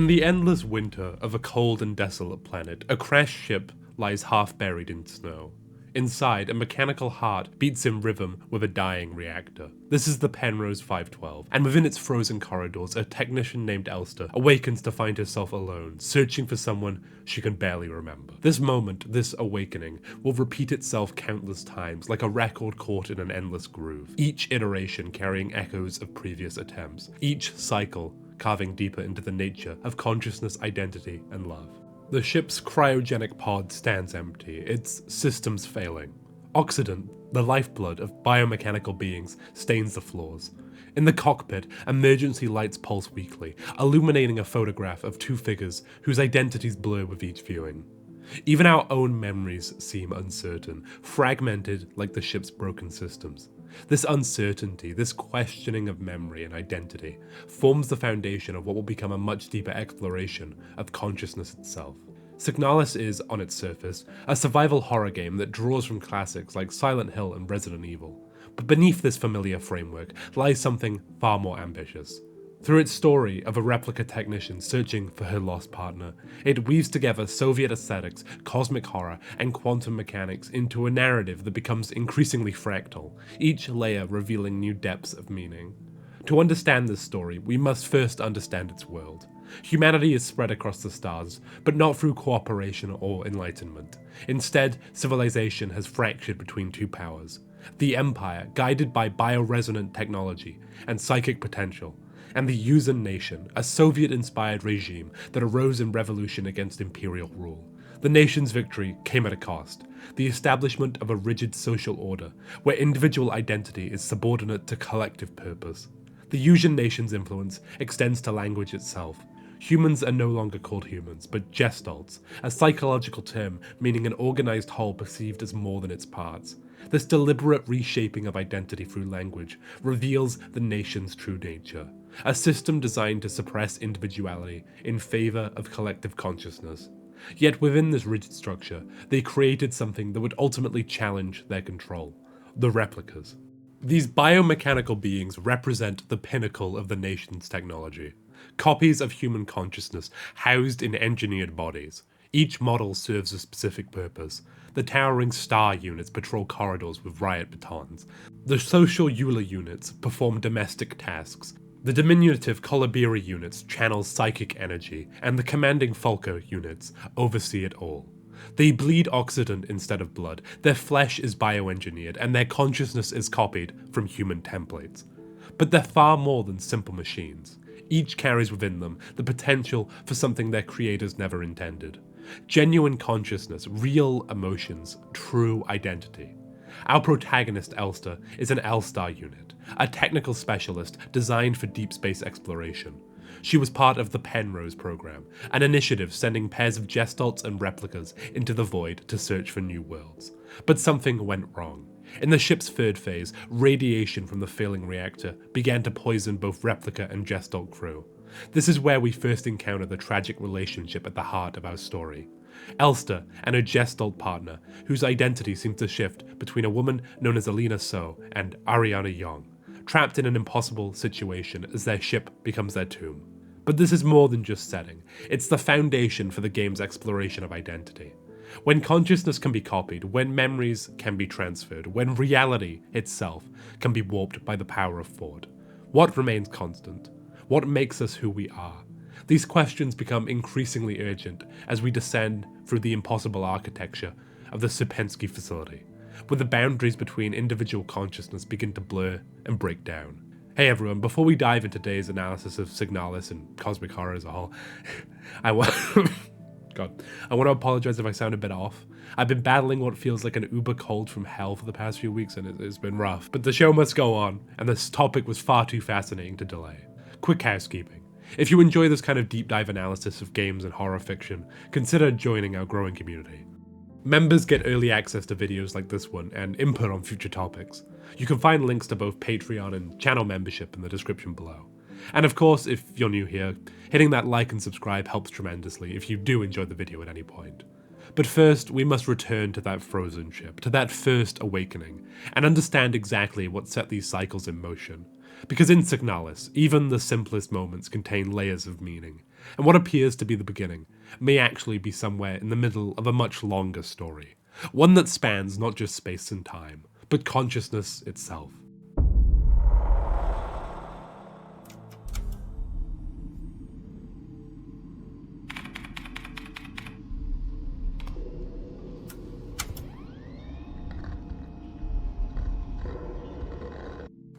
In the endless winter of a cold and desolate planet, a crashed ship lies half buried in snow. Inside, a mechanical heart beats in rhythm with a dying reactor. This is the Penrose 512, and within its frozen corridors, a technician named Elster awakens to find herself alone, searching for someone she can barely remember. This moment, this awakening, will repeat itself countless times, like a record caught in an endless groove, each iteration carrying echoes of previous attempts, each cycle carving deeper into the nature of consciousness, identity, and love. The ship's cryogenic pod stands empty, its systems failing. Oxidant, the lifeblood of biomechanical beings, stains the floors. In the cockpit, emergency lights pulse weakly, illuminating a photograph of two figures whose identities blur with each viewing. Even our own memories seem uncertain, fragmented like the ship's broken systems. This uncertainty, this questioning of memory and identity, forms the foundation of what will become a much deeper exploration of consciousness itself. SIGNALIS is, on its surface, a survival horror game that draws from classics like Silent Hill and Resident Evil. But beneath this familiar framework lies something far more ambitious. Through its story of a replica technician searching for her lost partner, it weaves together Soviet aesthetics, cosmic horror, and quantum mechanics into a narrative that becomes increasingly fractal, each layer revealing new depths of meaning. To understand this story, we must first understand its world. Humanity is spread across the stars, but not through cooperation or enlightenment. Instead, civilization has fractured between two powers. The Empire, guided by bioresonant technology and psychic potential, and the Yuuzhan Nation, a Soviet-inspired regime that arose in revolution against imperial rule. The nation's victory came at a cost, the establishment of a rigid social order, where individual identity is subordinate to collective purpose. The Yuuzhan Nation's influence extends to language itself. Humans are no longer called humans, but gestalts, a psychological term meaning an organized whole perceived as more than its parts. This deliberate reshaping of identity through language reveals the nation's true nature, a system designed to suppress individuality in favor of collective consciousness. Yet within this rigid structure, they created something that would ultimately challenge their control: the replicas. These biomechanical beings represent the pinnacle of the nation's technology. Copies of human consciousness housed in engineered bodies. Each model serves a specific purpose. The towering star units patrol corridors with riot batons. The social Euler units perform domestic tasks. The diminutive Kolibiri units channel psychic energy, and the commanding Falco units oversee it all. They bleed oxidant instead of blood, their flesh is bioengineered, and their consciousness is copied from human templates. But they're far more than simple machines. Each carries within them the potential for something their creators never intended. Genuine consciousness, real emotions, true identity. Our protagonist, Elster, is an L-Star unit, a technical specialist designed for deep space exploration. She was part of the Penrose program, an initiative sending pairs of gestalts and replicas into the void to search for new worlds. But something went wrong. In the ship's third phase, radiation from the failing reactor began to poison both replica and gestalt crew. This is where we first encounter the tragic relationship at the heart of our story. Elster and her gestalt partner, whose identity seems to shift between a woman known as Alina So and Ariana Young, trapped in an impossible situation as their ship becomes their tomb. But this is more than just setting, it's the foundation for the game's exploration of identity. When consciousness can be copied, when memories can be transferred, when reality itself can be warped by the power of thought, what remains constant? What makes us who we are? These questions become increasingly urgent as we descend through the impossible architecture of the Sierpinski facility, where the boundaries between individual consciousness begin to blur and break down. Hey everyone, before we dive into today's analysis of Signalis and cosmic horror as a whole, I want to apologize if I sound a bit off. I've been battling what feels like an uber cold from hell for the past few weeks, and it's been rough. But the show must go on, and this topic was far too fascinating to delay. Quick housekeeping. If you enjoy this kind of deep dive analysis of games and horror fiction, consider joining our growing community. Members get early access to videos like this one and input on future topics. You can find links to both Patreon and channel membership in the description below. And of course, if you're new here, hitting that like and subscribe helps tremendously if you do enjoy the video at any point. But first, we must return to that frozen ship, to that first awakening, and understand exactly what set these cycles in motion. Because in Signalis, even the simplest moments contain layers of meaning, and what appears to be the beginning may actually be somewhere in the middle of a much longer story, one that spans not just space and time, but consciousness itself.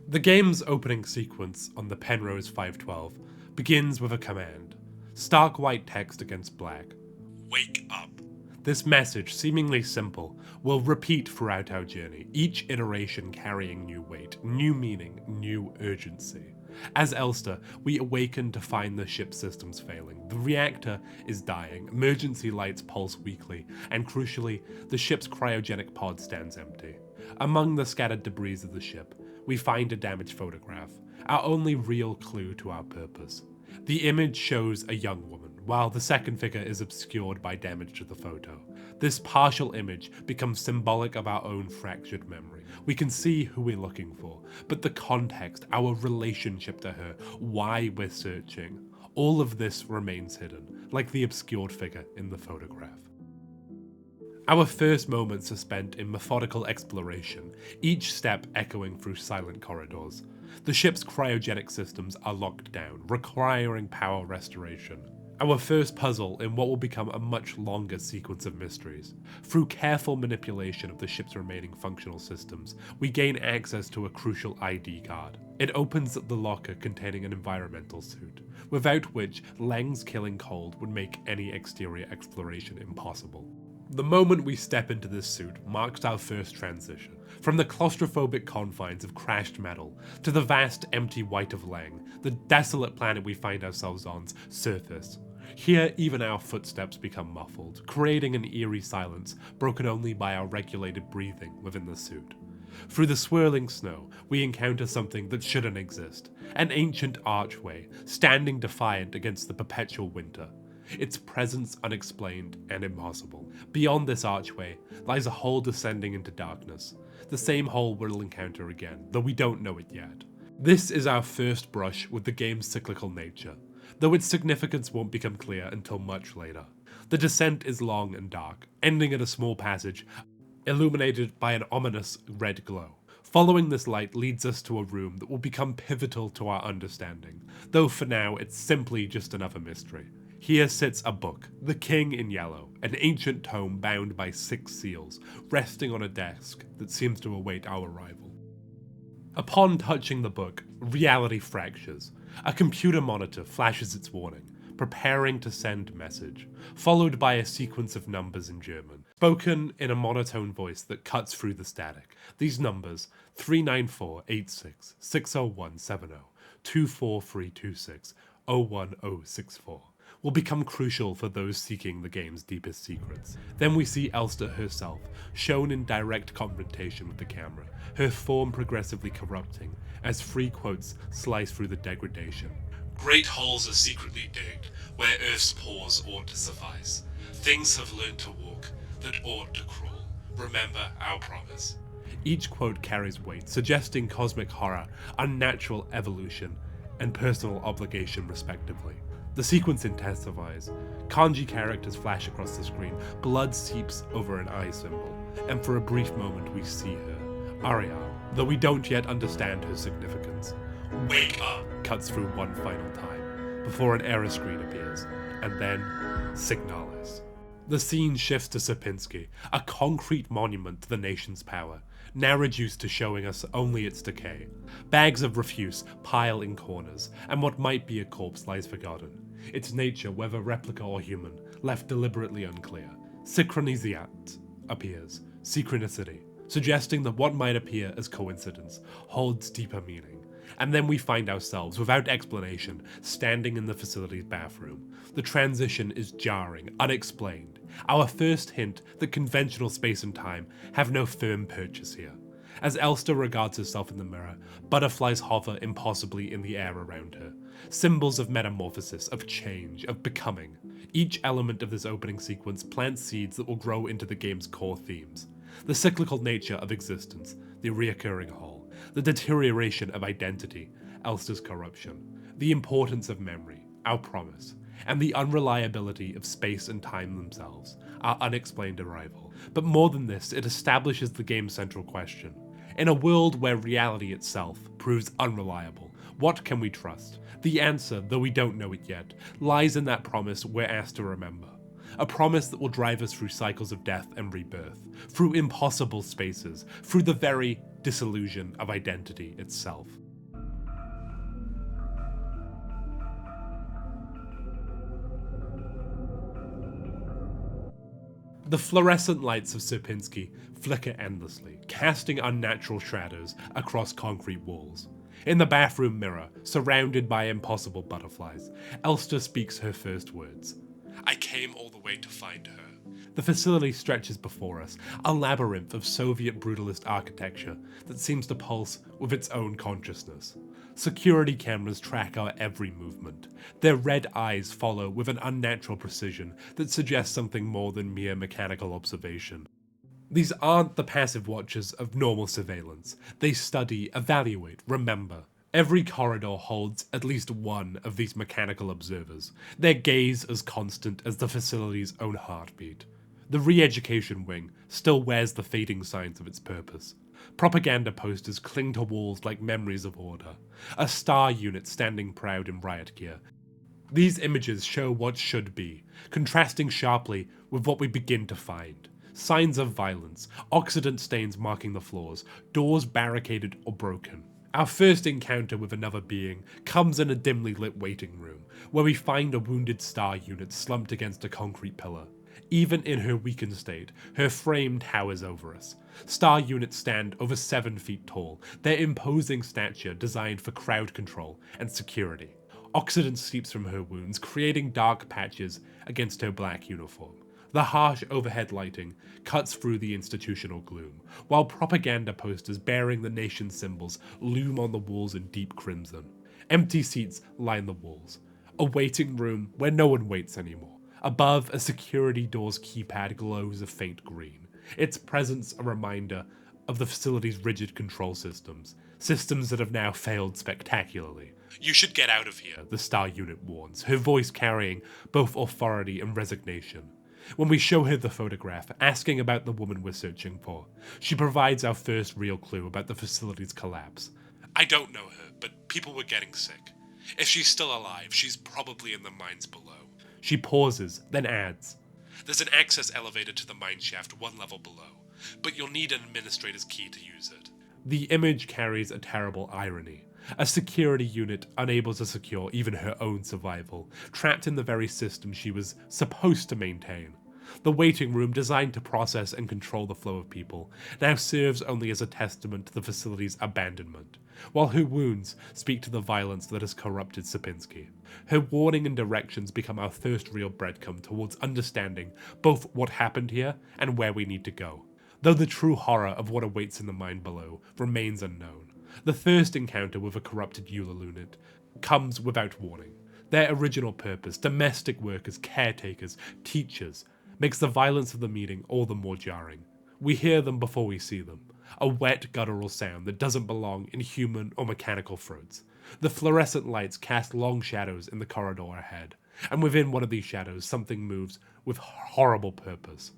The game's opening sequence on the Penrose 512 begins with a command. Stark white text against black. Wake up. This message, seemingly simple, will repeat throughout our journey, each iteration carrying new weight, new meaning, new urgency. As Elster, we awaken to find the ship systems failing. The reactor is dying, emergency lights pulse weakly, and crucially, the ship's cryogenic pod stands empty. Among the scattered debris of the ship, we find a damaged photograph, our only real clue to our purpose. The image shows a young woman, while the second figure is obscured by damage to the photo. This partial image becomes symbolic of our own fractured memory. We can see who we're looking for, but the context, our relationship to her, why we're searching, all of this remains hidden, like the obscured figure in the photograph. Our first moments are spent in methodical exploration, each step echoing through silent corridors. The ship's cryogenic systems are locked down, requiring power restoration. Our first puzzle in what will become a much longer sequence of mysteries. Through careful manipulation of the ship's remaining functional systems, we gain access to a crucial ID card. It opens the locker containing an environmental suit, without which Lang's killing cold would make any exterior exploration impossible. The moment we step into this suit marks our first transition, from the claustrophobic confines of crashed metal to the vast empty white of Lang, the desolate planet we find ourselves on's surface. Here, even our footsteps become muffled, creating an eerie silence broken only by our regulated breathing within the suit. Through the swirling snow, we encounter something that shouldn't exist, an ancient archway, standing defiant against the perpetual winter. Its presence unexplained and impossible. Beyond this archway lies a hole descending into darkness, the same hole we'll encounter again, though we don't know it yet. This is our first brush with the game's cyclical nature, though its significance won't become clear until much later. The descent is long and dark, ending at a small passage illuminated by an ominous red glow. Following this light leads us to a room that will become pivotal to our understanding, though for now it's simply just another mystery. Here sits a book, The King in Yellow, an ancient tome bound by 6 seals, resting on a desk that seems to await our arrival. Upon touching the book, reality fractures. A computer monitor flashes its warning, preparing to send message, followed by a sequence of numbers in German, spoken in a monotone voice that cuts through the static. These numbers, 39486 60170, 24326, 01064. Will become crucial for those seeking the game's deepest secrets. Then we see Elster herself, shown in direct confrontation with the camera, her form progressively corrupting, as 3 quotes slice through the degradation. Great holes are secretly digged, where Earth's pores ought to suffice. Things have learned to walk, that ought to crawl. Remember our promise. Each quote carries weight, suggesting cosmic horror, unnatural evolution, and personal obligation respectively. The sequence intensifies. Kanji characters flash across the screen, blood seeps over an eye symbol, and for a brief moment we see her, Arya, though we don't yet understand her significance. Wake up! Cuts through one final time, before an error screen appears, and then Signalis. The scene shifts to Sierpinski, a concrete monument to the nation's power, now reduced to showing us only its decay. Bags of refuse pile in corners, and what might be a corpse lies forgotten. Its nature, whether replica or human, left deliberately unclear. SYNCHRONIZITÄT appears, synchronicity, suggesting that what might appear as coincidence holds deeper meaning. And then we find ourselves, without explanation, standing in the facility's bathroom. The transition is jarring, unexplained. Our first hint that conventional space and time have no firm purchase here. As Elster regards herself in the mirror, butterflies hover impossibly in the air around her. Symbols of metamorphosis, of change, of becoming. Each element of this opening sequence plants seeds that will grow into the game's core themes. The cyclical nature of existence, the reoccurring hole, the deterioration of identity, Elster's corruption, the importance of memory, our promise, and the unreliability of space and time themselves, our unexplained arrival. But more than this, it establishes the game's central question. In a world where reality itself proves unreliable, what can we trust? The answer, though we don't know it yet, lies in that promise we're asked to remember. A promise that will drive us through cycles of death and rebirth, through impossible spaces, through the very disillusion of identity itself. The fluorescent lights of Sierpinski flicker endlessly, casting unnatural shadows across concrete walls. In the bathroom mirror, surrounded by impossible butterflies, Elster speaks her first words. "I came all the way to find her." The facility stretches before us, a labyrinth of Soviet brutalist architecture that seems to pulse with its own consciousness. Security cameras track our every movement. Their red eyes follow with an unnatural precision that suggests something more than mere mechanical observation. These aren't the passive watchers of normal surveillance. They study, evaluate, remember. Every corridor holds at least one of these mechanical observers, their gaze as constant as the facility's own heartbeat. The re-education wing still wears the fading signs of its purpose. Propaganda posters cling to walls like memories of order, a star unit standing proud in riot gear. These images show what should be, contrasting sharply with what we begin to find. Signs of violence, oxidant stains marking the floors, doors barricaded or broken. Our first encounter with another being comes in a dimly lit waiting room, where we find a wounded star unit slumped against a concrete pillar. Even in her weakened state, her frame towers over us. Star units stand over 7 feet tall, their imposing stature designed for crowd control and security. Oxidant seeps from her wounds, creating dark patches against her black uniform. The harsh overhead lighting cuts through the institutional gloom, while propaganda posters bearing the nation's symbols loom on the walls in deep crimson. Empty seats line the walls. A waiting room where no one waits anymore. Above, a security door's keypad glows a faint green, its presence a reminder of the facility's rigid control systems that have now failed spectacularly. "You should get out of here," the star unit warns, her voice carrying both authority and resignation. When we show her the photograph, asking about the woman we're searching for, she provides our first real clue about the facility's collapse. "I don't know her, but people were getting sick. If she's still alive, she's probably in the mines below." She pauses, then adds, "There's an access elevator to the mine shaft 1 level below, but you'll need an administrator's key to use it." The image carries a terrible irony. A security unit unable to secure even her own survival, trapped in the very system she was supposed to maintain. The waiting room, designed to process and control the flow of people, now serves only as a testament to the facility's abandonment, while her wounds speak to the violence that has corrupted Sierpinski. Her warning and directions become our first real breadcrumb towards understanding both what happened here and where we need to go, though the true horror of what awaits in the mine below remains unknown. The first encounter with a corrupted EULA unit comes without warning. Their original purpose, domestic workers, caretakers, teachers, makes the violence of the meeting all the more jarring. We hear them before we see them, a wet, guttural sound that doesn't belong in human or mechanical throats. The fluorescent lights cast long shadows in the corridor ahead, and within one of these shadows something moves with horrible purpose.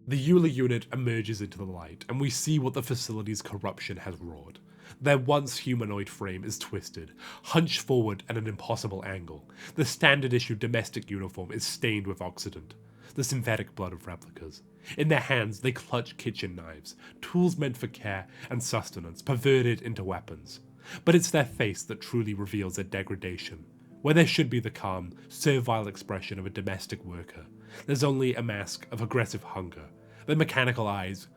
The EULA unit emerges into the light, and we see what the facility's corruption has wrought. Their once humanoid frame is twisted, hunched forward at an impossible angle. The standard-issue domestic uniform is stained with oxidant, the synthetic blood of replicas. In their hands, they clutch kitchen knives, tools meant for care and sustenance, perverted into weapons. But it's their face that truly reveals their degradation. Where there should be the calm, servile expression of a domestic worker, there's only a mask of aggressive hunger, their mechanical eyes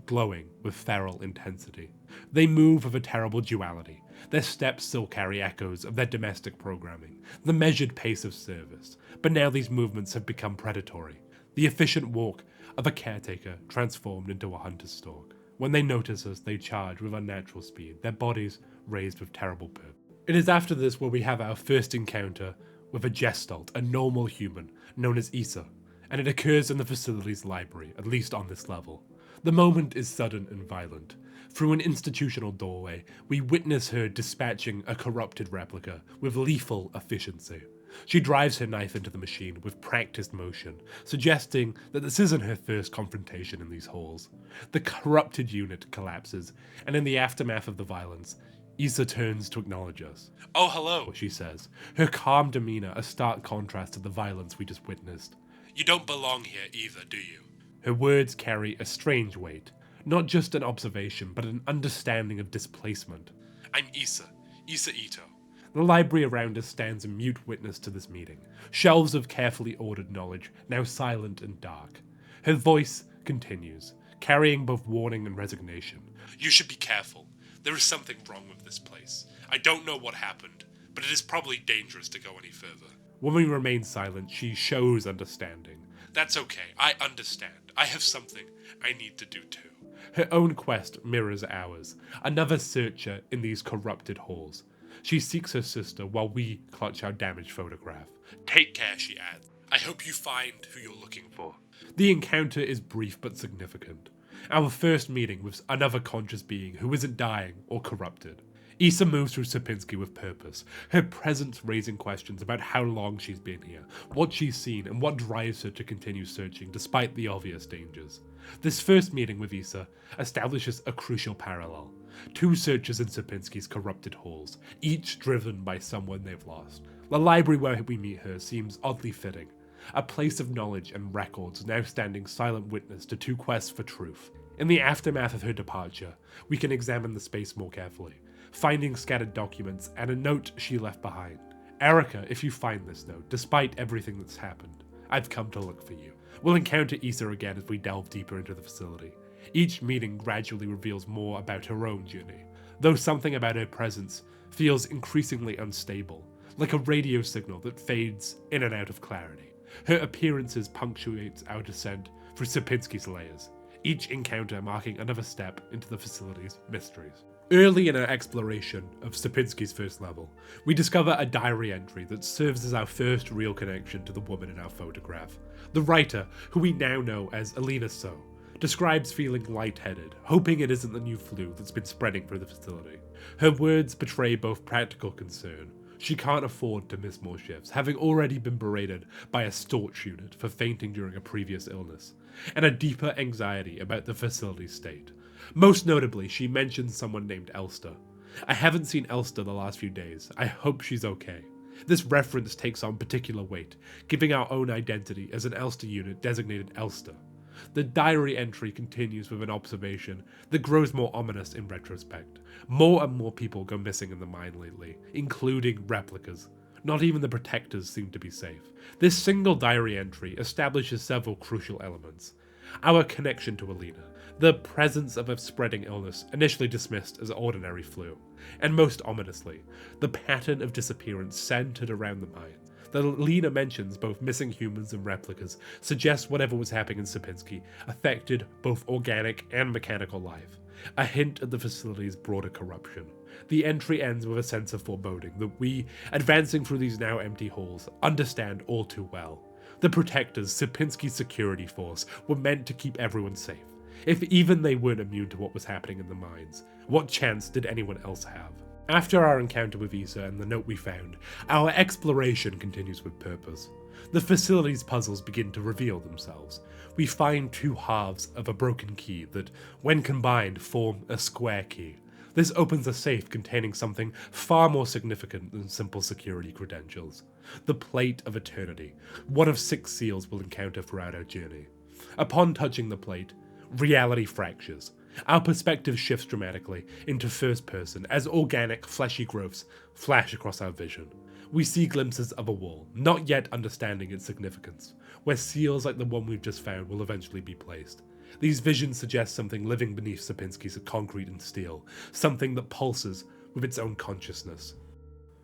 glowing with feral intensity. They move with a terrible duality. Their steps still carry echoes of their domestic programming, the measured pace of service, but now these movements have become predatory, the efficient walk of a caretaker transformed into a hunter's stalk. When they notice us, they charge with unnatural speed, their bodies raised with terrible purpose. It is after this where we have our first encounter with a gestalt, a normal human, known as Isa, and it occurs in the facility's library, at least on this level. The moment is sudden and violent. Through an institutional doorway, we witness her dispatching a corrupted replica with lethal efficiency. She drives her knife into the machine with practiced motion, suggesting that this isn't her first confrontation in these halls. The corrupted unit collapses, and in the aftermath of the violence, Issa turns to acknowledge us. "Oh, hello," she says, her calm demeanor a stark contrast to the violence we just witnessed. "You don't belong here either, do you?" Her words carry a strange weight, not just an observation, but an understanding of displacement. "I'm Issa Ito." The library around us stands in mute witness to this meeting, shelves of carefully ordered knowledge, now silent and dark. Her voice continues, carrying both warning and resignation. "You should be careful. There is something wrong with this place. I don't know what happened, but it is probably dangerous to go any further." When we remain silent, she shows understanding. "That's okay, I understand. I have something I need to do too." Her own quest mirrors ours, another searcher in these corrupted halls. She seeks her sister while we clutch our damaged photograph. "Take care," she adds. "I hope you find who you're looking for." The encounter is brief but significant. Our first meeting with another conscious being who isn't dying or corrupted. Issa moves through Sierpinski with purpose, her presence raising questions about how long she's been here, what she's seen, and what drives her to continue searching despite the obvious dangers. This first meeting with Issa establishes a crucial parallel. Two searchers in Sierpinski's corrupted halls, each driven by someone they've lost. The library where we meet her seems oddly fitting, a place of knowledge and records now standing silent witness to two quests for truth. In the aftermath of her departure, we can examine the space more carefully, finding scattered documents and a note she left behind. "Erica, if you find this note, despite everything that's happened, I've come to look for you." We'll encounter Issa again as we delve deeper into the facility. Each meeting gradually reveals more about her own journey, though something about her presence feels increasingly unstable, like a radio signal that fades in and out of clarity. Her appearances punctuates our descent through Sierpinski's layers, each encounter marking another step into the facility's mysteries. Early in our exploration of Sierpinski's first level, we discover a diary entry that serves as our first real connection to the woman in our photograph. The writer, who we now know as Alina So, describes feeling lightheaded, hoping it isn't the new flu that's been spreading through the facility. Her words betray both practical concern. She can't afford to miss more shifts, having already been berated by a staunch unit for fainting during a previous illness, and a deeper anxiety about the facility's state. Most notably, she mentions someone named Elster. "I haven't seen Elster the last few days. I hope she's okay." This reference takes on particular weight, giving our own identity as an Elster unit designated Elster. The diary entry continues with an observation that grows more ominous in retrospect. More and more people go missing in the mine lately, including replicas. Not even the protectors seem to be safe. This single diary entry establishes several crucial elements. Our connection to Alina, the presence of a spreading illness initially dismissed as ordinary flu, and most ominously, the pattern of disappearance centered around the mine. That Alina mentions both missing humans and replicas suggests whatever was happening in Sierpinski affected both organic and mechanical life, a hint at the facility's broader corruption. The entry ends with a sense of foreboding that we, advancing through these now empty halls, understand all too well. The protectors, Sierpinski's security force, were meant to keep everyone safe. If even they weren't immune to what was happening in the mines, what chance did anyone else have? After our encounter with Issa and the note we found, our exploration continues with purpose. The facility's puzzles begin to reveal themselves. We find two halves of a broken key that, when combined, form a square key. This opens a safe containing something far more significant than simple security credentials. The Plate of Eternity, one of 6 seals we'll encounter throughout our journey. Upon touching the plate, reality fractures. Our perspective shifts dramatically into first person as organic, fleshy growths flash across our vision. We see glimpses of a wall, not yet understanding its significance, where seals like the one we've just found will eventually be placed. These visions suggest something living beneath Sierpinski's concrete and steel, something that pulses with its own consciousness.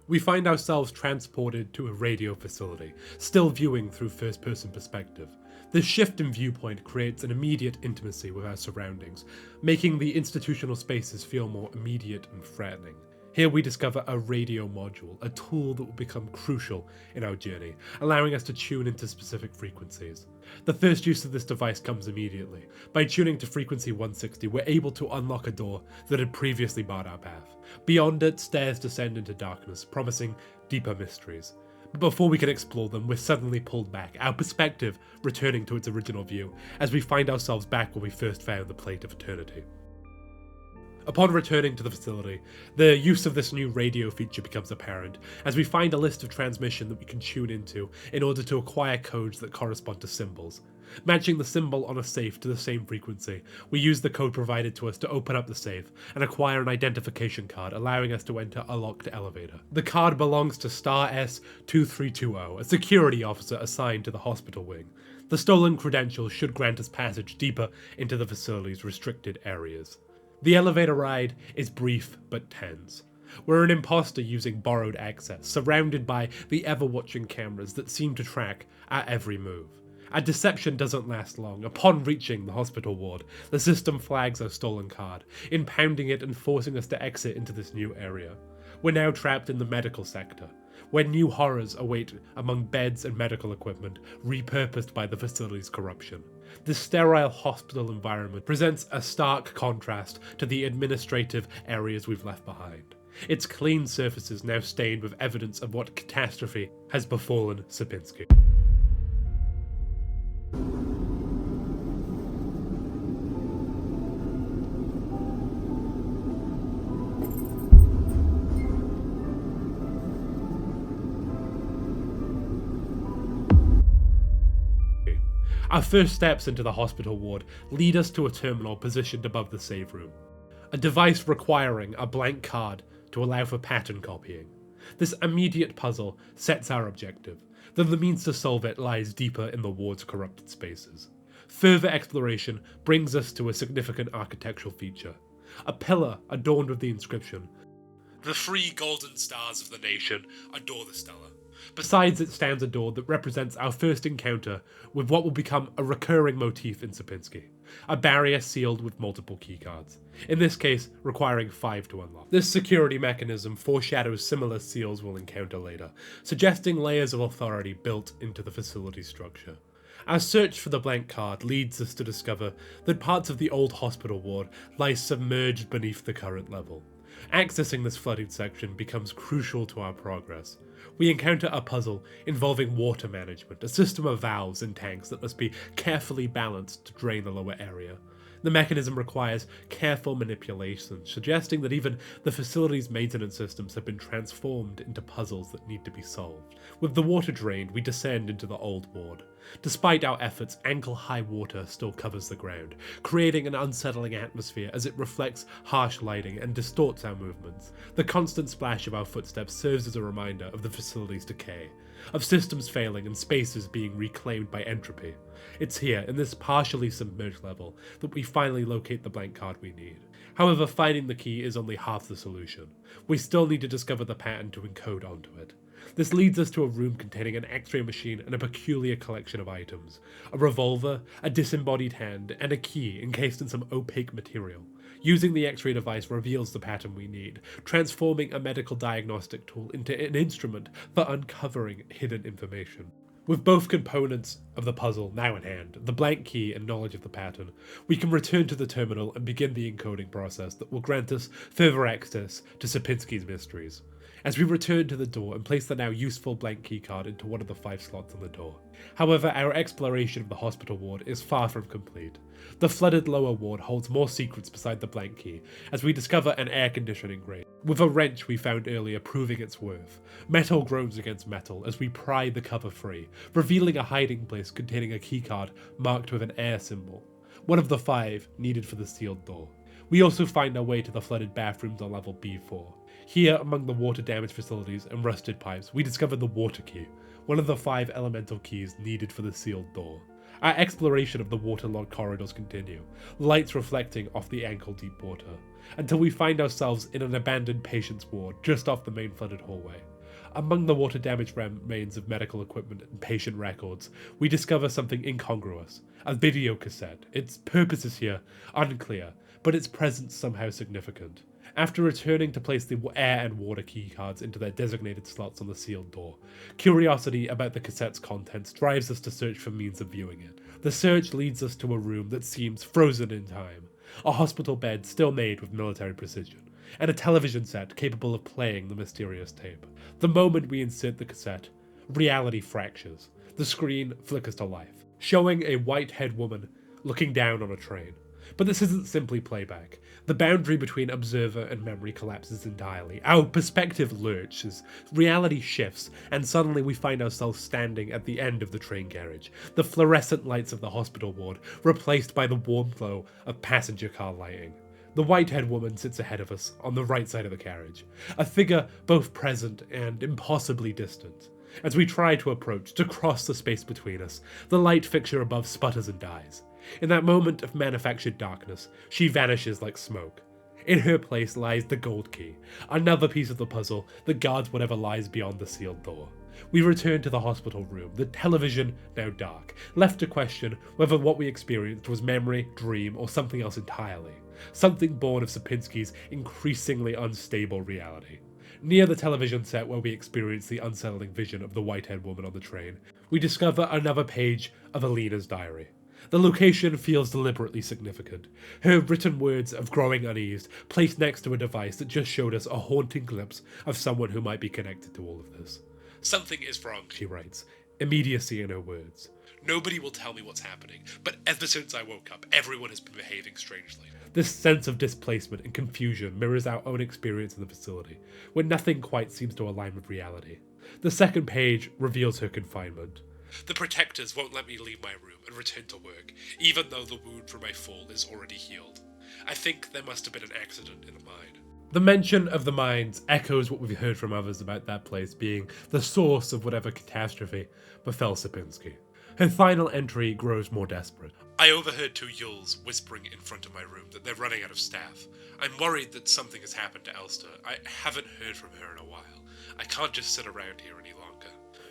We find ourselves transported to a radio facility, still viewing through first-person perspective. This shift in viewpoint creates an immediate intimacy with our surroundings, making the institutional spaces feel more immediate and threatening. Here we discover a radio module, a tool that will become crucial in our journey, allowing us to tune into specific frequencies. The first use of this device comes immediately. By tuning to frequency 160, we're able to unlock a door that had previously barred our path. Beyond it, stairs descend into darkness, promising deeper mysteries. But before we can explore them, we're suddenly pulled back, our perspective returning to its original view, as we find ourselves back where we first found the Plate of Eternity. Upon returning to the facility, the use of this new radio feature becomes apparent, as we find a list of transmission that we can tune into in order to acquire codes that correspond to symbols. Matching the symbol on a safe to the same frequency, we use the code provided to us to open up the safe and acquire an identification card, allowing us to enter a locked elevator. The card belongs to Star S2320, a security officer assigned to the hospital wing. The stolen credentials should grant us passage deeper into the facility's restricted areas. The elevator ride is brief but tense. We're an imposter using borrowed access, surrounded by the ever-watching cameras that seem to track our every move. Our deception doesn't last long. Upon reaching the hospital ward, the system flags our stolen card, impounding it and forcing us to exit into this new area. We're now trapped in the medical sector, where new horrors await among beds and medical equipment repurposed by the facility's corruption. This sterile hospital environment presents a stark contrast to the administrative areas we've left behind. Its clean surfaces now stained with evidence of what catastrophe has befallen Sierpinski. Our first steps into the hospital ward lead us to a terminal positioned above the save room. A device requiring a blank card to allow for pattern copying. This immediate puzzle sets our objective, though the means to solve it lies deeper in the ward's corrupted spaces. Further exploration brings us to a significant architectural feature. A pillar adorned with the inscription, "The 3 golden stars of the nation adore the Stella." Besides it stands a door that represents our first encounter with what will become a recurring motif in Sierpinski, a barrier sealed with multiple keycards, in this case requiring 5 to unlock. This security mechanism foreshadows similar seals we'll encounter later, suggesting layers of authority built into the facility's structure. Our search for the blank card leads us to discover that parts of the old hospital ward lie submerged beneath the current level. Accessing this flooded section becomes crucial to our progress. We encounter a puzzle involving water management, a system of valves and tanks that must be carefully balanced to drain the lower area. The mechanism requires careful manipulation, suggesting that even the facility's maintenance systems have been transformed into puzzles that need to be solved. With the water drained, we descend into the old ward. Despite our efforts, ankle-high water still covers the ground, creating an unsettling atmosphere as it reflects harsh lighting and distorts our movements. The constant splash of our footsteps serves as a reminder of the facility's decay, of systems failing and spaces being reclaimed by entropy. It's here, in this partially submerged level, that we finally locate the blank card we need. However, finding the key is only half the solution. We still need to discover the pattern to encode onto it. This leads us to a room containing an X-ray machine and a peculiar collection of items. A revolver, a disembodied hand, and a key encased in some opaque material. Using the X-ray device reveals the pattern we need, transforming a medical diagnostic tool into an instrument for uncovering hidden information. With both components of the puzzle now in hand, the blank key and knowledge of the pattern, we can return to the terminal and begin the encoding process that will grant us further access to Sierpinski's mysteries. As we return to the door and place the now useful blank keycard into one of the 5 slots on the door. However, our exploration of the hospital ward is far from complete. The flooded lower ward holds more secrets beside the blank key, as we discover an air conditioning grate, with a wrench we found earlier proving its worth. Metal groans against metal as we pry the cover free, revealing a hiding place containing a keycard marked with an air symbol, one of the 5 needed for the sealed door. We also find our way to the flooded bathrooms on level B4. Here, among the water-damaged facilities and rusted pipes, we discover the water key, one of the 5 elemental keys needed for the sealed door. Our exploration of the waterlogged corridors continue, lights reflecting off the ankle-deep water, until we find ourselves in an abandoned patient's ward just off the main flooded hallway. Among the water-damaged remains of medical equipment and patient records, we discover something incongruous, a video cassette. Its purpose is here unclear, but its presence somehow significant. After returning to place the air and water keycards into their designated slots on the sealed door, curiosity about the cassette's contents drives us to search for means of viewing it. The search leads us to a room that seems frozen in time, a hospital bed still made with military precision, and a television set capable of playing the mysterious tape. The moment we insert the cassette, reality fractures. The screen flickers to life, showing a white-haired woman looking down on a train. But this isn't simply playback. The boundary between observer and memory collapses entirely. Our perspective lurches, reality shifts, and suddenly we find ourselves standing at the end of the train carriage, the fluorescent lights of the hospital ward replaced by the warm glow of passenger car lighting. The white-haired woman sits ahead of us, on the right side of the carriage, a figure both present and impossibly distant. As we try to approach, to cross the space between us, the light fixture above sputters and dies. In that moment of manufactured darkness, she vanishes like smoke. In her place lies the gold key, another piece of the puzzle that guards whatever lies beyond the sealed door. We return to the hospital room, the television now dark, left to question whether what we experienced was memory, dream, or something else entirely. Something born of Sapinski's increasingly unstable reality. Near the television set where we experience the unsettling vision of the white-haired woman on the train, we discover another page of Alina's diary. The location feels deliberately significant. Her written words of growing unease placed next to a device that just showed us a haunting glimpse of someone who might be connected to all of this. "Something is wrong," she writes, immediacy in her words. "Nobody will tell me what's happening, but ever since I woke up, everyone has been behaving strangely." This sense of displacement and confusion mirrors our own experience in the facility, where nothing quite seems to align with reality. The second page reveals her confinement. "The protectors won't let me leave my room and return to work, even though the wound from my fall is already healed. I think there must have been an accident in the mine." The mention of the mines echoes what we've heard from others about that place being the source of whatever catastrophe befell Sapinski. Her final entry grows more desperate. "I overheard two Yules whispering in front of my room that they're running out of staff. I'm worried that something has happened to Elster. I haven't heard from her in a while. I can't just sit around here any longer."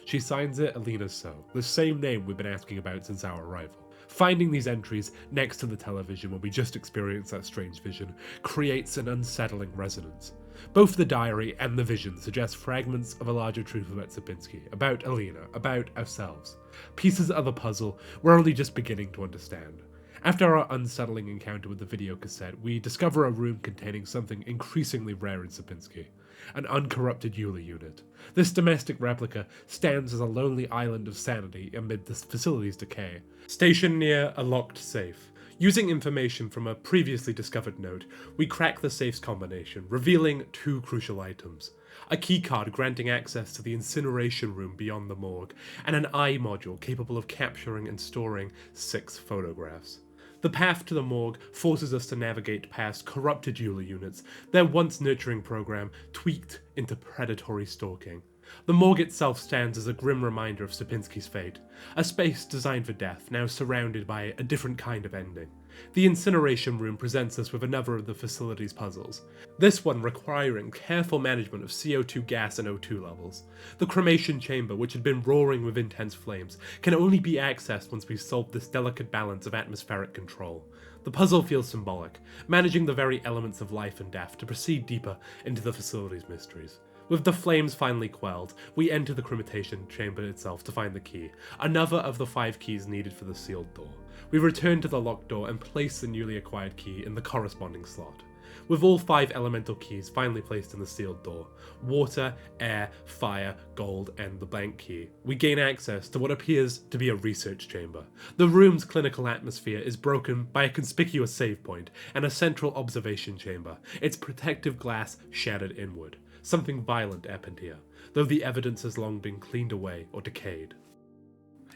She signs it Alina So, the same name we've been asking about since our arrival. Finding these entries next to the television when we just experienced that strange vision creates an unsettling resonance. Both the diary and the vision suggest fragments of a larger truth about Sapinski, about Alina, about ourselves. Pieces of the puzzle we're only just beginning to understand. After our unsettling encounter with the video cassette, we discover a room containing something increasingly rare in Sapinski, an uncorrupted Euler unit. This domestic replica stands as a lonely island of sanity amid the facility's decay, stationed near a locked safe. Using information from a previously discovered note, we crack the safe's combination, revealing two crucial items. A keycard granting access to the incineration room beyond the morgue, and an eye module capable of capturing and storing 6 photographs. The path to the morgue forces us to navigate past corrupted Euler units, their once nurturing program tweaked into predatory stalking. The morgue itself stands as a grim reminder of Sapinski's fate, a space designed for death, now surrounded by a different kind of ending. The incineration room presents us with another of the facility's puzzles, this one requiring careful management of CO2 gas and O2 levels. The cremation chamber, which had been roaring with intense flames, can only be accessed once we've solved this delicate balance of atmospheric control. The puzzle feels symbolic, managing the very elements of life and death to proceed deeper into the facility's mysteries. With the flames finally quelled, we enter the cremation chamber itself to find the key, another of the 5 keys needed for the sealed door. We return to the locked door and place the newly acquired key in the corresponding slot. With all 5 elemental keys finally placed in the sealed door, water, air, fire, gold, and the blank key, we gain access to what appears to be a research chamber. The room's clinical atmosphere is broken by a conspicuous save point and a central observation chamber, its protective glass shattered inward. Something violent happened here, though the evidence has long been cleaned away or decayed.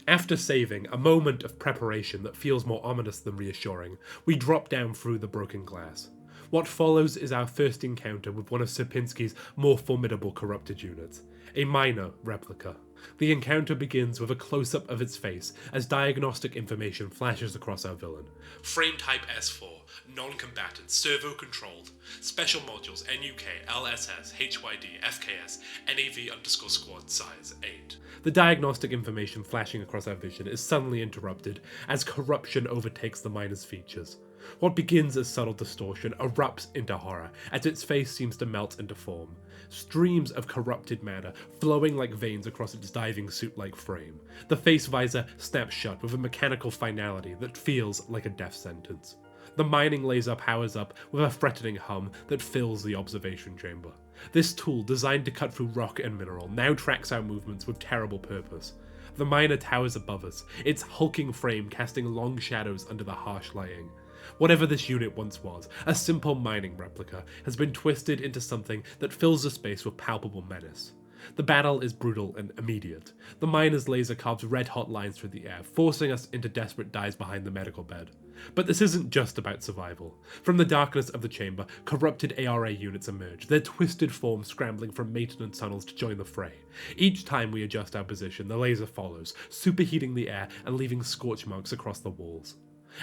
After saving, a moment of preparation that feels more ominous than reassuring, we drop down through the broken glass. What follows is our first encounter with one of Sapinski's more formidable corrupted units, a minor replica. The encounter begins with a close-up of its face as diagnostic information flashes across our villain. Frame type S4, non-combatant, servo-controlled, special modules NUK, LSS, HYD, FKS, NAV_squad size 8. The diagnostic information flashing across our vision is suddenly interrupted as corruption overtakes the miner's features. What begins as subtle distortion erupts into horror as its face seems to melt into form. Streams of corrupted matter flowing like veins across its diving suit-like frame. The face visor snaps shut with a mechanical finality that feels like a death sentence. The mining laser powers up with a threatening hum that fills the observation chamber. This tool, designed to cut through rock and mineral, now tracks our movements with terrible purpose. The miner towers above us, its hulking frame casting long shadows under the harsh lighting. Whatever this unit once was, a simple mining replica, has been twisted into something that fills the space with palpable menace. The battle is brutal and immediate. The miner's laser carves red-hot lines through the air, forcing us into desperate dives behind the medical bed. But this isn't just about survival. From the darkness of the chamber, corrupted ARA units emerge, their twisted forms scrambling from maintenance tunnels to join the fray. Each time we adjust our position, the laser follows, superheating the air and leaving scorch marks across the walls.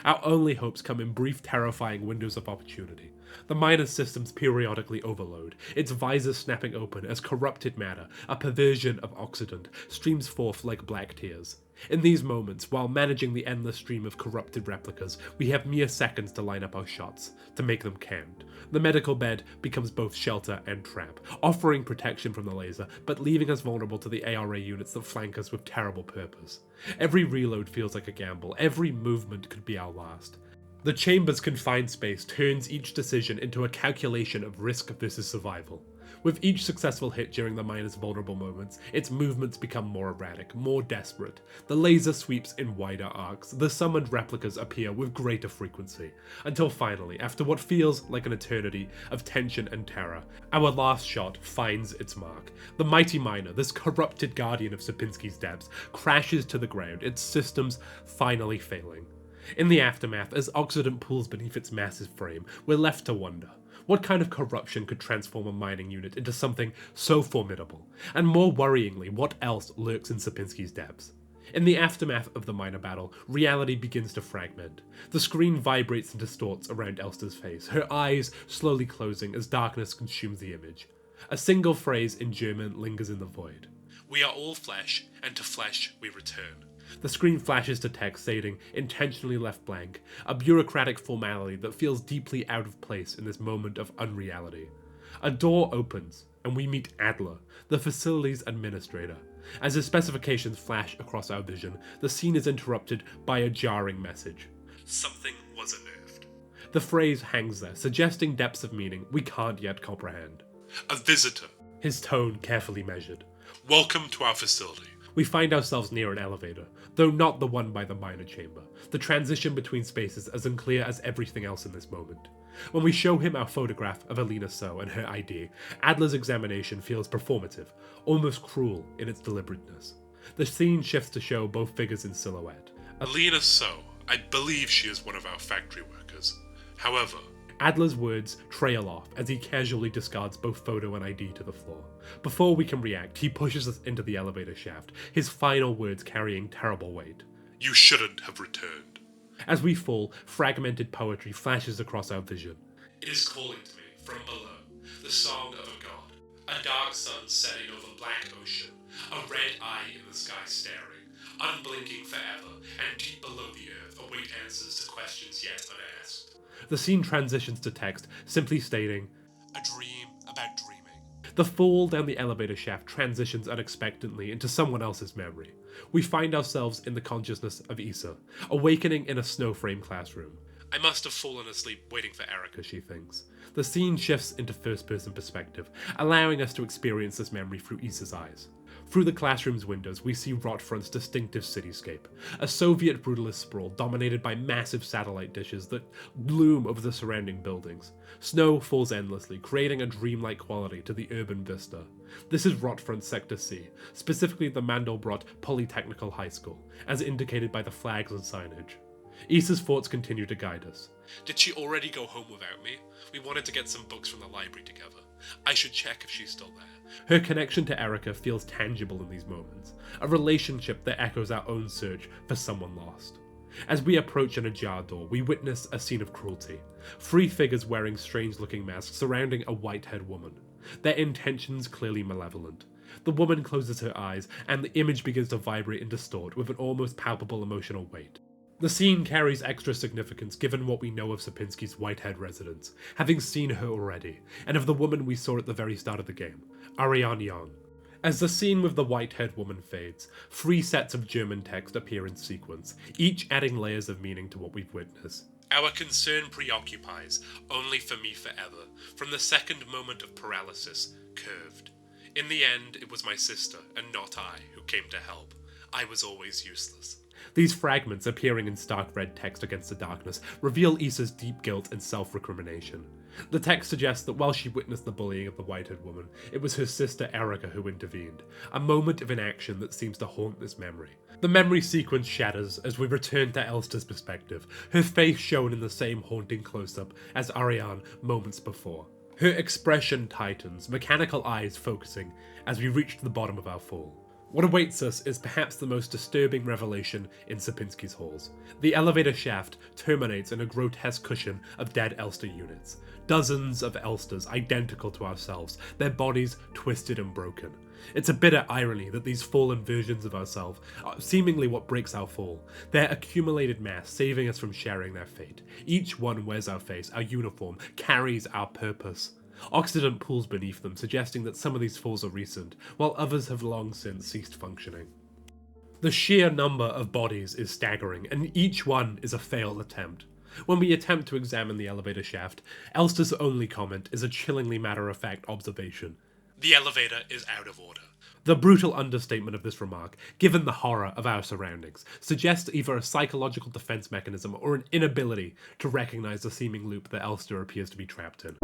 Our only hopes come in brief, terrifying windows of opportunity. The miner's systems periodically overload, its visor snapping open as corrupted matter, a perversion of Occident, streams forth like black tears. In these moments, while managing the endless stream of corrupted replicas, we have mere seconds to line up our shots, to make them count. The medical bed becomes both shelter and trap, offering protection from the laser, but leaving us vulnerable to the ARA units that flank us with terrible purpose. Every reload feels like a gamble, every movement could be our last. The chamber's confined space turns each decision into a calculation of risk versus survival. With each successful hit during the miner's vulnerable moments, its movements become more erratic, more desperate. The laser sweeps in wider arcs, the summoned replicas appear with greater frequency, until finally, after what feels like an eternity of tension and terror, our last shot finds its mark. The mighty miner, this corrupted guardian of Sierpinski's depths, crashes to the ground, its systems finally failing. In the aftermath, as Occident pulls beneath its massive frame, we're left to wonder. What kind of corruption could transform a mining unit into something so formidable? And more worryingly, what else lurks in Sierpinski's depths? In the aftermath of the miner battle, reality begins to fragment. The screen vibrates and distorts around Elster's face, her eyes slowly closing as darkness consumes the image. A single phrase in German lingers in the void. "We are all flesh, and to flesh we return." The screen flashes to text stating, intentionally left blank, a bureaucratic formality that feels deeply out of place in this moment of unreality. A door opens, and we meet Adler, the facility's administrator. As his specifications flash across our vision, the scene is interrupted by a jarring message. "Something was unearthed." The phrase hangs there, suggesting depths of meaning we can't yet comprehend. "A visitor," his tone carefully measured. "Welcome to our facility." We find ourselves near an elevator, though not the one by the miner chamber. The transition between spaces as unclear as everything else in this moment. When we show him our photograph of Alina So and her ID, Adler's examination feels performative, almost cruel in its deliberateness. The scene shifts to show both figures in silhouette. "Alina So, I believe she is one of our factory workers. However..." Adler's words trail off as he casually discards both photo and ID to the floor. Before we can react, he pushes us into the elevator shaft, his final words carrying terrible weight. "You shouldn't have returned." As we fall, fragmented poetry flashes across our vision. "It is calling to me from below, the song of a god. A dark sun setting over black ocean, a red eye in the sky staring, unblinking forever, and deep below the earth await answers to questions yet unasked." The scene transitions to text, simply stating, "A dream about dreaming." The fall down the elevator shaft transitions unexpectedly into someone else's memory. We find ourselves in the consciousness of Issa, awakening in a snow-frame classroom. "I must have fallen asleep waiting for Erica," she thinks. The scene shifts into first-person perspective, allowing us to experience this memory through Issa's eyes. Through the classroom's windows, we see Rotfront's distinctive cityscape, a Soviet brutalist sprawl dominated by massive satellite dishes that loom over the surrounding buildings. Snow falls endlessly, creating a dreamlike quality to the urban vista. This is Rotfront Sector C, specifically the Mandelbrot Polytechnical High School, as indicated by the flags and signage. Issa's thoughts continue to guide us. "Did she already go home without me? We wanted to get some books from the library together. I should check if she's still there." Her connection to Erica feels tangible in these moments, a relationship that echoes our own search for someone lost. As we approach an ajar door, we witness a scene of cruelty. 3 figures wearing strange-looking masks surrounding a white-haired woman, their intentions clearly malevolent. The woman closes her eyes, and the image begins to vibrate and distort with an almost palpable emotional weight. The scene carries extra significance given what we know of Sierpinski's Whitehead residence, having seen her already, and of the woman we saw at the very start of the game, Ariane Young. As the scene with the white-haired woman fades, 3 sets of German text appear in sequence, each adding layers of meaning to what we've witnessed. Our concern preoccupies, only for me forever, from the second moment of paralysis, curved. In the end, it was my sister, and not I, who came to help. I was always useless. These fragments, appearing in stark red text against the darkness, reveal Issa's deep guilt and self-recrimination. The text suggests that while she witnessed the bullying of the white-haired woman, it was her sister Erica who intervened, a moment of inaction that seems to haunt this memory. The memory sequence shatters as we return to Elster's perspective, her face shown in the same haunting close-up as Ariane moments before. Her expression tightens, mechanical eyes focusing, as we reach the bottom of our fall. What awaits us is perhaps the most disturbing revelation in Sierpinski's halls. The elevator shaft terminates in a grotesque cushion of dead Elster units. Dozens of Elsters identical to ourselves, their bodies twisted and broken. It's a bitter irony that these fallen versions of ourselves are seemingly what breaks our fall, their accumulated mass saving us from sharing their fate. Each one wears our face, our uniform, carries our purpose. Occident pools beneath them, suggesting that some of these falls are recent, while others have long since ceased functioning. The sheer number of bodies is staggering, and each one is a failed attempt. When we attempt to examine the elevator shaft, Elster's only comment is a chillingly matter-of-fact observation. The elevator is out of order. The brutal understatement of this remark, given the horror of our surroundings, suggests either a psychological defense mechanism or an inability to recognize the seeming loop that Elster appears to be trapped in.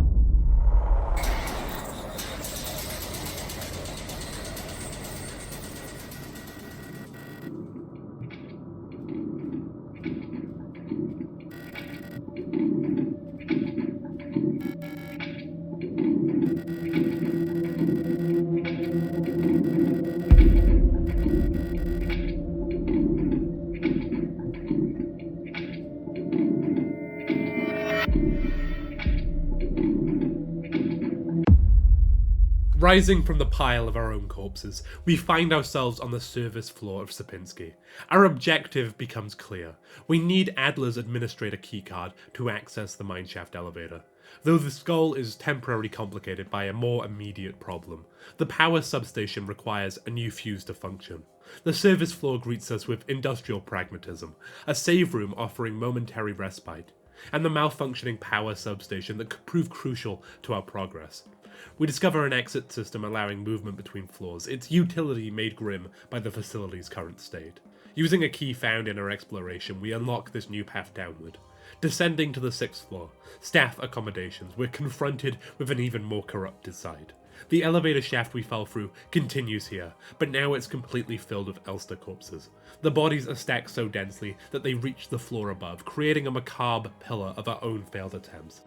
Rising from the pile of our own corpses, we find ourselves on the service floor of Sierpinski. Our objective becomes clear. We need Adler's administrator keycard to access the mineshaft elevator. Though this goal is temporarily complicated by a more immediate problem. The power substation requires a new fuse to function. The service floor greets us with industrial pragmatism, a save room offering momentary respite, and the malfunctioning power substation that could prove crucial to our progress. We discover an exit system allowing movement between floors, its utility made grim by the facility's current state. Using a key found in our exploration, we unlock this new path downward. Descending to the 6th floor, staff accommodations, we're confronted with an even more corrupted side. The elevator shaft we fell through continues here, but now it's completely filled with Elster corpses. The bodies are stacked so densely that they reach the floor above, creating a macabre pillar of our own failed attempts.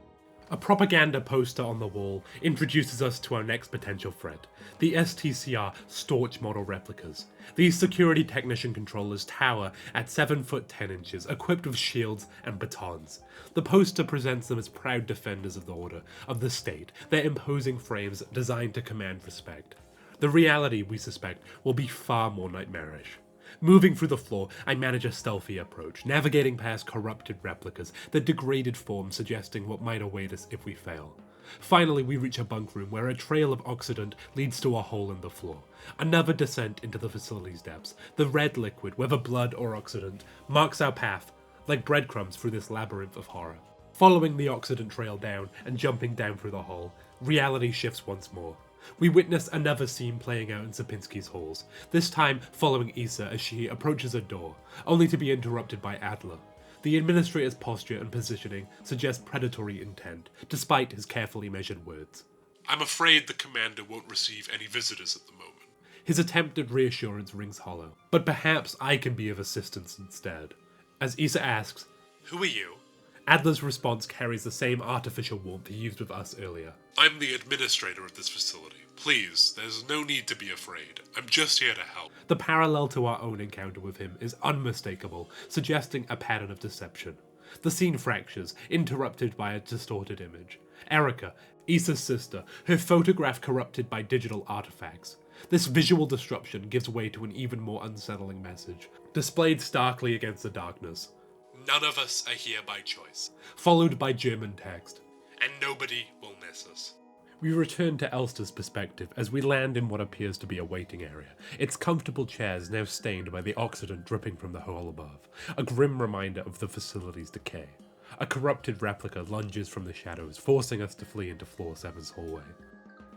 A propaganda poster on the wall introduces us to our next potential threat, the STCR Storch model replicas. These security technician controllers tower at 7 foot 10 inches, equipped with shields and batons. The poster presents them as proud defenders of the order, of the state, their imposing frames designed to command respect. The reality, we suspect, will be far more nightmarish. Moving through the floor, I manage a stealthy approach, navigating past corrupted replicas, their degraded forms suggesting what might await us if we fail. Finally, we reach a bunk room where a trail of Occident leads to a hole in the floor. Another descent into the facility's depths. The red liquid, whether blood or Occident, marks our path, like breadcrumbs through this labyrinth of horror. Following the Occident trail down and jumping down through the hole, reality shifts once more. We witness another scene playing out in Sierpinski's halls, this time following Issa as she approaches a door, only to be interrupted by Adler. The administrator's posture and positioning suggest predatory intent, despite his carefully measured words. I'm afraid the commander won't receive any visitors at the moment. His attempted reassurance rings hollow, but perhaps I can be of assistance instead. As Issa asks, "Who are you?" Adler's response carries the same artificial warmth he used with us earlier. I'm the administrator of this facility. Please, there's no need to be afraid. I'm just here to help. The parallel to our own encounter with him is unmistakable, suggesting a pattern of deception. The scene fractures, interrupted by a distorted image. Erica, Issa's sister, her photograph corrupted by digital artifacts. This visual disruption gives way to an even more unsettling message, displayed starkly against the darkness. None of us are here by choice. Followed by German text. And nobody will miss us. We return to Elster's perspective as we land in what appears to be a waiting area, its comfortable chairs now stained by the oxidant dripping from the hole above, a grim reminder of the facility's decay. A corrupted replica lunges from the shadows, forcing us to flee into Floor 7's hallway.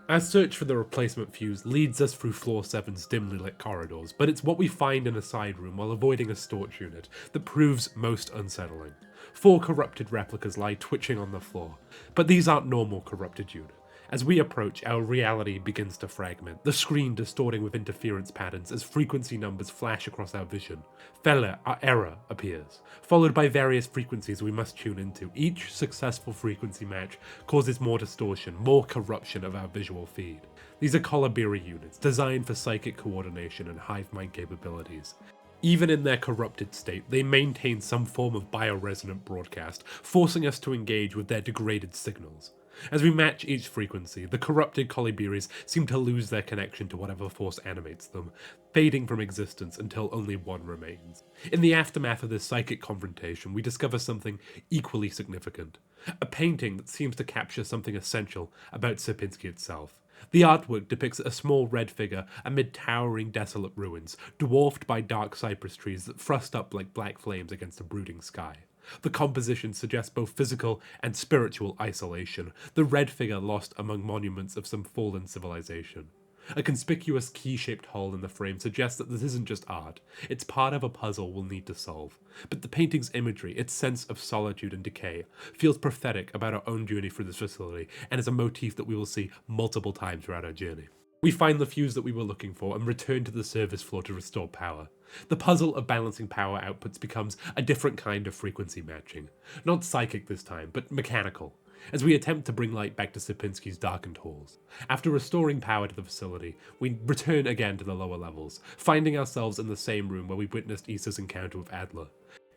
Our search for the replacement fuse leads us through Floor 7's dimly lit corridors, but it's what we find in a side room while avoiding a storage unit that proves most unsettling. 4 corrupted replicas lie twitching on the floor, but these aren't normal corrupted units. As we approach, our reality begins to fragment, the screen distorting with interference patterns as frequency numbers flash across our vision. Fehler, our error, appears, followed by various frequencies we must tune into. Each successful frequency match causes more distortion, more corruption of our visual feed. These are Kolibiri units, designed for psychic coordination and hive mind capabilities. Even in their corrupted state, they maintain some form of bioresonant broadcast, forcing us to engage with their degraded signals. As we match each frequency, the corrupted Kolibiris seem to lose their connection to whatever force animates them, fading from existence until only one remains. In the aftermath of this psychic confrontation, we discover something equally significant. A painting that seems to capture something essential about Sierpinski itself. The artwork depicts a small red figure amid towering desolate ruins, dwarfed by dark cypress trees that thrust up like black flames against a brooding sky. The composition suggests both physical and spiritual isolation, the red figure lost among monuments of some fallen civilization. A conspicuous key-shaped hole in the frame suggests that this isn't just art, it's part of a puzzle we'll need to solve. But the painting's imagery, its sense of solitude and decay, feels prophetic about our own journey through this facility, and is a motif that we will see multiple times throughout our journey. We find the fuse that we were looking for and return to the service floor to restore power. The puzzle of balancing power outputs becomes a different kind of frequency matching. Not psychic this time, but mechanical, as we attempt to bring light back to Sierpinski's darkened halls. After restoring power to the facility, we return again to the lower levels, finding ourselves in the same room where we witnessed Issa's encounter with Adler.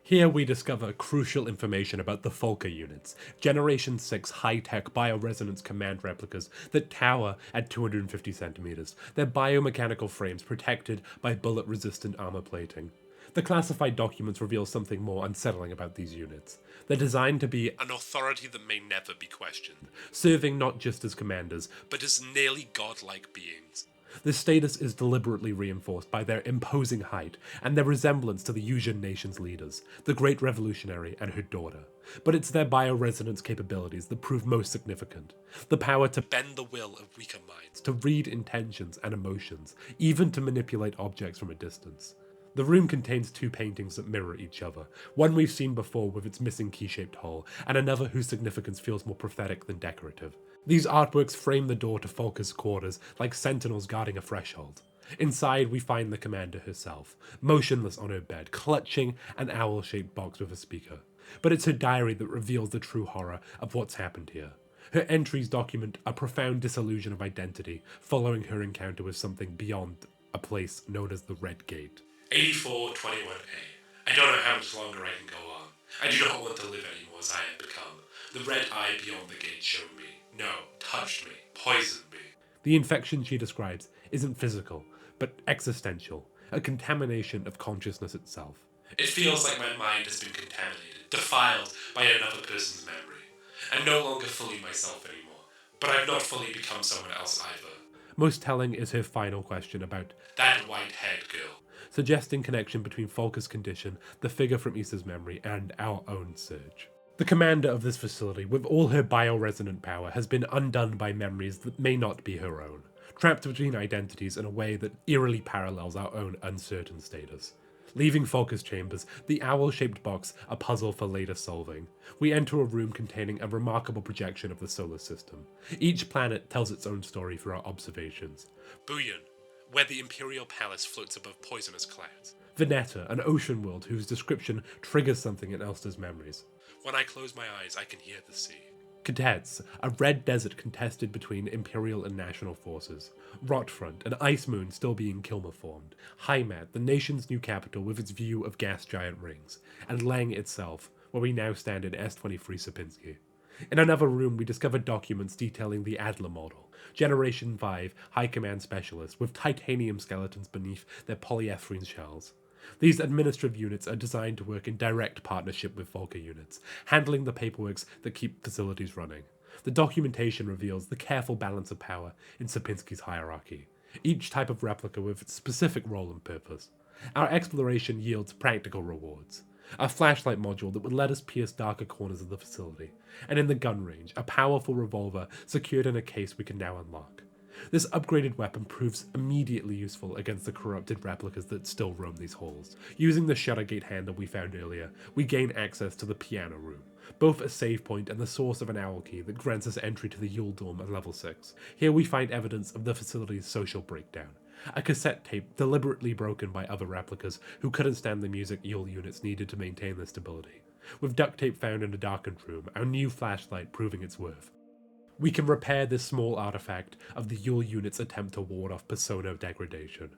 Here we discover crucial information about the Volker units, Generation 6 high-tech bioresonance command replicas that tower at 250 centimeters, their biomechanical frames protected by bullet-resistant armor plating. The classified documents reveal something more unsettling about these units. They're designed to be an authority that may never be questioned, serving not just as commanders, but as nearly godlike beings. This status is deliberately reinforced by their imposing height and their resemblance to the Yuuzhan nation's leaders, the Great Revolutionary and her daughter. But it's their bioresonance capabilities that prove most significant. The power to bend the will of weaker minds, to read intentions and emotions, even to manipulate objects from a distance. The room contains 2 paintings that mirror each other, one we've seen before with its missing key-shaped hole, and another whose significance feels more prophetic than decorative. These artworks frame the door to Volker's quarters like sentinels guarding a threshold. Inside, we find the commander herself, motionless on her bed, clutching an owl-shaped box with a speaker. But it's her diary that reveals the true horror of what's happened here. Her entries document a profound disillusion of identity following her encounter with something beyond a place known as the Red Gate. 8421A. I don't know how much longer I can go on. I do not want to live anymore as I have become. The red eye beyond the gate showed me. No, touched me, poisoned me. The infection she describes isn't physical, but existential, a contamination of consciousness itself. It feels like my mind has been contaminated, defiled by another person's memory. I'm no longer fully myself anymore, but I've not fully become someone else either. Most telling is her final question about that white-haired girl, suggesting connection between Volker's condition, the figure from Issa's memory, and our own surge. The commander of this facility, with all her bioresonant power, has been undone by memories that may not be her own, trapped between identities in a way that eerily parallels our own uncertain status. Leaving Volker's chambers, the owl-shaped box a puzzle for later solving. We enter a room containing a remarkable projection of the solar system. Each planet tells its own story through our observations. Bouillon, where the Imperial Palace floats above poisonous clouds. Veneta, an ocean world whose description triggers something in Elster's memories. When I close my eyes, I can hear the sea. Cadets, a red desert contested between Imperial and National forces. Rotfront, an ice moon still being Kilmer-formed. Heimat, the nation's new capital with its view of gas giant rings. And Lang itself, where we now stand in S-23 Sierpinski. In another room, we discover documents detailing the Adler model, Generation 5 High Command Specialist, with titanium skeletons beneath their polyethylene shells. These administrative units are designed to work in direct partnership with Volker units, handling the paperworks that keep facilities running. The documentation reveals the careful balance of power in Sierpinski's hierarchy, each type of replica with its specific role and purpose. Our exploration yields practical rewards. A flashlight module that would let us pierce darker corners of the facility, and in the gun range, a powerful revolver secured in a case we can now unlock. This upgraded weapon proves immediately useful against the corrupted replicas that still roam these halls. Using the shutter gate handle we found earlier, we gain access to the piano room, both a save point and the source of an owl key that grants us entry to the Yule Dorm at level 6. Here we find evidence of the facility's social breakdown. A cassette tape deliberately broken by other replicas who couldn't stand the music Yule units needed to maintain their stability. With duct tape found in a darkened room, our new flashlight proving its worth. We can repair this small artifact of the Yule unit's attempt to ward off persona degradation.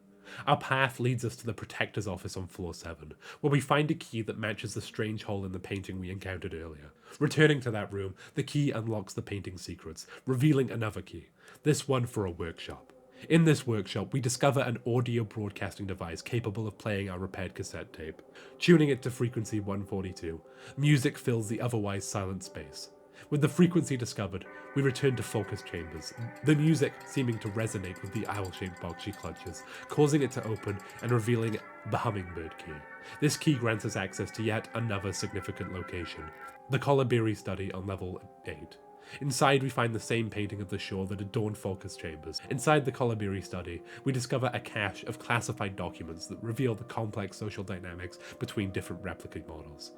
Our path leads us to the Protector's office on floor 7, where we find a key that matches the strange hole in the painting we encountered earlier. Returning to that room, the key unlocks the painting's secrets, revealing another key, this one for a workshop. In this workshop, we discover an audio broadcasting device capable of playing our repaired cassette tape. Tuning it to frequency 142, music fills the otherwise silent space. With the frequency discovered, we return to Volker's chambers, the music seeming to resonate with the owl-shaped box she clutches, causing it to open and revealing the hummingbird key. This key grants us access to yet another significant location, the Kolibiri study on level 8. Inside, we find the same painting of the shore that adorned Volker's chambers. Inside the Kolibiri study, we discover a cache of classified documents that reveal the complex social dynamics between different replica models.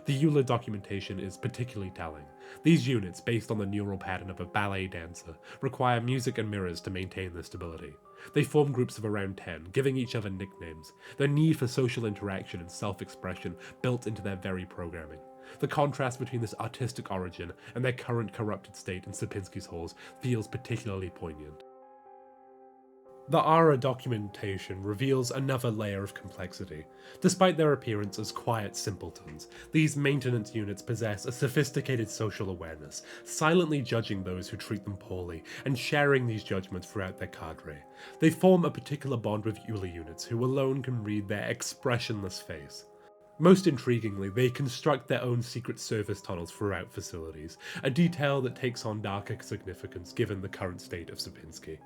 The EULA documentation is particularly telling. These units, based on the neural pattern of a ballet dancer, require music and mirrors to maintain their stability. They form groups of around 10, giving each other nicknames, their need for social interaction and self-expression built into their very programming. The contrast between this artistic origin and their current corrupted state in Sierpinski's halls feels particularly poignant. The ARA documentation reveals another layer of complexity. Despite their appearance as quiet simpletons, these maintenance units possess a sophisticated social awareness, silently judging those who treat them poorly and sharing these judgments throughout their cadre. They form a particular bond with EULA units who alone can read their expressionless face. Most intriguingly, they construct their own secret service tunnels throughout facilities, a detail that takes on darker significance given the current state of Sierpinski.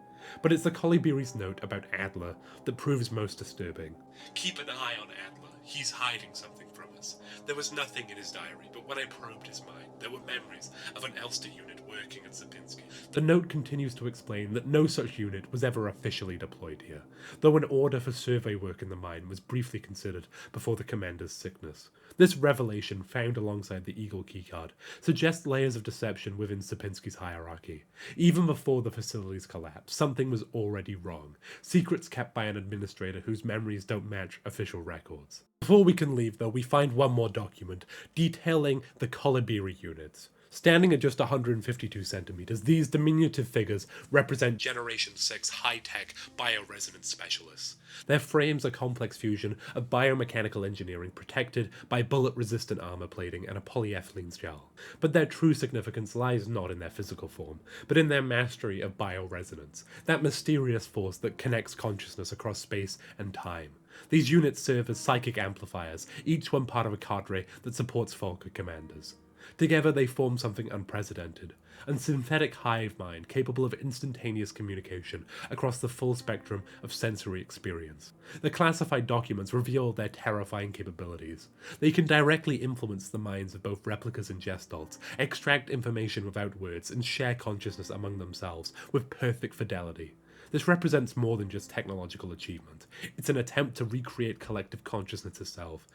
But it's the Kolibiri's note about Adler that proves most disturbing. "Keep an eye on Adler. He's hiding something from us. There was nothing in his diary, but when I probed his mind, there were memories of an Elster unit working at Sierpinski." The note continues to explain that no such unit was ever officially deployed here, though an order for survey work in the mine was briefly considered before the commander's sickness. This revelation, found alongside the Eagle keycard, suggests layers of deception within Sierpinski's hierarchy. Even before the facility's collapse, something was already wrong. Secrets kept by an administrator whose memories don't match official records. Before we can leave, though, we find one more document detailing the Kolibiri units. Standing at just 152 centimeters, these diminutive figures represent Generation 6 high-tech bioresonance specialists. Their frames are complex fusion of biomechanical engineering protected by bullet-resistant armor plating and a polyethylene shell. But their true significance lies not in their physical form, but in their mastery of bioresonance, that mysterious force that connects consciousness across space and time. These units serve as psychic amplifiers, each one part of a cadre that supports Volker commanders. Together they form something unprecedented, a synthetic hive mind capable of instantaneous communication across the full spectrum of sensory experience. The classified documents reveal their terrifying capabilities. They can directly influence the minds of both replicas and gestalts, extract information without words, and share consciousness among themselves with perfect fidelity. This represents more than just technological achievement. It's an attempt to recreate collective consciousness itself,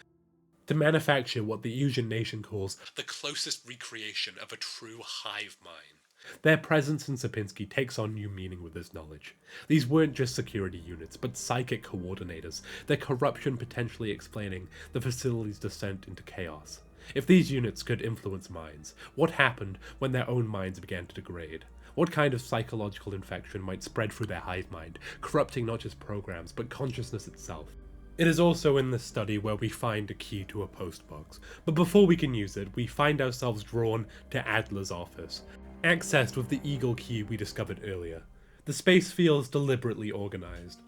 to manufacture what the Eusian nation calls the closest recreation of a true hive mind. Their presence in Sierpinski takes on new meaning with this knowledge. These weren't just security units, but psychic coordinators, their corruption potentially explaining the facility's descent into chaos. If these units could influence minds, what happened when their own minds began to degrade? What kind of psychological infection might spread through their hive mind, corrupting not just programs, but consciousness itself? It is also in this study where we find a key to a postbox, but before we can use it, we find ourselves drawn to Adler's office, accessed with the Eagle key we discovered earlier. The space feels deliberately organized.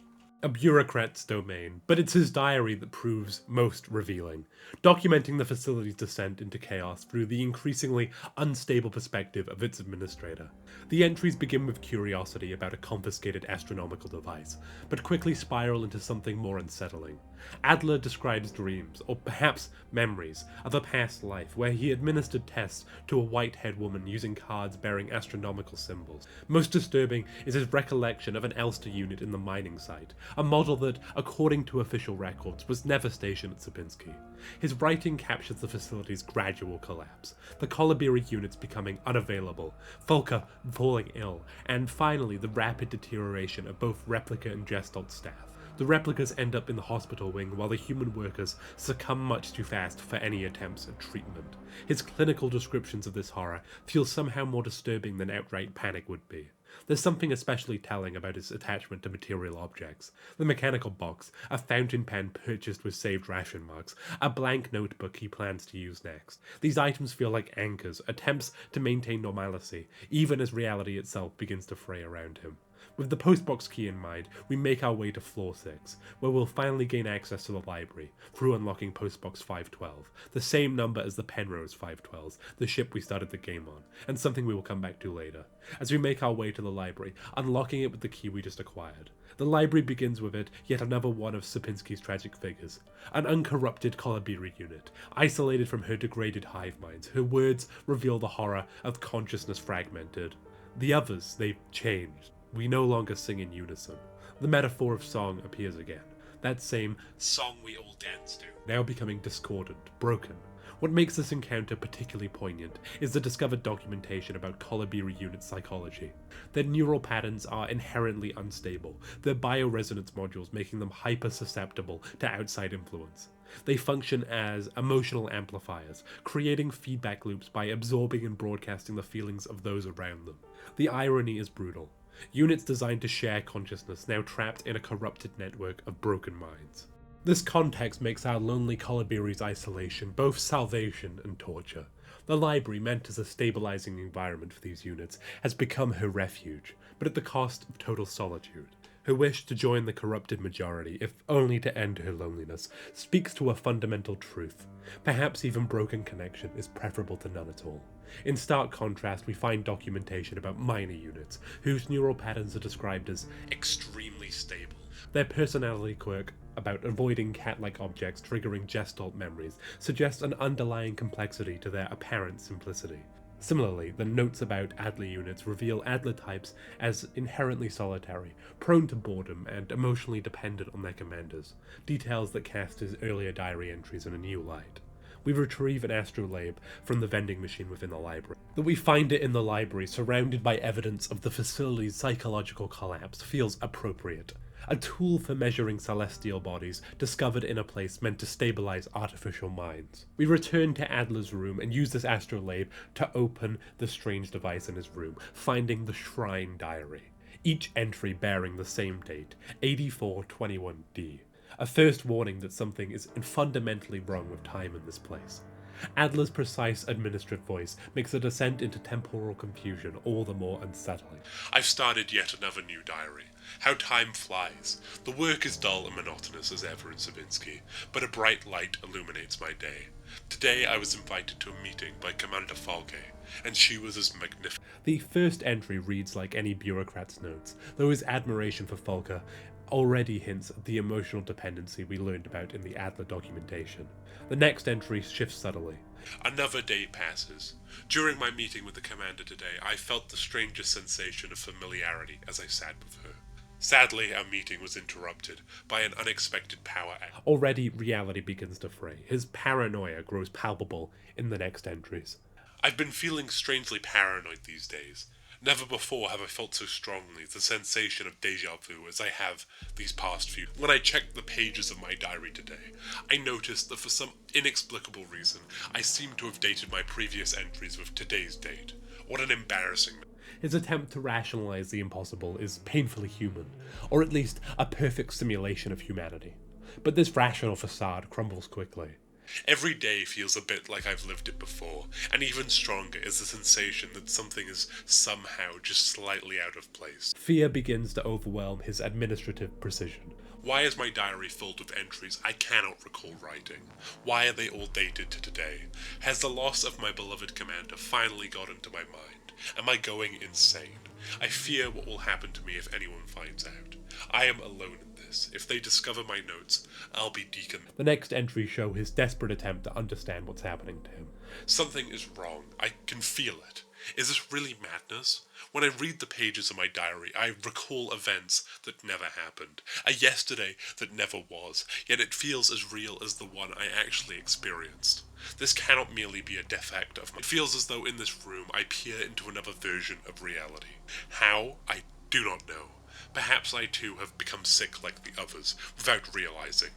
A bureaucrat's domain, but it's his diary that proves most revealing, documenting the facility's descent into chaos through the increasingly unstable perspective of its administrator. The entries begin with curiosity about a confiscated astronomical device, but quickly spiral into something more unsettling. Adler describes dreams, or perhaps memories, of a past life where he administered tests to a white-haired woman using cards bearing astronomical symbols. Most disturbing is his recollection of an Elster unit in the mining site, a model that, according to official records, was never stationed at Sierpinski. His writing captures the facility's gradual collapse, the Kolibiri units becoming unavailable, Volker falling ill, and finally the rapid deterioration of both replica and Gestalt staff. The replicas end up in the hospital wing while the human workers succumb much too fast for any attempts at treatment. His clinical descriptions of this horror feel somehow more disturbing than outright panic would be. There's something especially telling about his attachment to material objects. The mechanical box, a fountain pen purchased with saved ration marks, a blank notebook he plans to use next. These items feel like anchors, attempts to maintain normalcy, even as reality itself begins to fray around him. With the postbox key in mind, we make our way to floor 6, where we'll finally gain access to the library, through unlocking postbox 512, the same number as the Penrose 512s, the ship we started the game on, and something we will come back to later. As we make our way to the library, unlocking it with the key we just acquired. The library begins with it, yet another one of Sierpinski's tragic figures. An uncorrupted Kolibiri unit, isolated from her degraded hive minds, her words reveal the horror of consciousness fragmented. The others, they've changed. We no longer sing in unison. The metaphor of song appears again. That same song we all dance to, now becoming discordant, broken. What makes this encounter particularly poignant is the discovered documentation about Kolibiri unit psychology. Their neural patterns are inherently unstable, their bioresonance modules making them hyper-susceptible to outside influence. They function as emotional amplifiers, creating feedback loops by absorbing and broadcasting the feelings of those around them. The irony is brutal. Units designed to share consciousness now trapped in a corrupted network of broken minds. This context makes our lonely Kolibiri's isolation both salvation and torture. The library, meant as a stabilizing environment for these units, has become her refuge, but at the cost of total solitude. Her wish to join the corrupted majority, if only to end her loneliness, speaks to a fundamental truth. Perhaps even broken connection is preferable to none at all. In stark contrast, we find documentation about minor units, whose neural patterns are described as extremely stable. Their personality quirk about avoiding cat-like objects triggering Gestalt memories suggests an underlying complexity to their apparent simplicity. Similarly, the notes about Adler units reveal Adler types as inherently solitary, prone to boredom, and emotionally dependent on their commanders, details that cast his earlier diary entries in a new light. We retrieve an astrolabe from the vending machine within the library. That we find it in the library, surrounded by evidence of the facility's psychological collapse, feels appropriate. A tool for measuring celestial bodies, discovered in a place meant to stabilize artificial minds. We return to Adler's room and use this astrolabe to open the strange device in his room, finding the Shrine Diary. Each entry bearing the same date, 8421D. A first warning that something is fundamentally wrong with time in this place. Adler's precise administrative voice makes a descent into temporal confusion all the more unsettling. I've started yet another new diary. How time flies. The work is dull and monotonous as ever in Sierpinski, but a bright light illuminates my day. Today I was invited to a meeting by Commander Falke, and she was as magnificent. The first entry reads like any bureaucrat's notes, though his admiration for Falke already hints at the emotional dependency we learned about in the Adler documentation. The next entry shifts subtly. Another day passes. During my meeting with the commander today, I felt the strangest sensation of familiarity as I sat with her. Sadly, our meeting was interrupted by an unexpected power act. Already, reality begins to fray. His paranoia grows palpable in the next entries. I've been feeling strangely paranoid these days. Never before have I felt so strongly the sensation of déjà vu as I have these past few. When I checked the pages of my diary today, I noticed that for some inexplicable reason, I seem to have dated my previous entries with today's date. What an embarrassing. His attempt to rationalize the impossible is painfully human, or at least a perfect simulation of humanity. But this rational facade crumbles quickly. Every day feels a bit like I've lived it before, and even stronger is the sensation that something is somehow just slightly out of place. Fear begins to overwhelm his administrative precision. Why is my diary filled with entries I cannot recall writing? Why are they all dated to today? Has the loss of my beloved commander finally got into my mind? Am I going insane? I fear what will happen to me if anyone finds out. I am alone in this. If they discover my notes, I'll be deacon. The next entries show his desperate attempt to understand what's happening to him. Something is wrong. I can feel it. Is this really madness? When I read the pages of my diary, I recall events that never happened, a yesterday that never was, yet it feels as real as the one I actually experienced. This cannot merely be a defect of mine. It feels as though in this room I peer into another version of reality. How? I do not know. Perhaps I too have become sick like the others, without realizing.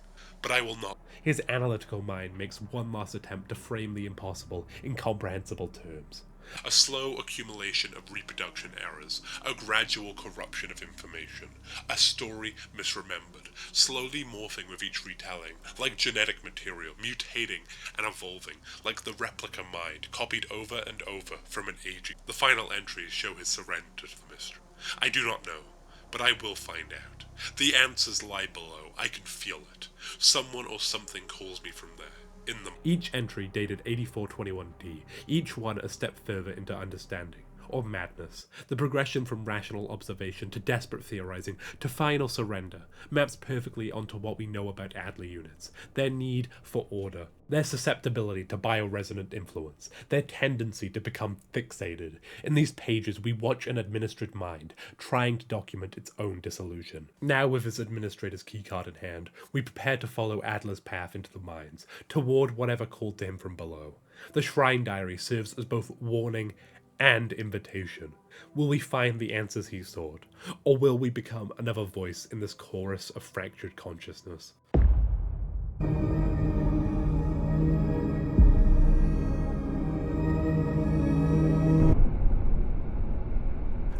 But I will not. His analytical mind makes one last attempt to frame the impossible in comprehensible terms. A slow accumulation of reproduction errors, a gradual corruption of information, a story misremembered, slowly morphing with each retelling, like genetic material, mutating and evolving, like the replica mind, copied over and over from an aging. The final entries show his surrender to the mystery. I do not know, but I will find out. The answers lie below. I can feel it. Someone or something calls me from there. In them. Each entry dated 8421D, each one a step further into understanding, or madness. The progression from rational observation to desperate theorizing to final surrender maps perfectly onto what we know about Adler units, their need for order, their susceptibility to bioresonant influence, their tendency to become fixated. In these pages we watch an administered mind trying to document its own dissolution. Now with his administrator's keycard in hand, we prepare to follow Adler's path into the mines, toward whatever called to him from below. The Shrine Diary serves as both warning and invitation. Will we find the answers he sought, or will we become another voice in this chorus of fractured consciousness?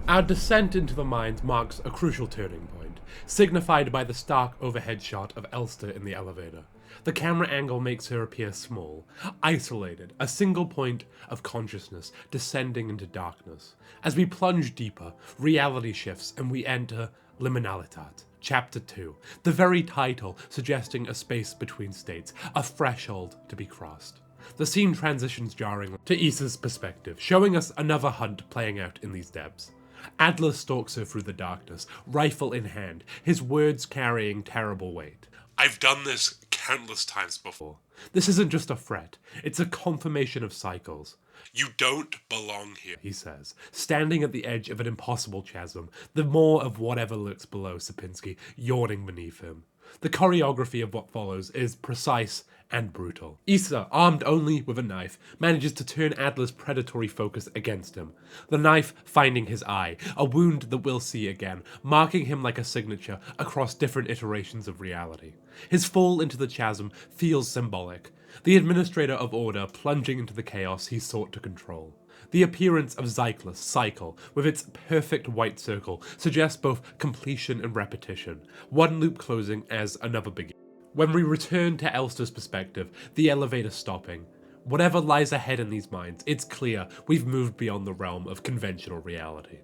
Our descent into the mines marks a crucial turning point, signified by the stark overhead shot of Elster in the elevator. The camera angle makes her appear small, isolated, a single point of consciousness descending into darkness. As we plunge deeper, reality shifts and we enter LIMINALITÄT. Chapter 2, the very title suggesting a space between states, a threshold to be crossed. The scene transitions jarringly to Issa's perspective, showing us another hunt playing out in these depths. Adler stalks her through the darkness, rifle in hand, his words carrying terrible weight. I've done this countless times before. This isn't just a threat, it's a confirmation of cycles. You don't belong here, he says, standing at the edge of an impossible chasm, the maw of whatever lurks below Sierpinski yawning beneath him. The choreography of what follows is precise and brutal. Issa, armed only with a knife, manages to turn Adler's predatory focus against him. The knife finding his eye, a wound that we'll see again, marking him like a signature across different iterations of reality. His fall into the chasm feels symbolic, the administrator of order plunging into the chaos he sought to control. The appearance of SYNCHRONIZITÄT, cycle, with its perfect white circle, suggests both completion and repetition, one loop closing as another begins. When we return to Elster's perspective, the elevator stopping. Whatever lies ahead in these minds, it's clear we've moved beyond the realm of conventional reality.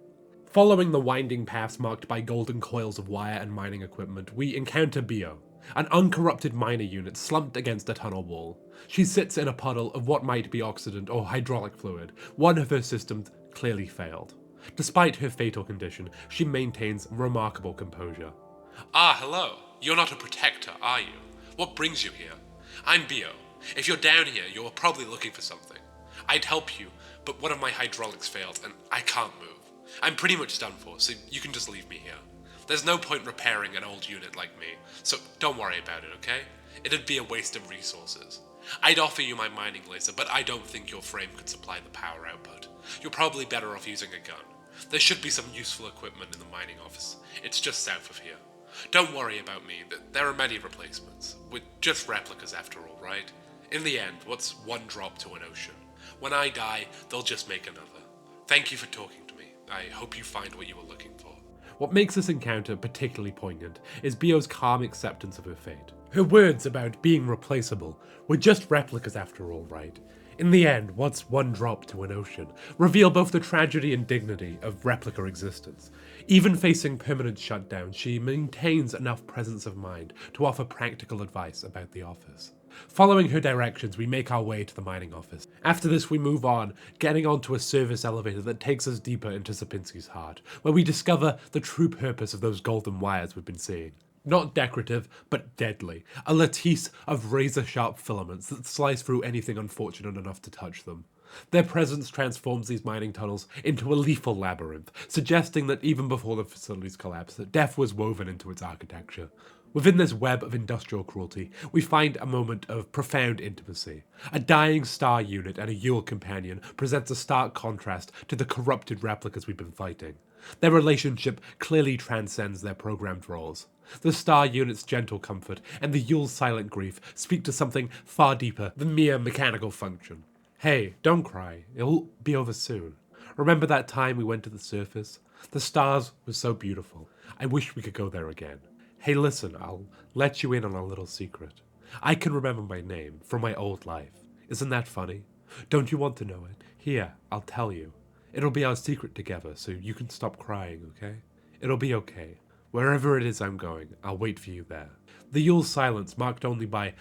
Following the winding paths marked by golden coils of wire and mining equipment, we encounter Bio, an uncorrupted miner unit slumped against a tunnel wall. She sits in a puddle of what might be oxidant or hydraulic fluid. One of her systems clearly failed. Despite her fatal condition, she maintains remarkable composure. Ah, hello. You're not a protector, are you? What brings you here? I'm Bio. If you're down here, you're probably looking for something. I'd help you, but one of my hydraulics failed and I can't move. I'm pretty much done for, so you can just leave me here. There's no point repairing an old unit like me, so don't worry about it, okay? It'd be a waste of resources. I'd offer you my mining laser, but I don't think your frame could supply the power output. You're probably better off using a gun. There should be some useful equipment in the mining office. It's just south of here. Don't worry about me, there are many replacements. We're just replicas after all, right? In the end, what's one drop to an ocean? When I die, they'll just make another. Thank you for talking to me. I hope you find what you were looking for. What makes this encounter particularly poignant is Bio's calm acceptance of her fate. Her words about being replaceable were just replicas after all, right? In the end, what's one drop to an ocean? Reveal both the tragedy and dignity of replica existence. Even facing permanent shutdown, she maintains enough presence of mind to offer practical advice about the office. Following her directions, we make our way to the mining office. After this, we move on, getting onto a service elevator that takes us deeper into Sierpinski's heart, where we discover the true purpose of those golden wires we've been seeing. Not decorative, but deadly. A lattice of razor-sharp filaments that slice through anything unfortunate enough to touch them. Their presence transforms these mining tunnels into a lethal labyrinth, suggesting that even before the facility's collapse, death was woven into its architecture. Within this web of industrial cruelty, we find a moment of profound intimacy. A dying star unit and a Yule companion presents a stark contrast to the corrupted replicas we've been fighting. Their relationship clearly transcends their programmed roles. The star unit's gentle comfort and the Yule's silent grief speak to something far deeper than mere mechanical function. Hey, don't cry. It'll be over soon. Remember that time we went to the surface? The stars were so beautiful. I wish we could go there again. Hey, listen, I'll let you in on a little secret. I can remember my name from my old life. Isn't that funny? Don't you want to know it? Here, I'll tell you. It'll be our secret together, so you can stop crying, okay? It'll be okay. Wherever it is I'm going, I'll wait for you there. The Yule's silence, marked only by ...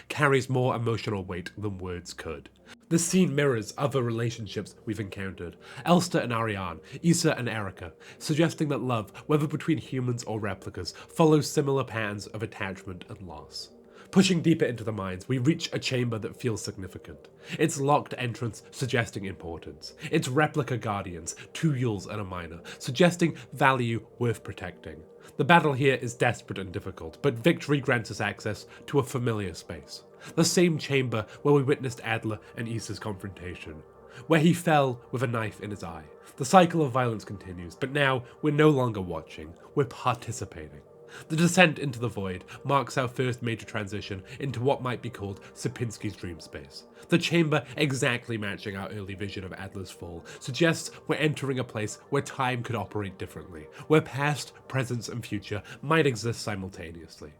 carries more emotional weight than words could. The scene mirrors other relationships we've encountered. Elster and Ariane, Issa and Erica, suggesting that love, whether between humans or replicas, follows similar patterns of attachment and loss. Pushing deeper into the mines, we reach a chamber that feels significant. Its locked entrance suggesting importance. Its replica guardians, 2 Yules and a miner, suggesting value worth protecting. The battle here is desperate and difficult, but victory grants us access to a familiar space. The same chamber where we witnessed Adler and Issa's confrontation, where he fell with a knife in his eye. The cycle of violence continues, but now we're no longer watching, we're participating. The descent into the void marks our first major transition into what might be called Sierpinski's dream space. The chamber, exactly matching our early vision of Adler's fall, suggests we're entering a place where time could operate differently, where past, present, and future might exist simultaneously.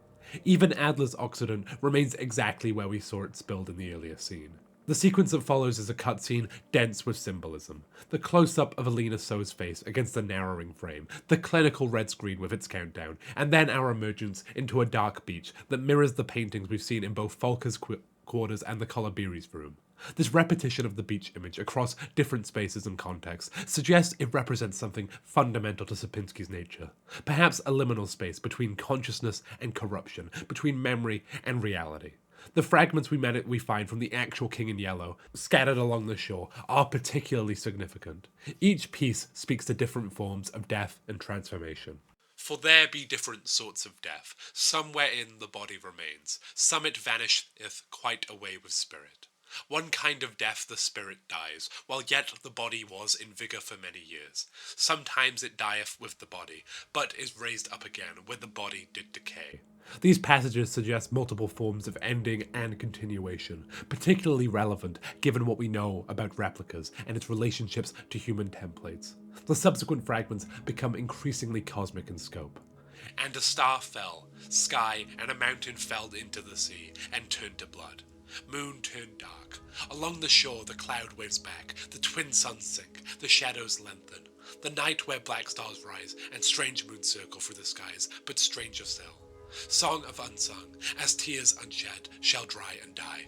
Even Adler's Occident remains exactly where we saw it spilled in the earlier scene. The sequence that follows is a cutscene dense with symbolism. The close-up of Alina So's face against the narrowing frame, the clinical red screen with its countdown, and then our emergence into a dark beach that mirrors the paintings we've seen in both Folker's quarters and the Kolibiri's room. This repetition of the beach image across different spaces and contexts suggests it represents something fundamental to Sierpinski's nature. Perhaps a liminal space between consciousness and corruption, between memory and reality. The fragments we find from the actual King in Yellow, scattered along the shore, are particularly significant. Each piece speaks to different forms of death and transformation. For there be different sorts of death, some wherein the body remains, some it vanisheth quite away with spirit. One kind of death the spirit dies, while yet the body was in vigour for many years. Sometimes it dieth with the body, but is raised up again where the body did decay. These passages suggest multiple forms of ending and continuation, particularly relevant given what we know about replicas and its relationships to human templates. The subsequent fragments become increasingly cosmic in scope. And a star fell, sky and a mountain fell into the sea, and turned to blood. Moon turned dark. Along the shore the cloud waves back, the twin suns sink, the shadows lengthen. The night where black stars rise, and strange moons circle through the skies, but stranger still. Song of unsung, as tears unshed shall dry and die.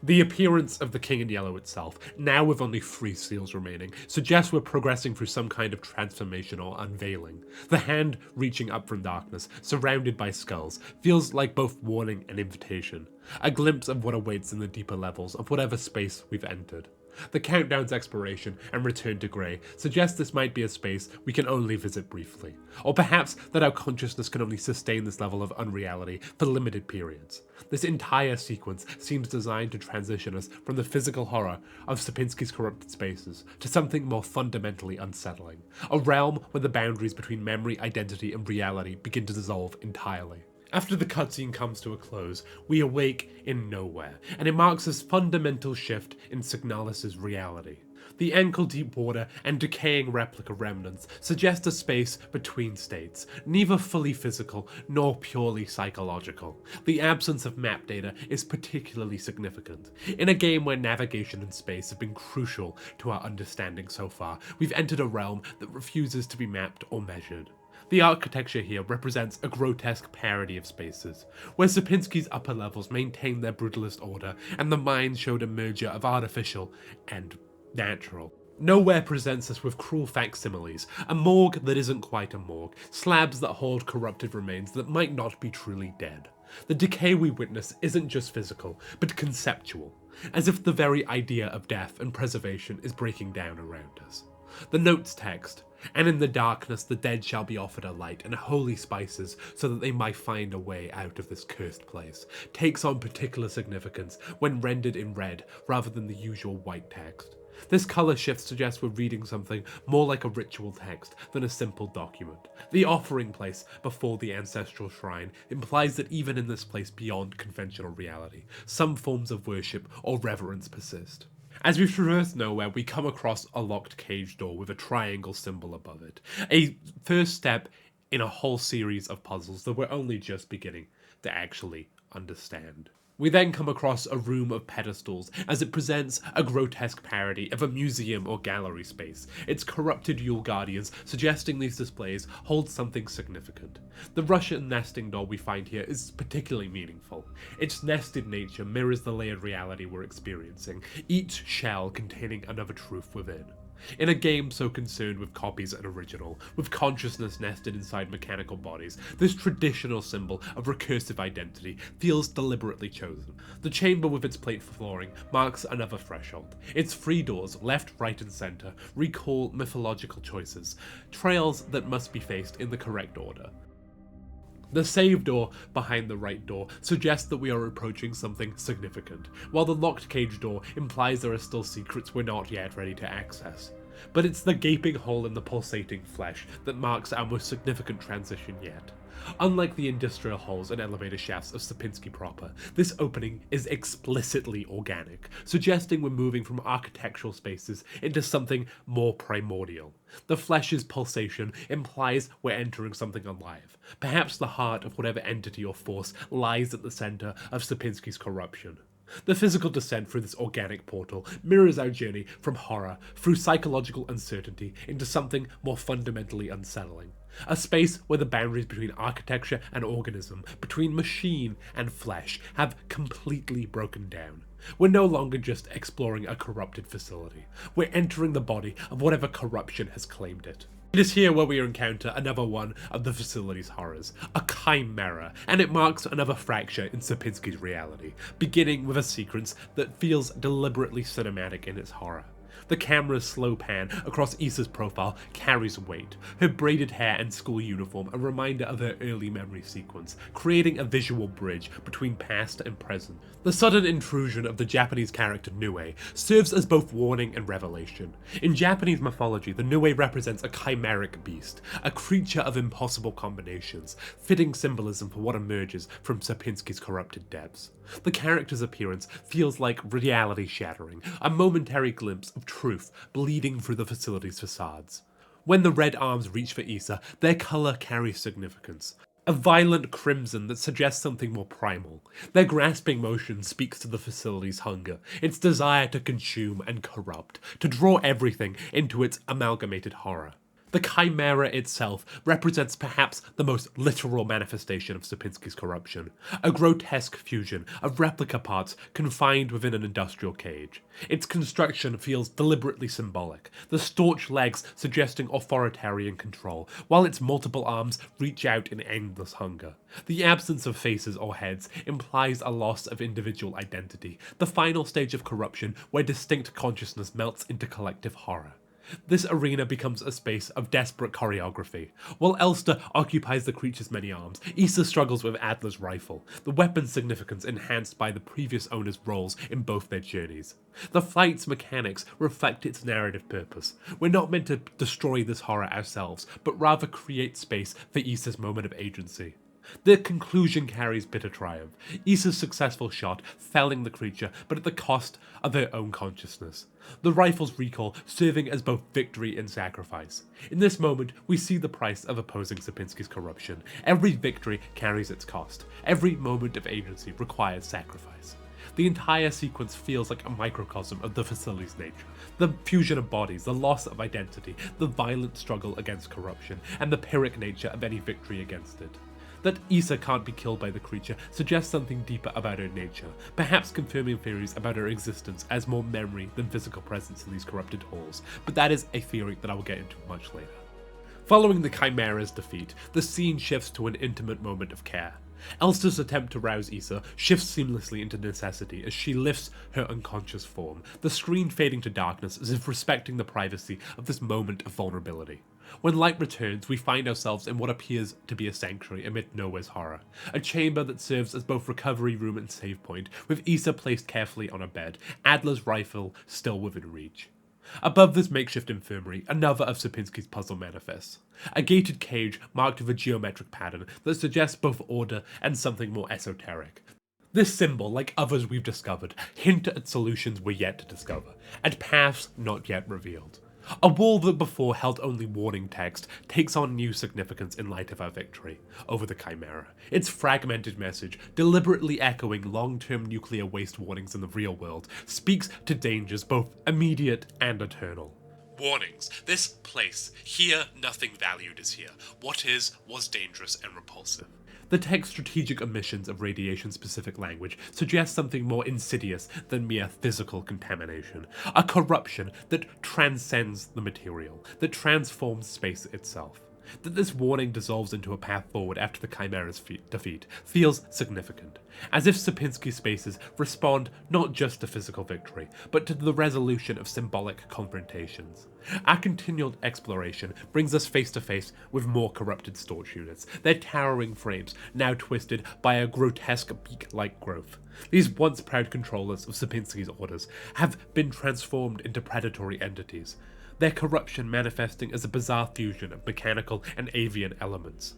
The appearance of the King in Yellow itself, now with only 3 seals remaining, suggests we're progressing through some kind of transformation or unveiling. The hand reaching up from darkness, surrounded by skulls, feels like both warning and invitation. A glimpse of what awaits in the deeper levels of whatever space we've entered. The countdown's expiration and return to grey suggests this might be a space we can only visit briefly, or perhaps that our consciousness can only sustain this level of unreality for limited periods. This entire sequence seems designed to transition us from the physical horror of Sierpinski's corrupted spaces to something more fundamentally unsettling, a realm where the boundaries between memory, identity, and reality begin to dissolve entirely. After the cutscene comes to a close, we awake in nowhere, and it marks a fundamental shift in SIGNALIS' reality. The ankle-deep water and decaying replica remnants suggest a space between states, neither fully physical nor purely psychological. The absence of map data is particularly significant. In a game where navigation and space have been crucial to our understanding so far, we've entered a realm that refuses to be mapped or measured. The architecture here represents a grotesque parody of spaces, where Sierpinski's upper levels maintain their brutalist order, and the mines showed a merger of artificial and natural. Nowhere presents us with cruel facsimiles, a morgue that isn't quite a morgue, slabs that hold corrupted remains that might not be truly dead. The decay we witness isn't just physical, but conceptual, as if the very idea of death and preservation is breaking down around us. The notes text, "And in the darkness the dead shall be offered a light and holy spices so that they might find a way out of this cursed place," takes on particular significance when rendered in red rather than the usual white text. This colour shift suggests we're reading something more like a ritual text than a simple document. The offering place before the ancestral shrine implies that even in this place beyond conventional reality, some forms of worship or reverence persist. As we traverse nowhere, we come across a locked cage door with a triangle symbol above it, a first step in a whole series of puzzles that we're only just beginning to actually understand. We then come across a room of pedestals as it presents a grotesque parody of a museum or gallery space, its corrupted Yule Guardians suggesting these displays hold something significant. The Russian nesting doll we find here is particularly meaningful. Its nested nature mirrors the layered reality we're experiencing, each shell containing another truth within. In a game so concerned with copies and original, with consciousness nested inside mechanical bodies, this traditional symbol of recursive identity feels deliberately chosen. The chamber with its plate flooring marks another threshold. Its three doors, left, right, and center, recall mythological choices, trails that must be faced in the correct order. The save door behind the right door suggests that we are approaching something significant, while the locked cage door implies there are still secrets we're not yet ready to access. But it's the gaping hole in the pulsating flesh that marks our most significant transition yet. Unlike the industrial holes and elevator shafts of Sierpinski proper, this opening is explicitly organic, suggesting we're moving from architectural spaces into something more primordial. The flesh's pulsation implies we're entering something alive. Perhaps the heart of whatever entity or force lies at the center of Sierpinski's corruption. The physical descent through this organic portal mirrors our journey from horror through psychological uncertainty into something more fundamentally unsettling. A space where the boundaries between architecture and organism, between machine and flesh, have completely broken down. We're no longer just exploring a corrupted facility. We're entering the body of whatever corruption has claimed it. It is here where we encounter another one of the facility's horrors, a chimera, and it marks another fracture in Sierpinski's reality, beginning with a sequence that feels deliberately cinematic in its horror. The camera's slow pan across Issa's profile carries weight, her braided hair and school uniform a reminder of her early memory sequence, creating a visual bridge between past and present. The sudden intrusion of the Japanese character Nue serves as both warning and revelation. In Japanese mythology, the Nue represents a chimeric beast, a creature of impossible combinations, fitting symbolism for what emerges from Sierpinski's corrupted depths. The character's appearance feels like reality shattering, a momentary glimpse of truth bleeding through the facility's facades. When the red arms reach for Issa, their colour carries significance. A violent crimson that suggests something more primal. Their grasping motion speaks to the facility's hunger, its desire to consume and corrupt, to draw everything into its amalgamated horror. The chimera itself represents perhaps the most literal manifestation of Sierpinski's corruption, a grotesque fusion of replica parts confined within an industrial cage. Its construction feels deliberately symbolic, the staunch legs suggesting authoritarian control, while its multiple arms reach out in endless hunger. The absence of faces or heads implies a loss of individual identity, the final stage of corruption where distinct consciousness melts into collective horror. This arena becomes a space of desperate choreography. While Elster occupies the creature's many arms, Issa struggles with Adler's rifle, the weapon's significance enhanced by the previous owner's roles in both their journeys. The fight's mechanics reflect its narrative purpose. We're not meant to destroy this horror ourselves, but rather create space for Issa's moment of agency. The conclusion carries bitter triumph, Issa's successful shot felling the creature but at the cost of her own consciousness. The rifle's recoil serving as both victory and sacrifice. In this moment, we see the price of opposing Sierpinski's corruption. Every victory carries its cost. Every moment of agency requires sacrifice. The entire sequence feels like a microcosm of the facility's nature. The fusion of bodies, the loss of identity, the violent struggle against corruption, and the pyrrhic nature of any victory against it. That Issa can't be killed by the creature suggests something deeper about her nature, perhaps confirming theories about her existence as more memory than physical presence in these corrupted halls, but that is a theory that I will get into much later. Following the Chimera's defeat, the scene shifts to an intimate moment of care. Elster's attempt to rouse Issa shifts seamlessly into necessity as she lifts her unconscious form, the screen fading to darkness as if respecting the privacy of this moment of vulnerability. When light returns, we find ourselves in what appears to be a sanctuary amid nowhere's horror, a chamber that serves as both recovery room and save point, with Issa placed carefully on a bed, Adler's rifle still within reach. Above this makeshift infirmary, another of Sierpinski's puzzle manifests. A gated cage marked with a geometric pattern that suggests both order and something more esoteric. This symbol, like others we've discovered, hint at solutions we're yet to discover, and paths not yet revealed. A wall that before held only warning text takes on new significance in light of our victory over the Chimera. Its fragmented message, deliberately echoing long-term nuclear waste warnings in the real world, speaks to dangers both immediate and eternal. Warnings. This place. Here, nothing valued is here. What is, was dangerous and repulsive. The text's strategic omissions of radiation-specific language suggest something more insidious than mere physical contamination, a corruption that transcends the material, that transforms space itself. That this warning dissolves into a path forward after the Chimera's defeat feels significant, as if Sierpinski's spaces respond not just to physical victory, but to the resolution of symbolic confrontations. Our continual exploration brings us face to face with more corrupted storage units, their towering frames now twisted by a grotesque beak-like growth. These once proud controllers of Sierpinski's orders have been transformed into predatory entities, their corruption manifesting as a bizarre fusion of mechanical and avian elements.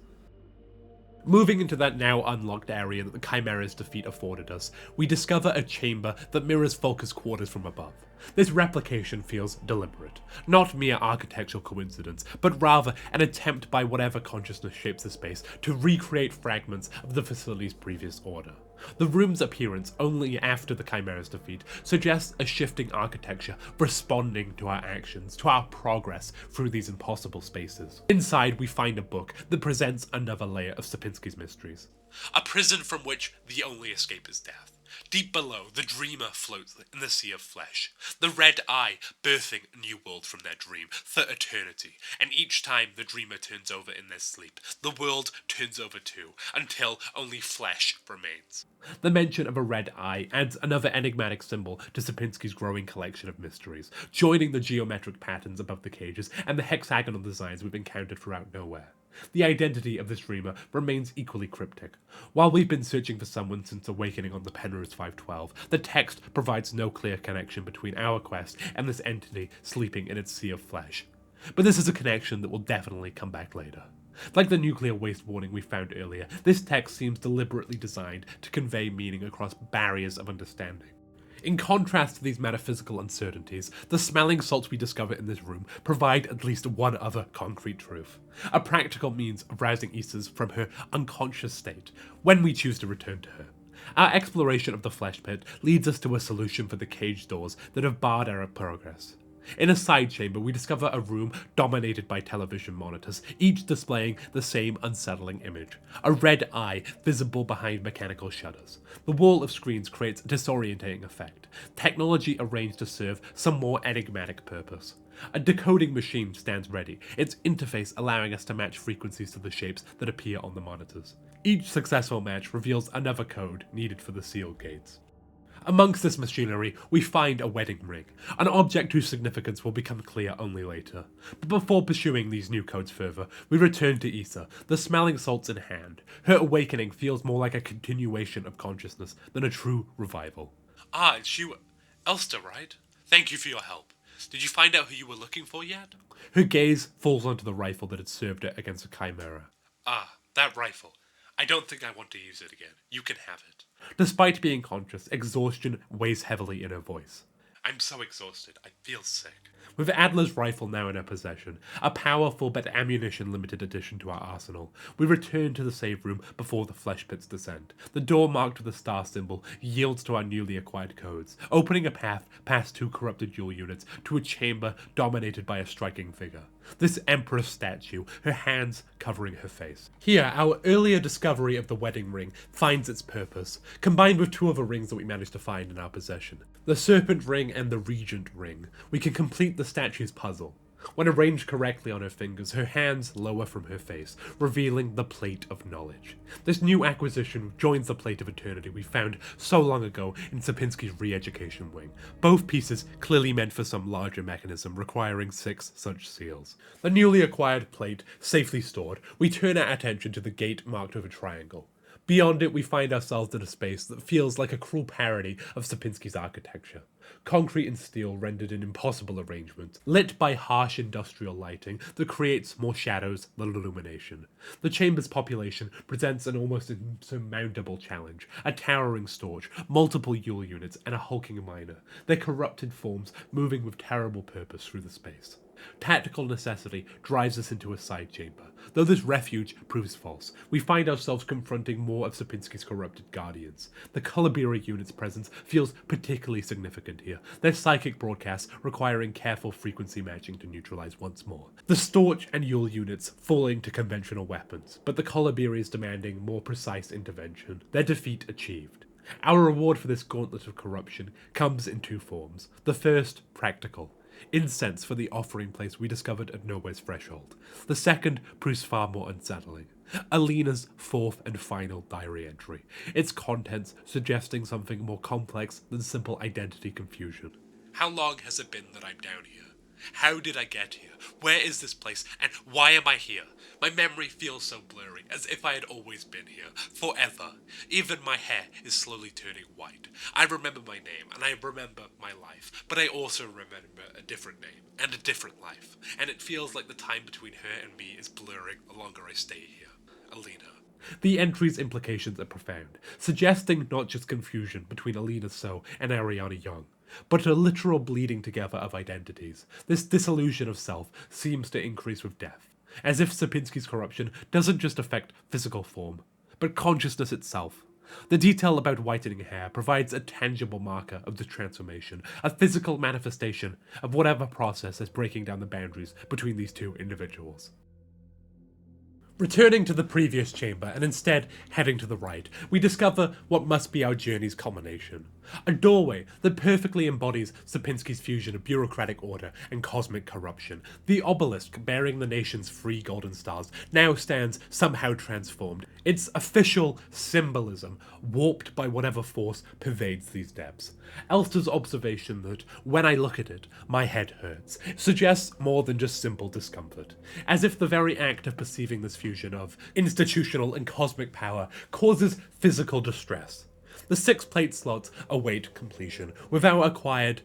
Moving into that now unlocked area that the Chimera's defeat afforded us, we discover a chamber that mirrors Volker's quarters from above. This replication feels deliberate, not mere architectural coincidence, but rather an attempt by whatever consciousness shapes the space to recreate fragments of the facility's previous order. The room's appearance only after the Chimera's defeat suggests a shifting architecture responding to our actions, to our progress through these impossible spaces. Inside, we find a book that presents another layer of Sierpinski's mysteries. A prison from which the only escape is death. Deep below, the dreamer floats in the sea of flesh, the red eye birthing a new world from their dream for eternity, and each time the dreamer turns over in their sleep, the world turns over too, until only flesh remains. The mention of a red eye adds another enigmatic symbol to Sierpinski's growing collection of mysteries, joining the geometric patterns above the cages and the hexagonal designs we've encountered throughout Nowhere. The identity of this dreamer remains equally cryptic. While we've been searching for someone since awakening on the Penrose 512, the text provides no clear connection between our quest and this entity sleeping in its sea of flesh. But this is a connection that will definitely come back later. Like the nuclear waste warning we found earlier, this text seems deliberately designed to convey meaning across barriers of understanding. In contrast to these metaphysical uncertainties, the smelling salts we discover in this room provide at least one other concrete truth. A practical means of rousing Issa from her unconscious state, when we choose to return to her. Our exploration of the flesh pit leads us to a solution for the cage doors that have barred our progress. In a side chamber, we discover a room dominated by television monitors, each displaying the same unsettling image. A red eye visible behind mechanical shutters. The wall of screens creates a disorientating effect, technology arranged to serve some more enigmatic purpose. A decoding machine stands ready, its interface allowing us to match frequencies to the shapes that appear on the monitors. Each successful match reveals another code needed for the sealed gates. Amongst this machinery, we find a wedding ring, an object whose significance will become clear only later. But before pursuing these new codes further, we return to Issa, the smelling salts in hand. Her awakening feels more like a continuation of consciousness than a true revival. Ah, it's you, Elster, right? Thank you for your help. Did you find out who you were looking for yet? Her gaze falls onto the rifle that had served her against the Chimera. Ah, that rifle. I don't think I want to use it again. You can have it. Despite being conscious, exhaustion weighs heavily in her voice. I'm so exhausted, I feel sick. With Adler's rifle now in our possession, a powerful but ammunition-limited addition to our arsenal, we return to the save room before the flesh pits descend. The door marked with a star symbol yields to our newly acquired codes, opening a path past 2 corrupted dual units to a chamber dominated by a striking figure. This Empress statue, her hands covering her face. Here, our earlier discovery of the wedding ring finds its purpose, combined with 2 other rings that we managed to find in our possession. The Serpent Ring and the Regent Ring. We can complete the statue's puzzle. When arranged correctly on her fingers, her hands lower from her face, revealing the Plate of Knowledge. This new acquisition joins the Plate of Eternity we found so long ago in Sapinski's re-education wing, both pieces clearly meant for some larger mechanism requiring 6 such seals. The newly acquired plate safely stored, we turn our attention to the gate marked with a triangle. Beyond it, we find ourselves in a space that feels like a cruel parody of Sapinski's architecture. Concrete and steel rendered in impossible arrangements, lit by harsh industrial lighting that creates more shadows than illumination. The chamber's population presents an almost insurmountable challenge, a towering storage, multiple Yule units, and a hulking miner, their corrupted forms moving with terrible purpose through the space. Tactical necessity drives us into a side chamber. Though this refuge proves false, we find ourselves confronting more of Sapinski's corrupted guardians. The Kalabiri unit's presence feels particularly significant here, their psychic broadcasts requiring careful frequency matching to neutralize once more. The Storch and Yule units falling to conventional weapons, but the Kalabiris demanding more precise intervention, their defeat achieved. Our reward for this gauntlet of corruption comes in 2 forms. The first, practical. Incense for the offering place we discovered at Nowhere's threshold. The second proves far more unsettling. Alina's 4th and final diary entry, its contents suggesting something more complex than simple identity confusion. How long has it been that I'm down here? How did I get here? Where is this place? And why am I here? My memory feels so blurry, as if I had always been here, forever. Even my hair is slowly turning white. I remember my name, and I remember my life, but I also remember a different name, and a different life, and it feels like the time between her and me is blurring the longer I stay here. Alina. The entry's implications are profound, suggesting not just confusion between Alina So and Ariana Young, but a literal bleeding together of identities. This dissolution of self seems to increase with death, as if Sapinski's corruption doesn't just affect physical form, but consciousness itself. The detail about whitening hair provides a tangible marker of the transformation, a physical manifestation of whatever process is breaking down the boundaries between these 2 individuals. Returning to the previous chamber and instead heading to the right, we discover what must be our journey's culmination. A doorway that perfectly embodies Sapinski's fusion of bureaucratic order and cosmic corruption. The obelisk bearing the nation's 3 golden stars now stands somehow transformed, its official symbolism warped by whatever force pervades these depths. Elster's observation that, when I look at it, my head hurts, suggests more than just simple discomfort, as if the very act of perceiving this fusion of institutional and cosmic power causes physical distress. The 6 plate slots await completion, with our acquired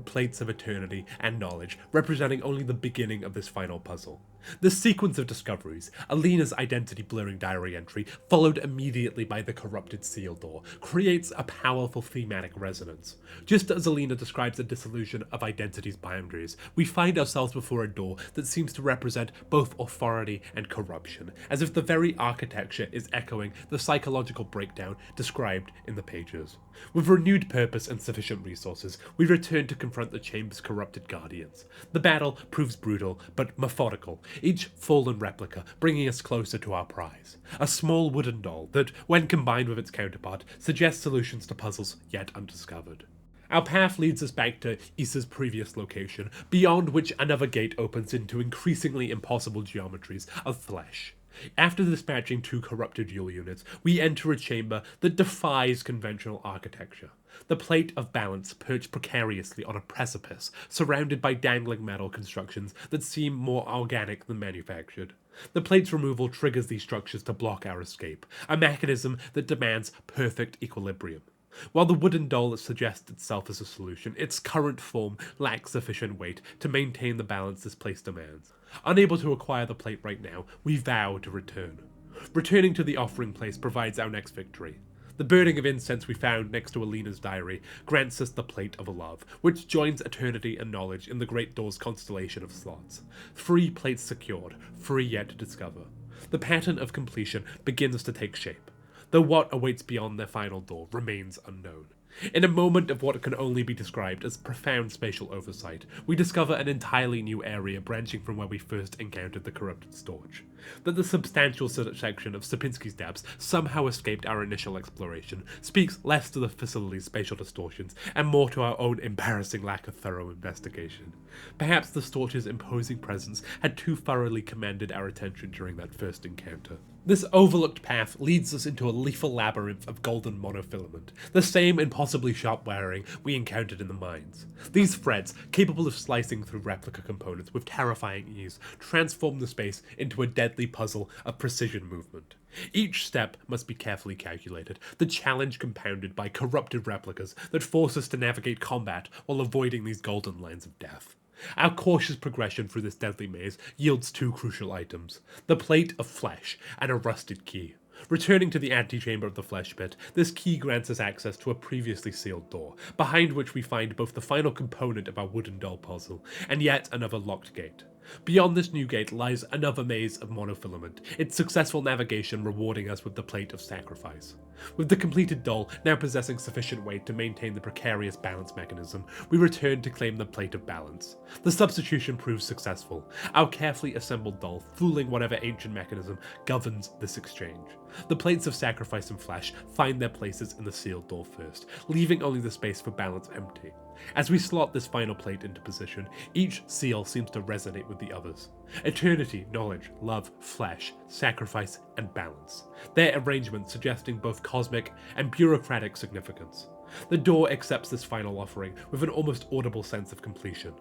plates of eternity and knowledge representing only the beginning of this final puzzle. The sequence of discoveries, Alina's identity-blurring diary entry, followed immediately by the corrupted seal door, creates a powerful thematic resonance. Just as Alina describes the dissolution of identity's boundaries, we find ourselves before a door that seems to represent both authority and corruption, as if the very architecture is echoing the psychological breakdown described in the pages. With renewed purpose and sufficient resources, we return to confront the chamber's corrupted guardians. The battle proves brutal, but methodical, each fallen replica bringing us closer to our prize. A small wooden doll that, when combined with its counterpart, suggests solutions to puzzles yet undiscovered. Our path leads us back to Issa's previous location, beyond which another gate opens into increasingly impossible geometries of flesh. After dispatching 2 corrupted Yule units, we enter a chamber that defies conventional architecture. The plate of balance perched precariously on a precipice, surrounded by dangling metal constructions that seem more organic than manufactured. The plate's removal triggers these structures to block our escape, a mechanism that demands perfect equilibrium. While the wooden doll suggests itself as a solution, its current form lacks sufficient weight to maintain the balance this place demands. Unable to acquire the plate right now, we vow to return. Returning to the offering place provides our next victory. The burning of incense we found next to Alina's diary grants us the Plate of Love, which joins eternity and knowledge in the Great Door's constellation of slots. 3 plates secured, 3 yet to discover. The pattern of completion begins to take shape, though what awaits beyond their final door remains unknown. In a moment of what can only be described as profound spatial oversight, we discover an entirely new area branching from where we first encountered the corrupted Storch. That the substantial section of Sierpinski's depths somehow escaped our initial exploration speaks less to the facility's spatial distortions and more to our own embarrassing lack of thorough investigation. Perhaps the Storch's imposing presence had too thoroughly commanded our attention during that first encounter. This overlooked path leads us into a lethal labyrinth of golden monofilament, the same impossibly sharp wiring we encountered in the mines. These threads, capable of slicing through replica components with terrifying ease, transform the space into a deadly puzzle of precision movement. Each step must be carefully calculated, the challenge compounded by corrupted replicas that force us to navigate combat while avoiding these golden lines of death. Our cautious progression through this deadly maze yields 2 crucial items, the plate of flesh and a rusted key. Returning to the antechamber of the flesh pit, this key grants us access to a previously sealed door, behind which we find both the final component of our wooden doll puzzle and yet another locked gate. Beyond this new gate lies another maze of monofilament, its successful navigation rewarding us with the Plate of Sacrifice. With the completed doll now possessing sufficient weight to maintain the precarious balance mechanism, we return to claim the Plate of Balance. The substitution proves successful, our carefully assembled doll fooling whatever ancient mechanism governs this exchange. The Plates of Sacrifice and Flesh find their places in the sealed door first, leaving only the space for balance empty. As we slot this final plate into position, each seal seems to resonate with the others. Eternity, knowledge, love, flesh, sacrifice, and balance. Their arrangement suggesting both cosmic and bureaucratic significance. The door accepts this final offering with an almost audible sense of completion.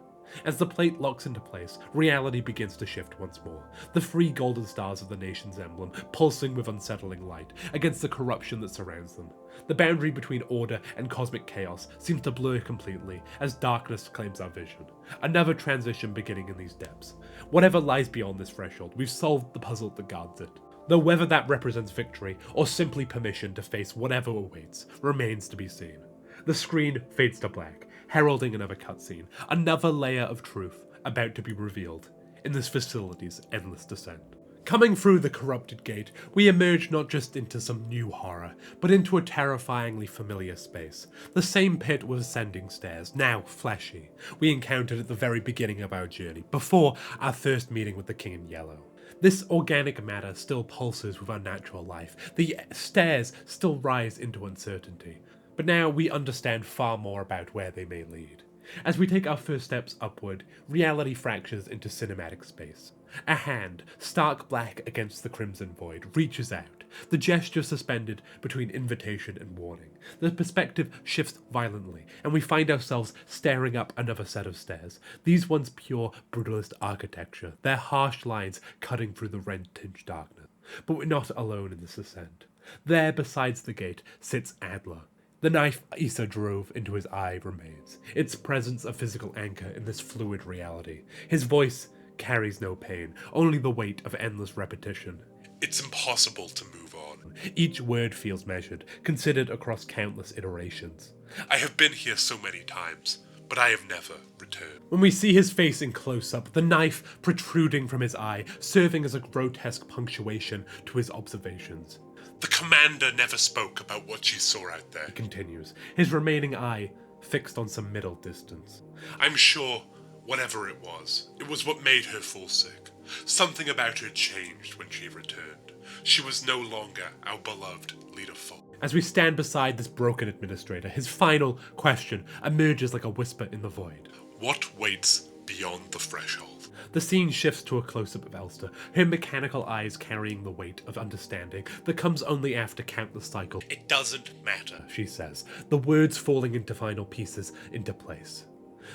As the plate locks into place, reality begins to shift once more, the 3 golden stars of the nation's emblem pulsing with unsettling light against the corruption that surrounds them. The boundary between order and cosmic chaos seems to blur completely as darkness claims our vision. Another transition beginning in these depths. Whatever lies beyond this threshold, we've solved the puzzle that guards it. Though whether that represents victory or simply permission to face whatever awaits remains to be seen. The screen fades to black, heralding another cutscene, another layer of truth about to be revealed in this facility's endless descent. Coming through the corrupted gate, we emerge not just into some new horror, but into a terrifyingly familiar space. The same pit with ascending stairs, now fleshy, we encountered at the very beginning of our journey, before our first meeting with the King in Yellow. This organic matter still pulses with unnatural life, the stairs still rise into uncertainty. But now we understand far more about where they may lead. As we take our first steps upward, reality fractures into cinematic space. A hand, stark black against the crimson void, reaches out, the gesture suspended between invitation and warning. The perspective shifts violently, and we find ourselves staring up another set of stairs, these ones pure brutalist architecture, their harsh lines cutting through the red-tinged darkness. But we're not alone in this ascent. There, besides the gate, sits Adler. The knife Issa drove into his eye remains, its presence a physical anchor in this fluid reality. His voice carries no pain, only the weight of endless repetition. It's impossible to move on. Each word feels measured, considered across countless iterations. I have been here so many times, but I have never returned. When we see his face in close-up, the knife protruding from his eye, serving as a grotesque punctuation to his observations. The commander never spoke about what she saw out there. He continues, his remaining eye fixed on some middle distance. I'm sure, whatever it was what made her fall sick. Something about her changed when she returned. She was no longer our beloved leader Folk. As we stand beside this broken administrator, his final question emerges like a whisper in the void. What waits beyond the threshold? The scene shifts to a close-up of Elster, her mechanical eyes carrying the weight of understanding that comes only after countless cycles. It doesn't matter, she says, the words falling into final pieces into place.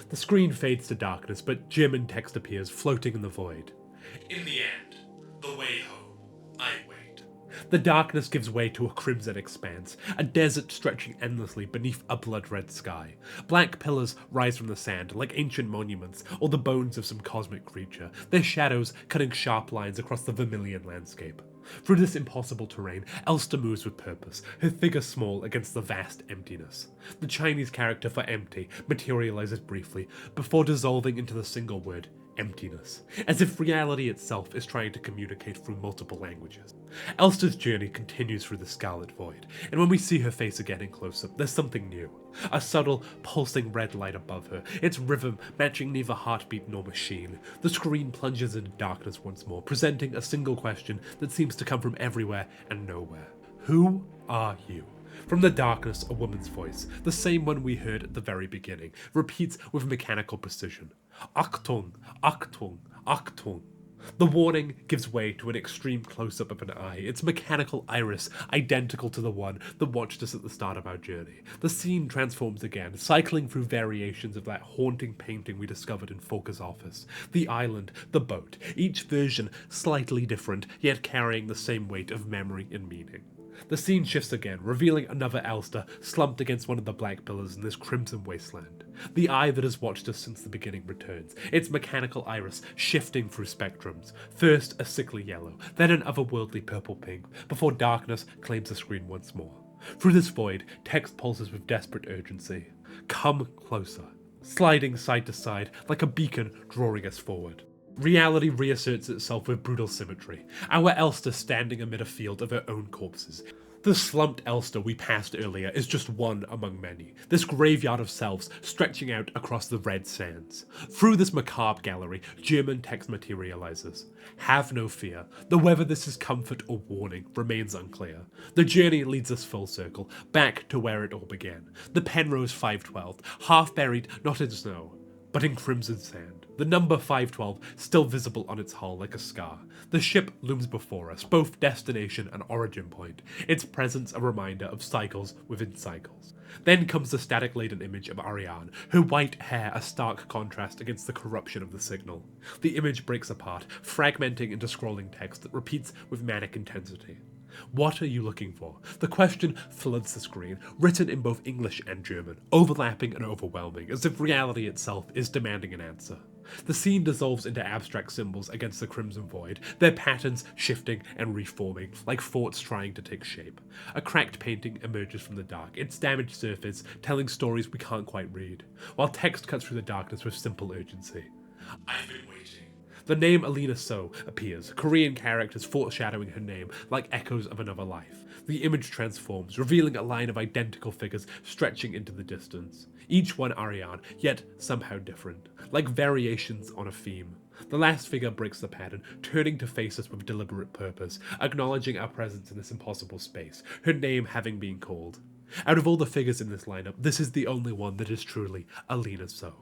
The screen fades to darkness, but German text appears, floating in the void. In the end, the way home, I wait. The darkness gives way to a crimson expanse, a desert stretching endlessly beneath a blood-red sky. Black pillars rise from the sand, like ancient monuments, or the bones of some cosmic creature, their shadows cutting sharp lines across the vermilion landscape. Through this impossible terrain, Elster moves with purpose, her figure small against the vast emptiness. The Chinese character for empty materializes briefly, before dissolving into the single word, emptiness, as if reality itself is trying to communicate through multiple languages. Elster's journey continues through the Scarlet Void, and when we see her face again in close-up, there's something new. A subtle, pulsing red light above her, its rhythm matching neither heartbeat nor machine. The screen plunges into darkness once more, presenting a single question that seems to come from everywhere and nowhere. Who are you? From the darkness, a woman's voice, the same one we heard at the very beginning, repeats with mechanical precision. Achtung, Achtung, Achtung. The warning gives way to an extreme close-up of an eye, its mechanical iris identical to the one that watched us at the start of our journey. The scene transforms again, cycling through variations of that haunting painting we discovered in Folker's office. The island, the boat, each version slightly different, yet carrying the same weight of memory and meaning. The scene shifts again, revealing another Elster slumped against one of the black pillars in this crimson wasteland. The eye that has watched us since the beginning returns, its mechanical iris shifting through spectrums. First a sickly yellow, then an otherworldly purple-pink, before darkness claims the screen once more. Through this void, text pulses with desperate urgency. Come closer, sliding side to side like a beacon drawing us forward. Reality reasserts itself with brutal symmetry, our Elster standing amid a field of her own corpses. The slumped Elster we passed earlier is just one among many, this graveyard of selves stretching out across the red sands. Through this macabre gallery, German text materializes. Have no fear, though whether this is comfort or warning remains unclear. The journey leads us full circle, back to where it all began. The Penrose 512, half buried not in snow, but in crimson sand. The number 512 still visible on its hull like a scar. The ship looms before us, both destination and origin point, its presence a reminder of cycles within cycles. Then comes the static-laden image of Ariane, her white hair a stark contrast against the corruption of the signal. The image breaks apart, fragmenting into scrolling text that repeats with manic intensity. What are you looking for? The question floods the screen, written in both English and German, overlapping and overwhelming, as if reality itself is demanding an answer. The scene dissolves into abstract symbols against the crimson void, their patterns shifting and reforming, like thoughts trying to take shape. A cracked painting emerges from the dark, its damaged surface telling stories we can't quite read, while text cuts through the darkness with simple urgency. I've been waiting. The name Alina So appears, Korean characters foreshadowing her name like echoes of another life. The image transforms, revealing a line of identical figures stretching into the distance. Each one Ariane, yet somehow different, like variations on a theme. The last figure breaks the pattern, turning to face us with deliberate purpose, acknowledging our presence in this impossible space, her name having been called. Out of all the figures in this lineup, this is the only one that is truly Alina So.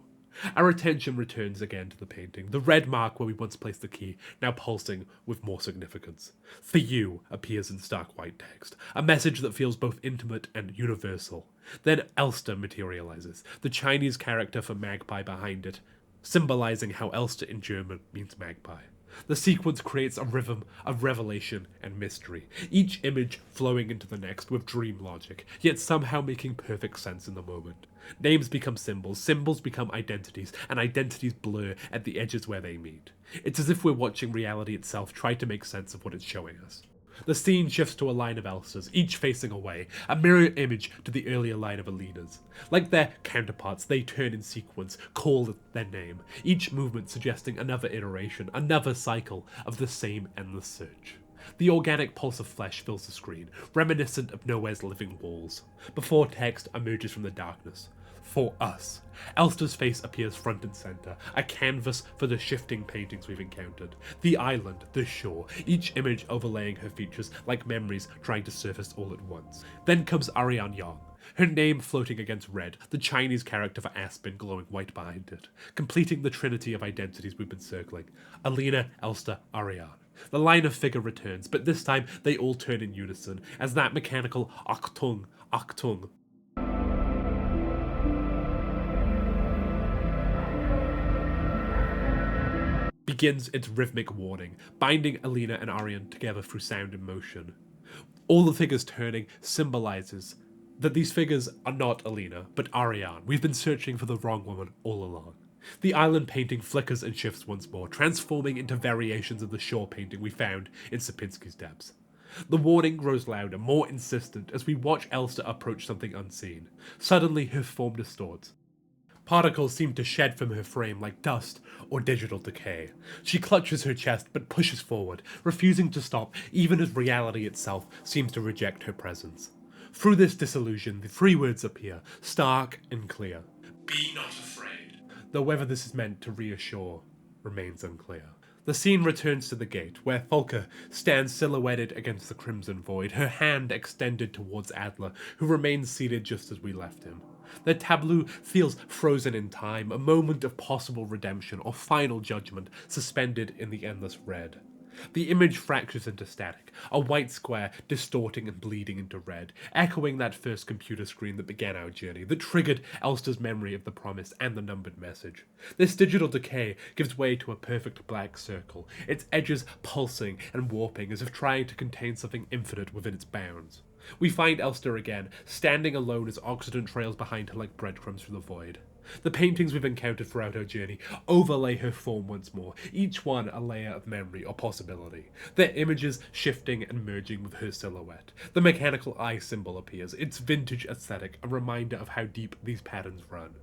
Our attention returns again to the painting, the red mark where we once placed the key, now pulsing with more significance. For you appears in stark white text, a message that feels both intimate and universal. Then Elster materializes, the Chinese character for magpie behind it, symbolizing how Elster in German means magpie. The sequence creates a rhythm of revelation and mystery, each image flowing into the next with dream logic, yet somehow making perfect sense in the moment. Names become symbols, symbols become identities, and identities blur at the edges where they meet. It's as if we're watching reality itself try to make sense of what it's showing us. The scene shifts to a line of Elsters, each facing away, a mirror image to the earlier line of Alina's. Like their counterparts, they turn in sequence, call their name, each movement suggesting another iteration, another cycle of the same endless search. The organic pulse of flesh fills the screen, reminiscent of Nowhere's living walls, before text emerges from the darkness. For us. Elster's face appears front and center, a canvas for the shifting paintings we've encountered. The island, the shore, each image overlaying her features like memories trying to surface all at once. Then comes Ariane Yang, her name floating against red, the Chinese character for Aspen glowing white behind it, completing the trinity of identities we've been circling. Alina, Elster, Ariane. The line of figure returns, but this time they all turn in unison, as that mechanical Achtung, Achtung begins its rhythmic warning, binding Alina and Ariane together through sound and motion. All the figures turning symbolizes that these figures are not Alina, but Ariane. We've been searching for the wrong woman all along. The island painting flickers and shifts once more, transforming into variations of the shore painting we found in Sierpinski's depths. The warning grows louder, more insistent, as we watch Elster approach something unseen. Suddenly, her form distorts. Particles seem to shed from her frame like dust or digital decay. She clutches her chest but pushes forward, refusing to stop even as reality itself seems to reject her presence. Through this disillusion, the three words appear, stark and clear. Be not afraid. Though whether this is meant to reassure remains unclear. The scene returns to the gate, where Folke stands silhouetted against the crimson void, her hand extended towards Adler, who remains seated just as we left him. The tableau feels frozen in time, a moment of possible redemption or final judgment suspended in the endless red. The image fractures into static, a white square distorting and bleeding into red, echoing that first computer screen that began our journey, that triggered Elster's memory of the promise and the numbered message. This digital decay gives way to a perfect black circle, its edges pulsing and warping as if trying to contain something infinite within its bounds. We find Elster again, standing alone as Occident trails behind her like breadcrumbs through the void. The paintings we've encountered throughout our journey overlay her form once more, each one a layer of memory or possibility, their images shifting and merging with her silhouette. The mechanical eye symbol appears, its vintage aesthetic a reminder of how deep these patterns run.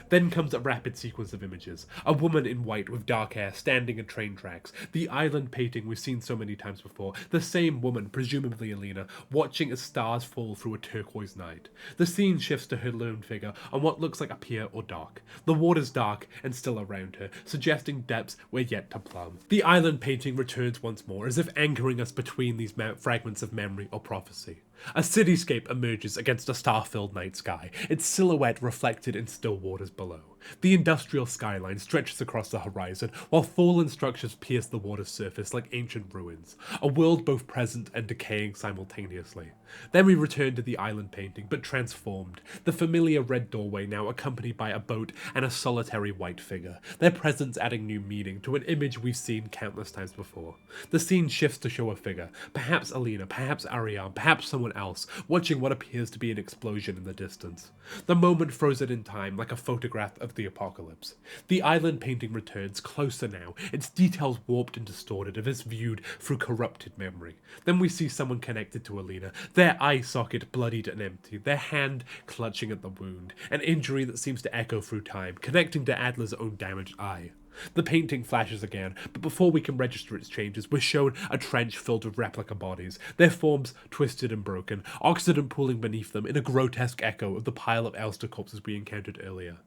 Then comes a rapid sequence of images. A woman in white with dark hair standing at train tracks. The island painting we've seen so many times before. The same woman, presumably Alina, watching as stars fall through a turquoise night. The scene shifts to her lone figure on what looks like a pier or dock. The water's dark and still around her, suggesting depths we're yet to plumb. The island painting returns once more, as if anchoring us between these fragments of memory or prophecy. A cityscape emerges against a star-filled night sky, its silhouette reflected in still waters below. The industrial skyline stretches across the horizon, while fallen structures pierce the water's surface like ancient ruins, a world both present and decaying simultaneously. Then we return to the island painting, but transformed, the familiar red doorway now accompanied by a boat and a solitary white figure, their presence adding new meaning to an image we've seen countless times before. The scene shifts to show a figure, perhaps Alina, perhaps Ariane, perhaps someone else, watching what appears to be an explosion in the distance. The moment frozen in time like a photograph of the apocalypse. The island painting returns, closer now, its details warped and distorted as if viewed through corrupted memory. Then we see someone connected to Alina, their eye socket bloodied and empty, their hand clutching at the wound, an injury that seems to echo through time, connecting to Adler's own damaged eye. The painting flashes again, but before we can register its changes, we're shown a trench filled with replica bodies, their forms twisted and broken, Occident pooling beneath them in a grotesque echo of the pile of Elster corpses we encountered earlier.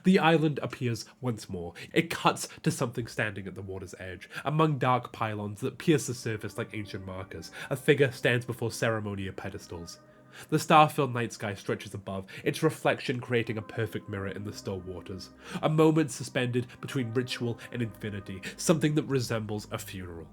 The island appears once more. It cuts to something standing at the water's edge. Among dark pylons that pierce the surface like ancient markers, a figure stands before ceremonial pedestals. The star-filled night sky stretches above, its reflection creating a perfect mirror in the still waters. A moment suspended between ritual and infinity, something that resembles a funeral.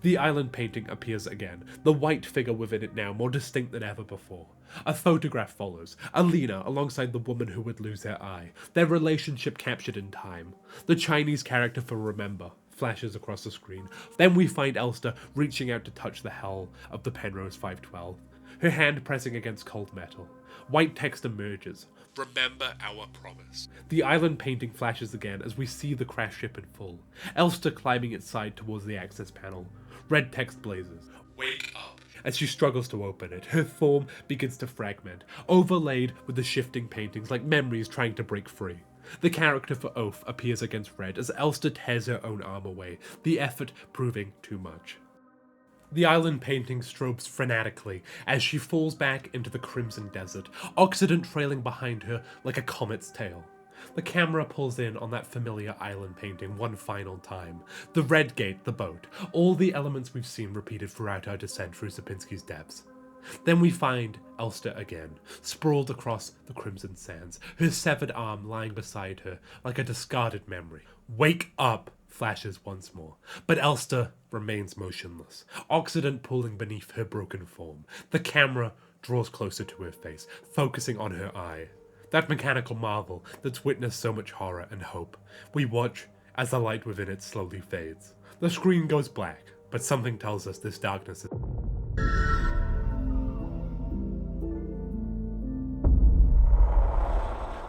The island painting appears again, the white figure within it now more distinct than ever before. A photograph follows, Alina alongside the woman who would lose their eye, their relationship captured in time. The Chinese character for Remember flashes across the screen. Then we find Elster reaching out to touch the hull of the Penrose 512, her hand pressing against cold metal. White text emerges. Remember our promise. The island painting flashes again as we see the crash ship in full, Elster climbing its side towards the access panel. Red text blazes. Wake up. As she struggles to open it, her form begins to fragment, overlaid with the shifting paintings like memories trying to break free. The character for Oath appears against red as Elster tears her own arm away, the effort proving too much. The island painting strobes frenetically as she falls back into the crimson desert, Occident trailing behind her like a comet's tail. The camera pulls in on that familiar island painting one final time. The red gate, the boat, all the elements we've seen repeated throughout our descent through Sierpinski's depths. Then we find Elster again, sprawled across the crimson sands, her severed arm lying beside her like a discarded memory. Wake up! Flashes once more, but Elster remains motionless, Occident pulling beneath her broken form. The camera draws closer to her face, focusing on her eye. That mechanical marvel that's witnessed so much horror and hope. We watch as the light within it slowly fades. The screen goes black, but something tells us this darkness is...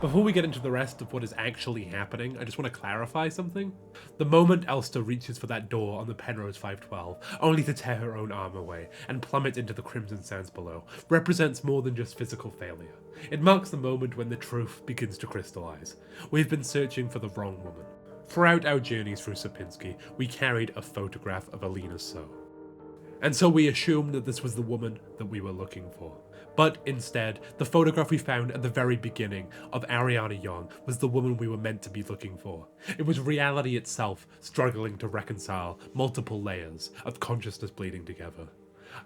Before we get into the rest of what is actually happening, I just want to clarify something. The moment Elster reaches for that door on the Penrose 512, only to tear her own arm away and plummet into the crimson sands below, represents more than just physical failure. It marks the moment when the truth begins to crystallize. We've been searching for the wrong woman. Throughout our journeys through Sierpinski, we carried a photograph of Alina So. And so we assumed that this was the woman that we were looking for. But instead, the photograph we found at the very beginning of Ariana Young was the woman we were meant to be looking for. It was reality itself struggling to reconcile multiple layers of consciousness bleeding together.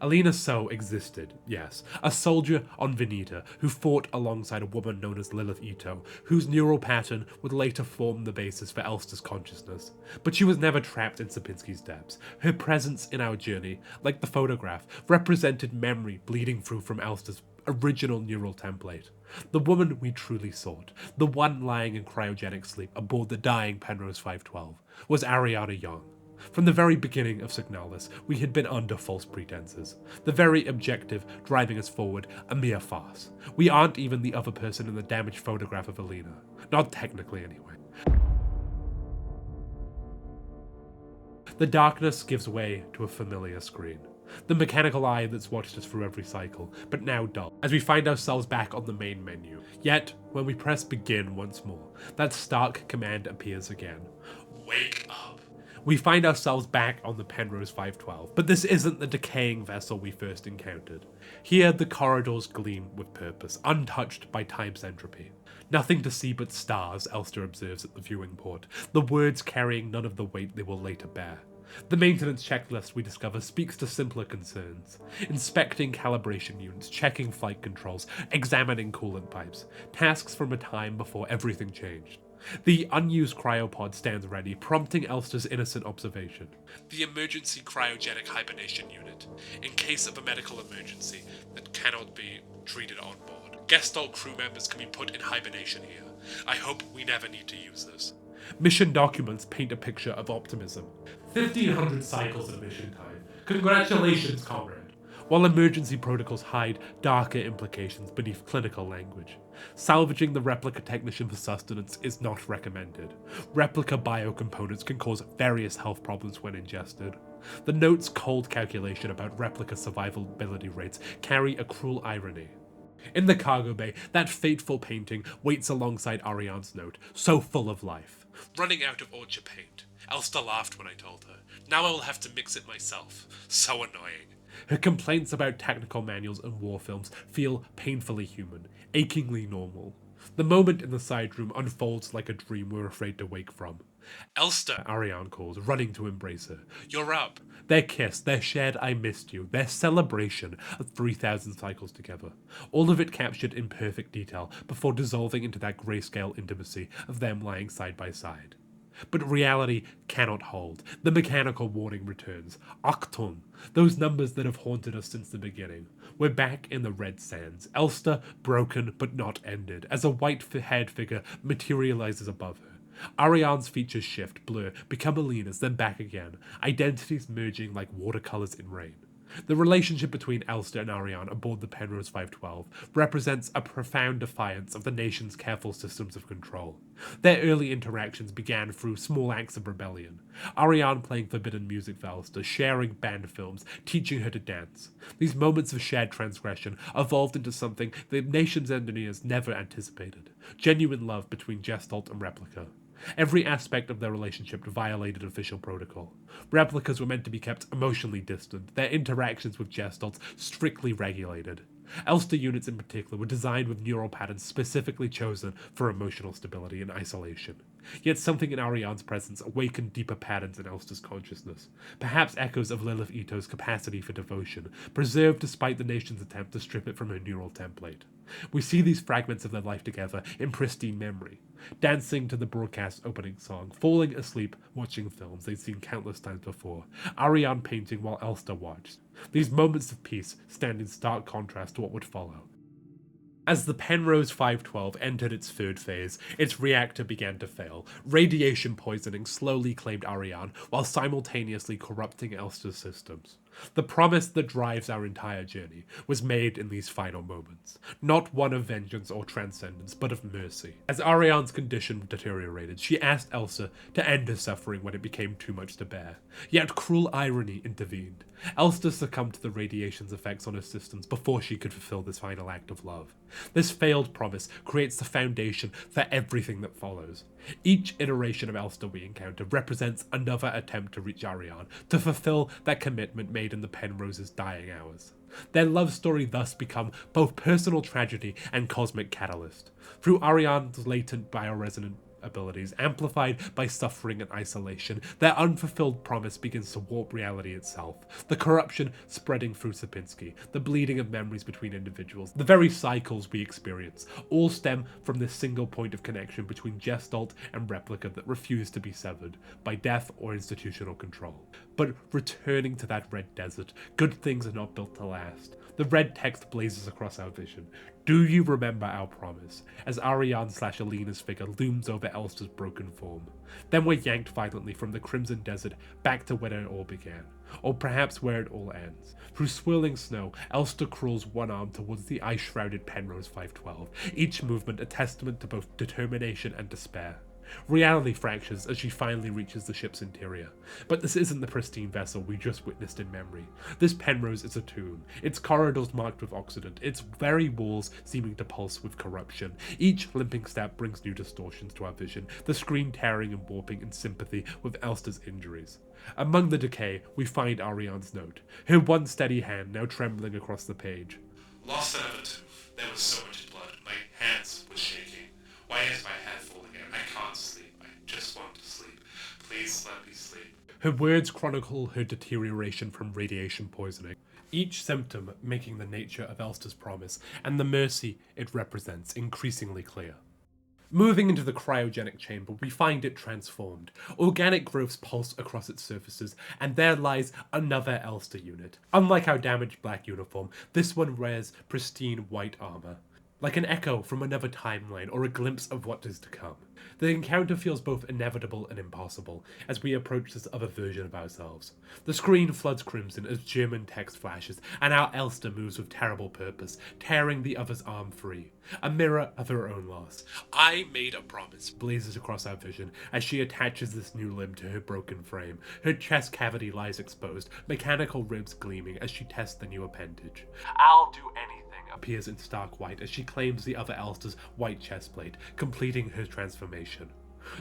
Alina So existed, yes, a soldier on Veneta who fought alongside a woman known as Lilith Ito, whose neural pattern would later form the basis for Elster's consciousness. But she was never trapped in Sierpinski's depths. Her presence in our journey, like the photograph, represented memory bleeding through from Elster's original neural template. The woman we truly sought, the one lying in cryogenic sleep aboard the dying Penrose 512, was Ariana Young. From the very beginning of Signalis, we had been under false pretenses. The very objective driving us forward, a mere farce. We aren't even the other person in the damaged photograph of Alina. Not technically, anyway. The darkness gives way to a familiar screen. The mechanical eye that's watched us through every cycle, but now dull, as we find ourselves back on the main menu. Yet, when we press begin once more, that stark command appears again. Wake up. We find ourselves back on the Penrose 512, but this isn't the decaying vessel we first encountered. Here, the corridors gleam with purpose, untouched by time's entropy. Nothing to see but stars, Elster observes at the viewing port, the words carrying none of the weight they will later bear. The maintenance checklist we discover speaks to simpler concerns. Inspecting calibration units, checking flight controls, examining coolant pipes. Tasks from a time before everything changed. The unused cryopod stands ready, prompting Elster's innocent observation. The emergency cryogenic hibernation unit, in case of a medical emergency that cannot be treated on board. Gestalt crew members can be put in hibernation here. I hope we never need to use this. Mission documents paint a picture of optimism. 1,500 cycles of mission time. Congratulations, comrade. While emergency protocols hide darker implications beneath clinical language. Salvaging the replica technician for sustenance is not recommended. Replica biocomponents can cause various health problems when ingested. The note's cold calculation about replica survivability rates carry a cruel irony. In the cargo bay, that fateful painting waits alongside Ariane's note, so full of life. Running out of orchard paint. Elster laughed when I told her. Now I will have to mix it myself. So annoying. Her complaints about technical manuals and war films feel painfully human, achingly normal. The moment in the side room unfolds like a dream we're afraid to wake from. Elster, Ariane calls, running to embrace her. You're up. Their kiss, their shared I missed you, their celebration of 3,000 cycles together. All of it captured in perfect detail before dissolving into that grayscale intimacy of them lying side by side. But reality cannot hold. The mechanical warning returns. Achtung! Those numbers that have haunted us since the beginning. We're back in the red sands. Elster, broken but not ended, as a white-haired figure materializes above her. Ariane's features shift, blur, become Alina's, then back again. Identities merging like watercolors in rain. The relationship between Elster and Ariane aboard the Penrose 512 represents a profound defiance of the nation's careful systems of control. Their early interactions began through small acts of rebellion. Ariane playing forbidden music for Elster, sharing banned films, teaching her to dance. These moments of shared transgression evolved into something the nation's engineers never anticipated. Genuine love between Gestalt and Replica. Every aspect of their relationship violated official protocol. Replicas were meant to be kept emotionally distant, their interactions with Gestalts strictly regulated. Elster units in particular were designed with neural patterns specifically chosen for emotional stability and isolation. Yet something in Ariane's presence awakened deeper patterns in Elster's consciousness, perhaps echoes of Lilith Ito's capacity for devotion, preserved despite the nation's attempt to strip it from her neural template. We see these fragments of their life together in pristine memory, dancing to the broadcast opening song, falling asleep watching films they'd seen countless times before, Ariane painting while Elster watched. These moments of peace stand in stark contrast to what would follow. As the Penrose 512 entered its third phase, its reactor began to fail. Radiation poisoning slowly claimed Ariane, while simultaneously corrupting Elster's systems. The promise that drives our entire journey was made in these final moments, not one of vengeance or transcendence, but of mercy. As Ariane's condition deteriorated, she asked Elsa to end her suffering when it became too much to bear. Yet cruel irony intervened. Elsa succumbed to the radiation's effects on her systems before she could fulfill this final act of love. This failed promise creates the foundation for everything that follows. Each iteration of Elsa we encounter represents another attempt to reach Ariane, to fulfill that commitment made in the Penrose's dying hours. Their love story thus become both personal tragedy and cosmic catalyst. Through Ariane's latent bioresonant abilities, amplified by suffering and isolation, their unfulfilled promise begins to warp reality itself. The corruption spreading through Sierpinski, the bleeding of memories between individuals, the very cycles we experience, all stem from this single point of connection between Gestalt and Replica that refuse to be severed by death or institutional control. But returning to that red desert, good things are not built to last. The red text blazes across our vision. Do you remember our promise? As Ariane/Alina's figure looms over Elster's broken form. Then we're yanked violently from the Crimson Desert back to where it all began. Or perhaps where it all ends. Through swirling snow, Elster crawls one arm towards the ice-shrouded Penrose 512, each movement a testament to both determination and despair. Reality fractures as she finally reaches the ship's interior. But this isn't the pristine vessel we just witnessed in memory. This Penrose is a tomb, its corridors marked with Occident, its very walls seeming to pulse with corruption. Each limping step brings new distortions to our vision, the screen tearing and warping in sympathy with Elster's injuries. Among the decay, we find Ariane's note, her one steady hand now trembling across the page. Lost another tooth. There was so much blood. My hands were shaking. Why is my head full again? I can't sleep. I just want to sleep. Please let me sleep. Her words chronicle her deterioration from radiation poisoning, each symptom making the nature of Elster's promise and the mercy it represents increasingly clear. Moving into the cryogenic chamber, we find it transformed. Organic growths pulse across its surfaces, and there lies another Elster unit. Unlike our damaged black uniform, this one wears pristine white armor. Like an echo from another timeline or a glimpse of what is to come. The encounter feels both inevitable and impossible as we approach this other version of ourselves. The screen floods crimson as German text flashes, and our Elster moves with terrible purpose, tearing the other's arm free. A mirror of her own loss. I made a promise blazes across our vision as she attaches this new limb to her broken frame. Her chest cavity lies exposed, mechanical ribs gleaming as she tests the new appendage. I'll do anything appears in stark white as she claims the other Elster's white chestplate, completing her transformation.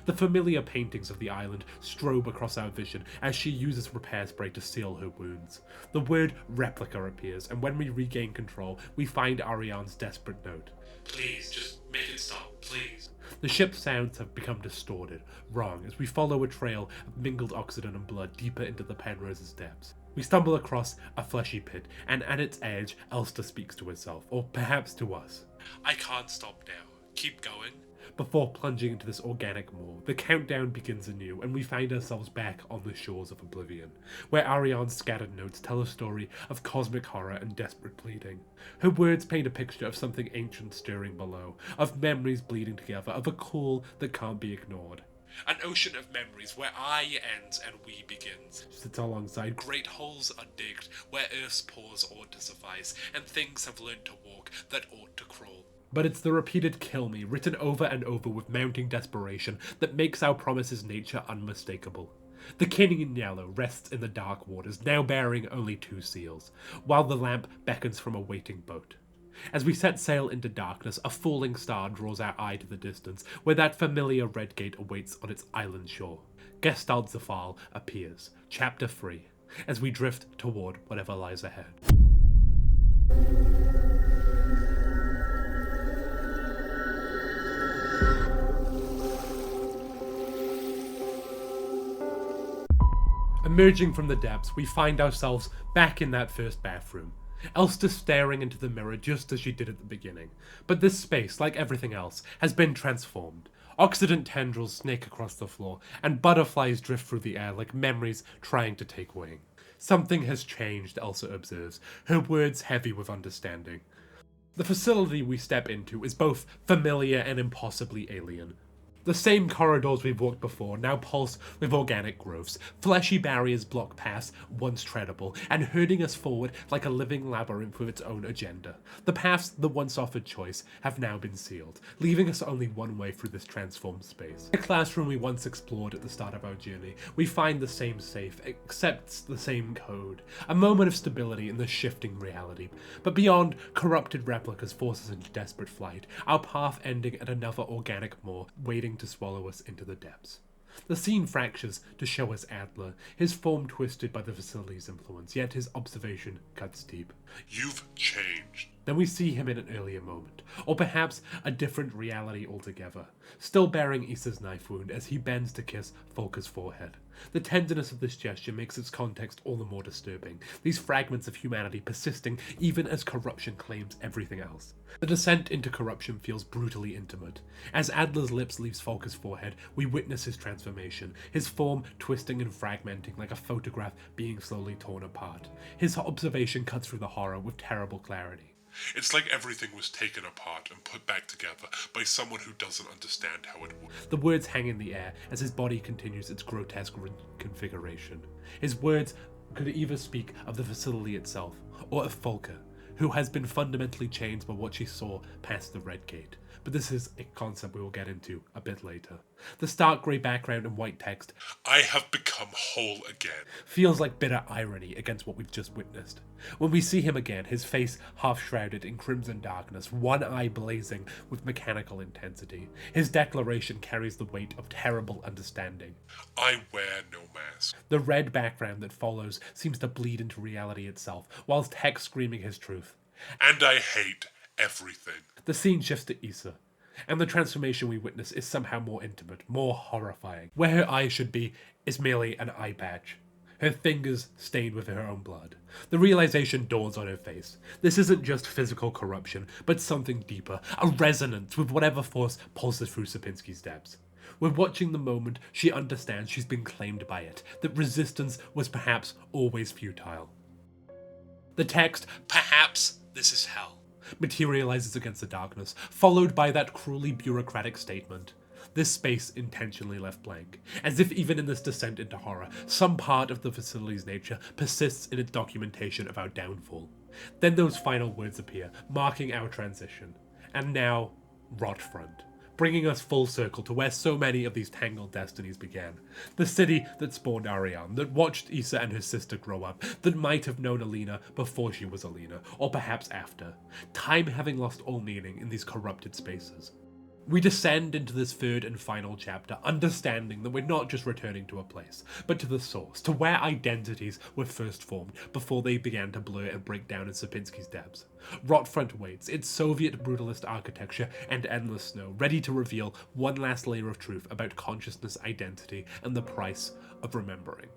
The familiar paintings of the island strobe across our vision as she uses repair spray to seal her wounds. The word replica appears, and when we regain control, we find Ariane's desperate note. Please, just make it stop, please. The ship's sounds have become distorted, wrong, as we follow a trail of mingled oxygen and blood deeper into the Penrose's depths. We stumble across a fleshy pit, and at its edge, Elster speaks to herself, or perhaps to us. I can't stop now. Keep going. Before plunging into this organic maw, the countdown begins anew, and we find ourselves back on the shores of oblivion, where Ariane's scattered notes tell a story of cosmic horror and desperate pleading. Her words paint a picture of something ancient stirring below, of memories bleeding together, of a call that can't be ignored. An ocean of memories where I ends and we begins. She sits alongside. Great holes are digged where Earth's pores ought to suffice, and things have learned to walk that ought to crawl. But it's the repeated kill me, written over and over with mounting desperation, that makes our promise's nature unmistakable. The king in yellow rests in the dark waters, now bearing only 2 seals, while the lamp beckons from a waiting boat. As we set sail into darkness, a falling star draws our eye to the distance, where that familiar red gate awaits on its island shore. GESTALTZERFALL appears, Chapter 3, as we drift toward whatever lies ahead. Emerging from the depths, we find ourselves back in that first bathroom. Elster staring into the mirror just as she did at the beginning. But this space, like everything else, has been transformed. Oxidant tendrils snake across the floor, and butterflies drift through the air like memories trying to take wing. Something has changed, Elsa observes, her words heavy with understanding. The facility we step into is both familiar and impossibly alien. The same corridors we've walked before now pulse with organic growths. Fleshy barriers block paths once treadable, and herding us forward like a living labyrinth with its own agenda. The paths that once offered choice have now been sealed, leaving us only one way through this transformed space. The classroom we once explored at the start of our journey, we find the same safe, accepts the same code. A moment of stability in the shifting reality. But beyond, corrupted replicas force us into desperate flight, our path ending at another organic maw, waiting to swallow us into the depths. The scene fractures to show us Adler, his form twisted by the facility's influence, yet his observation cuts deep. You've changed. Then we see him in an earlier moment, or perhaps a different reality altogether, still bearing Issa's knife wound as he bends to kiss Volker's forehead. The tenderness of this gesture makes its context all the more disturbing, these fragments of humanity persisting even as corruption claims everything else. The descent into corruption feels brutally intimate. As Adler's lips leaves Volker's forehead, we witness his transformation, his form twisting and fragmenting like a photograph being slowly torn apart. His observation cuts through the horror with terrible clarity. It's like everything was taken apart and put back together by someone who doesn't understand how it works. The words hang in the air as his body continues its grotesque reconfiguration. His words could either speak of the facility itself, or of Volker, who has been fundamentally changed by what she saw past the Red Gate. But this is a concept we will get into a bit later. The stark grey background and white text, I have become whole again, feels like bitter irony against what we've just witnessed. When we see him again, his face half shrouded in crimson darkness, one eye blazing with mechanical intensity, his declaration carries the weight of terrible understanding. I wear no mask. The red background that follows seems to bleed into reality itself, whilst text screaming his truth. And I hate everything. The scene shifts to Issa, and the transformation we witness is somehow more intimate, more horrifying. Where her eyes should be is merely an eye patch, her fingers stained with her own blood. The realization dawns on her face. This isn't just physical corruption, but something deeper, a resonance with whatever force pulses through Sapinski's depths. When watching the moment, she understands she's been claimed by it, that resistance was perhaps always futile. The text, "Perhaps this is hell," materializes against the darkness, followed by that cruelly bureaucratic statement. This space intentionally left blank, as if even in this descent into horror, some part of the facility's nature persists in its documentation of our downfall. Then those final words appear, marking our transition. And now, Rotfront, bringing us full circle to where so many of these tangled destinies began. The city that spawned Ariane, that watched Issa and her sister grow up, that might have known Alina before she was Alina, or perhaps after. Time having lost all meaning in these corrupted spaces. We descend into this third and final chapter, understanding that we're not just returning to a place, but to the source, to where identities were first formed, before they began to blur and break down in Sapinski's depths. Rotfront waits, its Soviet brutalist architecture and endless snow, ready to reveal one last layer of truth about consciousness, identity, and the price of remembering.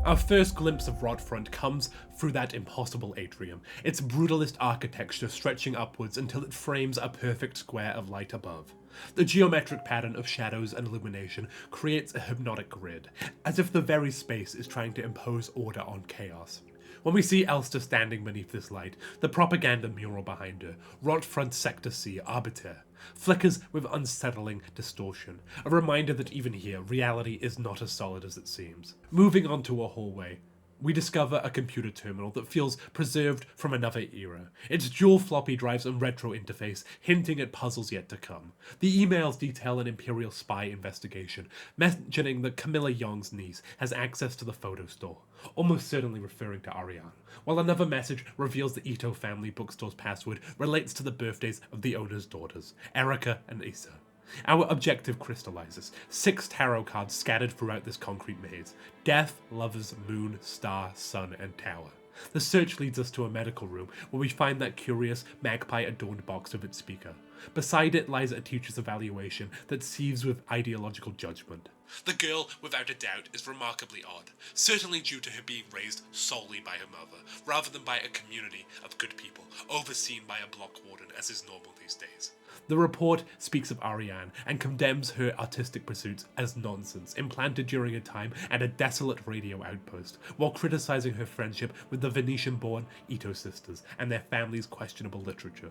Our first glimpse of Rotfront comes through that impossible atrium, its brutalist architecture stretching upwards until it frames a perfect square of light above. The geometric pattern of shadows and illumination creates a hypnotic grid, as if the very space is trying to impose order on chaos. When we see Elster standing beneath this light, the propaganda mural behind her, Rotfront Sector C, Arbiter, flickers with unsettling distortion, a reminder that even here, reality is not as solid as it seems. Moving on to a hallway, we discover a computer terminal that feels preserved from another era, its dual floppy drives and retro interface hinting at puzzles yet to come. The emails detail an Imperial spy investigation, mentioning that Camilla Young's niece has access to the photo store, almost certainly referring to Ariane, while another message reveals the Ito family bookstore's password relates to the birthdays of the owner's daughters, Erica and Issa. Our objective crystallizes, 6 tarot cards scattered throughout this concrete maze. Death, lovers, moon, star, sun, and tower. The search leads us to a medical room where we find that curious, magpie-adorned box with its speaker. Beside it lies a teacher's evaluation that seethes with ideological judgment. The girl, without a doubt, is remarkably odd, certainly due to her being raised solely by her mother, rather than by a community of good people, overseen by a block warden as is normal these days. The report speaks of Ariane and condemns her artistic pursuits as nonsense, implanted during a time at a desolate radio outpost, while criticizing her friendship with the Venetian-born Ito sisters and their family's questionable literature.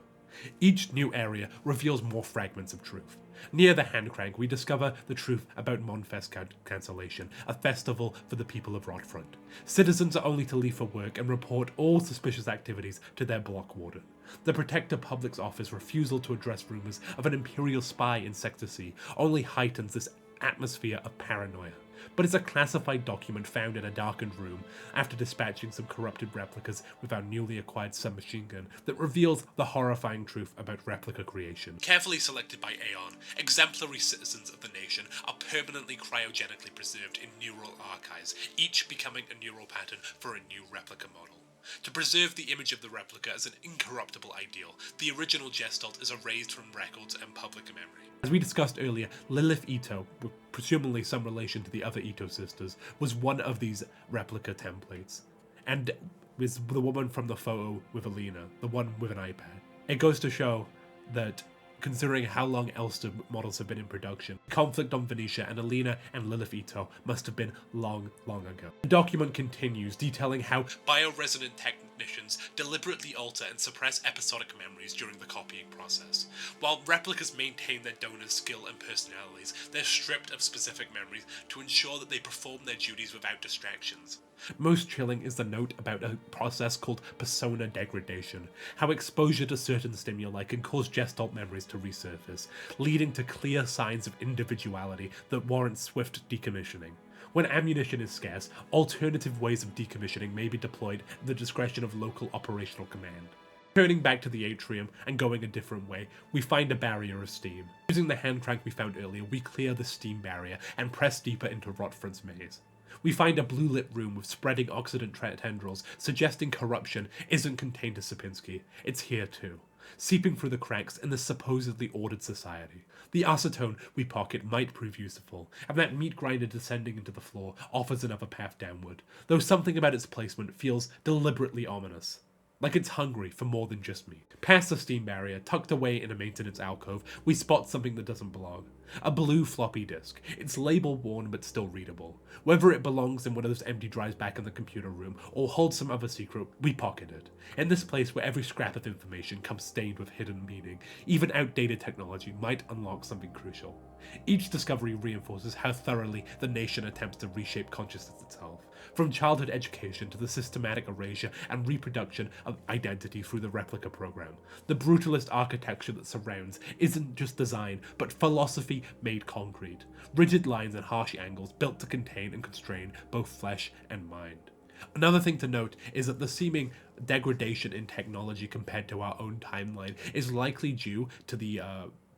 Each new area reveals more fragments of truth. Near the Handcrank, we discover the truth about Monfest cancellation, a festival for the people of Rotfront. Citizens are only to leave for work and report all suspicious activities to their block warden. The Protector Public's office refusal to address rumors of an Imperial spy in Sector C only heightens this atmosphere of paranoia. But it's a classified document found in a darkened room after dispatching some corrupted replicas with our newly acquired submachine gun that reveals the horrifying truth about replica creation. Carefully selected by Aeon, exemplary citizens of the nation are permanently cryogenically preserved in neural archives, each becoming a neural pattern for a new replica model. To preserve the image of the replica as an incorruptible ideal, the original Gestalt is erased from records and public memory. As we discussed earlier, Lilith Ito, with presumably some relation to the other Ito sisters, was one of these replica templates, and was the woman from the photo with Alina, the one with an iPad. It goes to show that, considering how long Elster models have been in production, conflict on Venetia and Alina and Lilith Ito must have been long, long ago. The document continues, detailing how bioresonant technicians deliberately alter and suppress episodic memories during the copying process. While replicas maintain their donors' skill and personalities, they're stripped of specific memories to ensure that they perform their duties without distractions. Most chilling is the note about a process called persona degradation, how exposure to certain stimuli can cause Gestalt memories to resurface, leading to clear signs of individuality that warrant swift decommissioning. When ammunition is scarce, alternative ways of decommissioning may be deployed at the discretion of local operational command. Turning back to the atrium and going a different way, we find a barrier of steam. Using the hand crank we found earlier, we clear the steam barrier and press deeper into Rotfront's maze. We find a blue-lit room with spreading oxidant tendrils, suggesting corruption isn't contained to Sierpinski, it's here too, seeping through the cracks in this supposedly ordered society. The acetone we pocket might prove useful, and that meat grinder descending into the floor offers another path downward, though something about its placement feels deliberately ominous. Like it's hungry for more than just meat. Past the steam barrier, tucked away in a maintenance alcove, we spot something that doesn't belong. A blue floppy disk. It's label worn but still readable. Whether it belongs in one of those empty drives back in the computer room or holds some other secret, we pocket it. In this place where every scrap of information comes stained with hidden meaning, even outdated technology might unlock something crucial. Each discovery reinforces how thoroughly the nation attempts to reshape consciousness itself, from childhood education to the systematic erasure and reproduction of identity through the replica program. The brutalist architecture that surrounds isn't just design, but philosophy made concrete. Rigid lines and harsh angles built to contain and constrain both flesh and mind. Another thing to note is that the seeming degradation in technology compared to our own timeline is likely due to the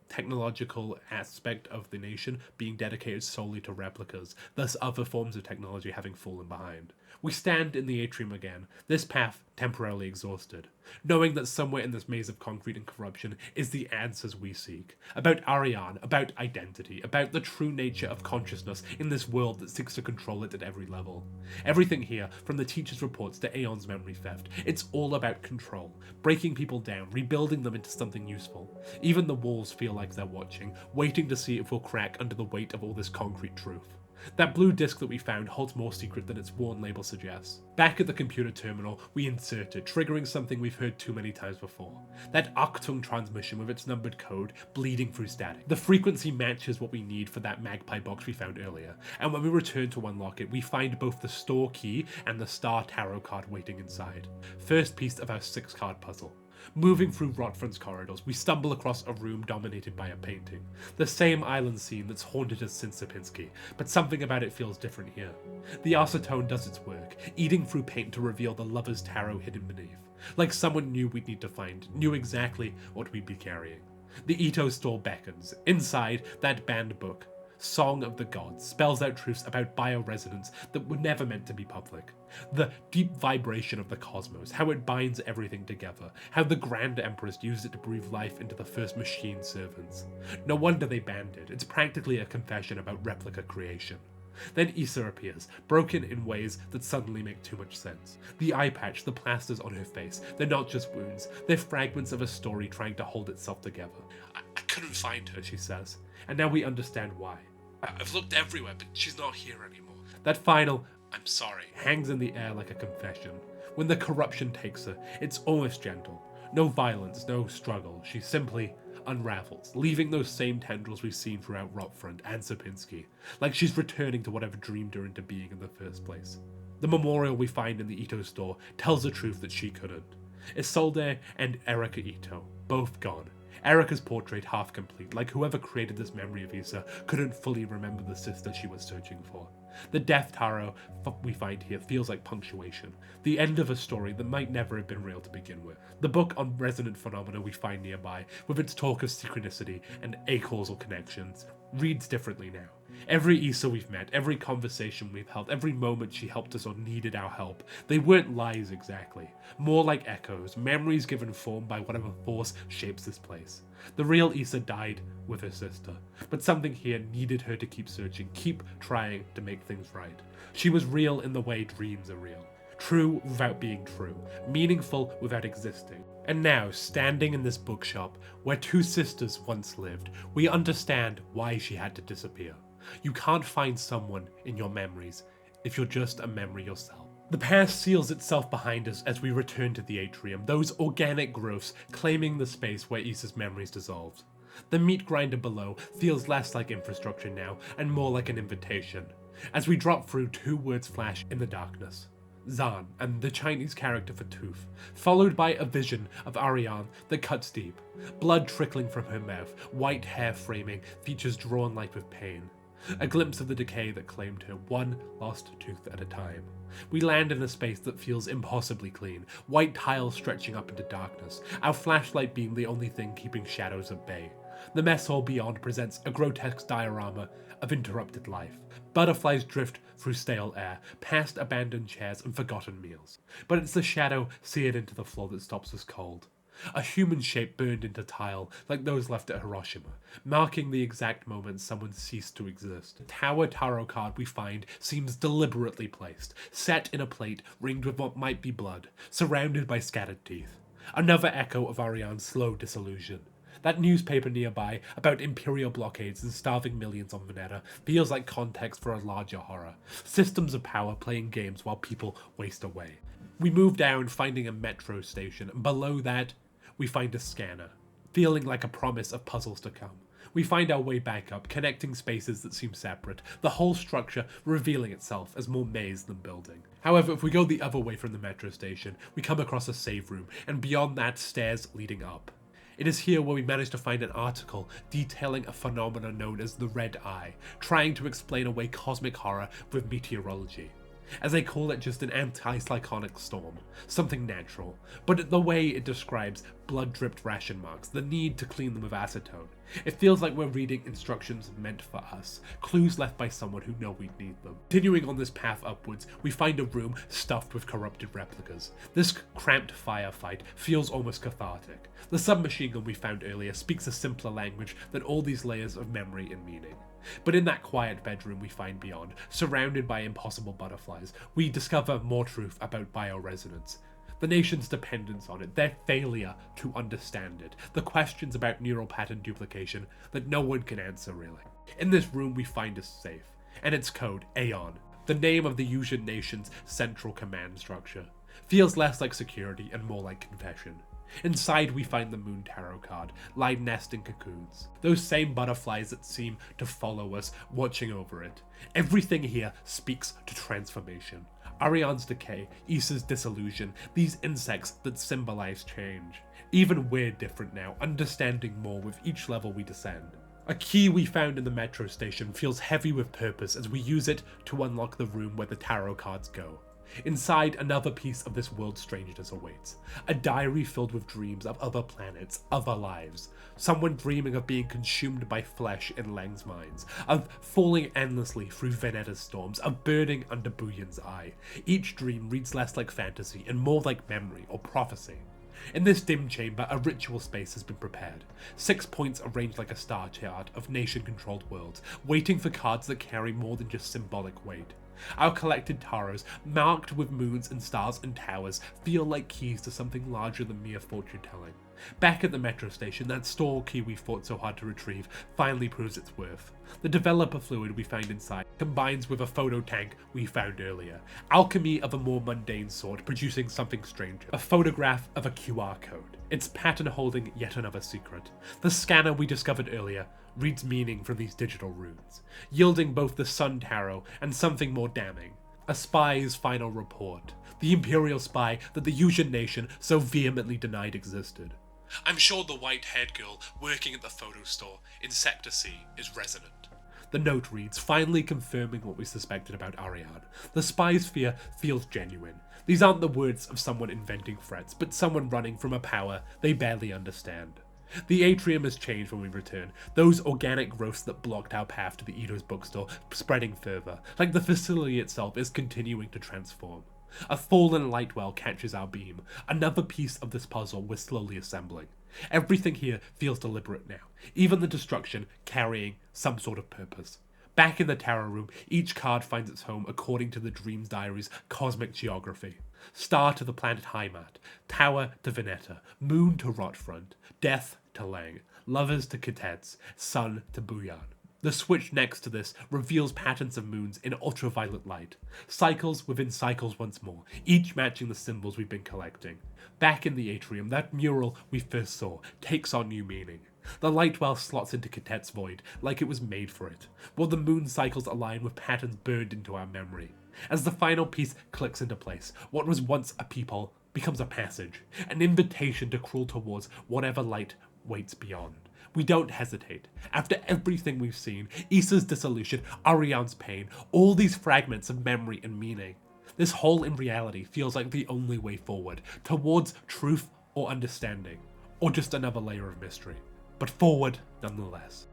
technological aspect of the nation being dedicated solely to replicas, thus other forms of technology having fallen behind. We stand in the atrium again, this path temporarily exhausted, knowing that somewhere in this maze of concrete and corruption is the answers we seek. About Ariane, about identity, about the true nature of consciousness in this world that seeks to control it at every level. Everything here, from the teacher's reports to Aeon's memory theft, it's all about control, breaking people down, rebuilding them into something useful. Even the walls feel like they're watching, waiting to see if we'll crack under the weight of all this concrete truth. That blue disc that we found holds more secret than its worn label suggests. Back at the computer terminal, we insert it, triggering something we've heard too many times before. That Achtung transmission with its numbered code bleeding through static. The frequency matches what we need for that magpie box we found earlier, and when we return to unlock it, we find both the store key and the star tarot card waiting inside. First piece of our 6-card puzzle. Moving through Rotfront's corridors, we stumble across a room dominated by a painting. The same island scene that's haunted us since Sierpinski, but something about it feels different here. The acetone does its work, eating through paint to reveal the lover's tarot hidden beneath. Like someone knew we'd need to find, knew exactly what we'd be carrying. The Ito store beckons. Inside, that banned book. Song of the Gods spells out truths about bioresonance that were never meant to be public. The deep vibration of the cosmos, how it binds everything together, how the Grand Empress used it to breathe life into the first machine servants. No wonder they banned it, it's practically a confession about replica creation. Then Issa appears, broken in ways that suddenly make too much sense. The eye patch, the plasters on her face, they're not just wounds, they're fragments of a story trying to hold itself together. I couldn't find her, She says, and now we understand why. I've looked everywhere, but she's not here anymore. That final I'm sorry hangs in the air like a confession. When the corruption takes her, it's almost gentle. No violence, no struggle. She simply unravels, leaving those same tendrils we've seen throughout Rotfront and Sierpinski, like she's returning to whatever dreamed her into being in the first place. The memorial we find in the Ito store tells the truth that she couldn't. Isolde and Erika Ito, both gone. Erika's portrait half complete, like whoever created this memory of Issa couldn't fully remember the sister she was searching for. The death tarot we find here feels like punctuation, the end of a story that might never have been real to begin with. The book on resonant phenomena we find nearby, with its talk of synchronicity and acausal connections, reads differently now. Every Issa we've met, every conversation we've held, every moment she helped us or needed our help, they weren't lies exactly. More like echoes, memories given form by whatever force shapes this place. The real Issa died with her sister, but something here needed her to keep searching, keep trying to make things right. She was real in the way dreams are real. True without being true, meaningful without existing. And now, standing in this bookshop, where two sisters once lived, we understand why she had to disappear. You can't find someone in your memories if you're just a memory yourself. The past seals itself behind us as we return to the atrium, those organic growths claiming the space where Issa's memories dissolved. The meat grinder below feels less like infrastructure now and more like an invitation. As we drop through, two words flash in the darkness. Zan, and the Chinese character for tooth, followed by a vision of Ariane that cuts deep. Blood trickling from her mouth, white hair framing, features drawn like with pain. A glimpse of the decay that claimed her, one lost tooth at a time. We land in a space that feels impossibly clean, white tiles stretching up into darkness, our flashlight being the only thing keeping shadows at bay. The mess hall beyond presents a grotesque diorama of interrupted life. Butterflies drift through stale air, past abandoned chairs and forgotten meals. But it's the shadow seared into the floor that stops us cold. A human shape burned into tile, like those left at Hiroshima, marking the exact moment someone ceased to exist. The tower tarot card we find seems deliberately placed, set in a plate ringed with what might be blood, surrounded by scattered teeth. Another echo of Ariane's slow disillusion. That newspaper nearby about imperial blockades and starving millions on Veneta feels like context for a larger horror. Systems of power playing games while people waste away. We move down, finding a metro station, and below that, we find a scanner, feeling like a promise of puzzles to come. We find our way back up, connecting spaces that seem separate, the whole structure revealing itself as more maze than building. However, if we go the other way from the metro station, we come across a save room, and beyond that, stairs leading up. It is here where we manage to find an article detailing a phenomenon known as the Red Eye, trying to explain away cosmic horror with meteorology. As they call it, just an anti-cyclonic storm, something natural, but the way it describes blood-dripped ration marks, the need to clean them with acetone. It feels like we're reading instructions meant for us, clues left by someone who know we need them. Continuing on this path upwards, we find a room stuffed with corrupted replicas. This cramped firefight feels almost cathartic. The submachine gun we found earlier speaks a simpler language than all these layers of memory and meaning. But in that quiet bedroom we find beyond, surrounded by impossible butterflies, we discover more truth about bioresonance. The nation's dependence on it, their failure to understand it, the questions about neural pattern duplication that no one can answer really. In this room we find a safe, and its code, Aeon, the name of the Yuuzhan nation's central command structure. Feels less like security and more like confession. Inside we find the Moon Tarot card, lie nesting cocoons. Those same butterflies that seem to follow us, watching over it. Everything here speaks to transformation. Ariane's decay, Issa's disillusion, these insects that symbolize change. Even we're different now, understanding more with each level we descend. A key we found in the metro station feels heavy with purpose as we use it to unlock the room where the tarot cards go. Inside, another piece of this world's strangeness awaits. A diary filled with dreams of other planets, other lives. Someone dreaming of being consumed by flesh in Lang's mines, of falling endlessly through Venetta's storms, of burning under Buyan's eye. Each dream reads less like fantasy and more like memory or prophecy. In this dim chamber, a ritual space has been prepared. 6 points arranged like a star chart of nation-controlled worlds, waiting for cards that carry more than just symbolic weight. Our collected tarots, marked with moons and stars and towers, feel like keys to something larger than mere fortune-telling. Back at the metro station, that store key we fought so hard to retrieve finally proves its worth. The developer fluid we found inside combines with a photo tank we found earlier. Alchemy of a more mundane sort, producing something stranger. A photograph of a QR code. Its pattern holding yet another secret. The scanner we discovered earlier reads meaning from these digital runes, yielding both the Sun Tarot and something more damning. A spy's final report. The Imperial spy that the Yuuzhan nation so vehemently denied existed. I'm sure the white-haired girl working at the photo store in Sector C is resonant. The note reads, finally confirming what we suspected about Ariane. The spy's fear feels genuine. These aren't the words of someone inventing threats, but someone running from a power they barely understand. The atrium has changed when we return, those organic growths that blocked our path to the Edo's bookstore spreading further, like the facility itself is continuing to transform. A fallen light well catches our beam, another piece of this puzzle we're slowly assembling. Everything here feels deliberate now, even the destruction carrying some sort of purpose. Back in the tarot room, each card finds its home according to the Dream's Diary's cosmic geography. Star to the planet Heimat, Tower to Venetta, Moon to Rotfront, Death to Lang, Lovers to Ketets, Sun to Buyan. The switch next to this reveals patterns of moons in ultraviolet light. Cycles within cycles once more, each matching the symbols we've been collecting. Back in the atrium, that mural we first saw takes on new meaning. The light well slots into Ketet's void like it was made for it, while the moon cycles align with patterns burned into our memory. As the final piece clicks into place, what was once a peephole becomes a passage, an invitation to crawl towards whatever light waits beyond. We don't hesitate. After everything we've seen, Issa's dissolution, Ariane's pain, all these fragments of memory and meaning, this hole in reality feels like the only way forward, towards truth or understanding, or just another layer of mystery. But forward nonetheless.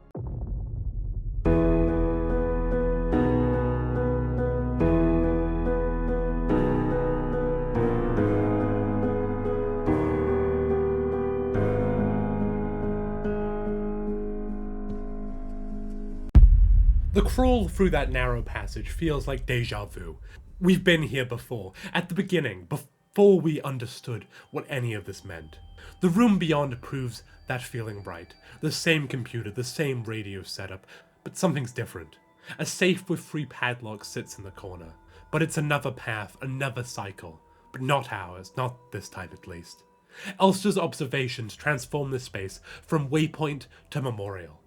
The crawl through that narrow passage feels like deja vu. We've been here before, at the beginning, before we understood what any of this meant. The room beyond proves that feeling right. The same computer, the same radio setup, but something's different. A safe with 3 padlocks sits in the corner, but it's another path, another cycle, but not ours, not this time at least. Elster's observations transform this space from waypoint to memorial.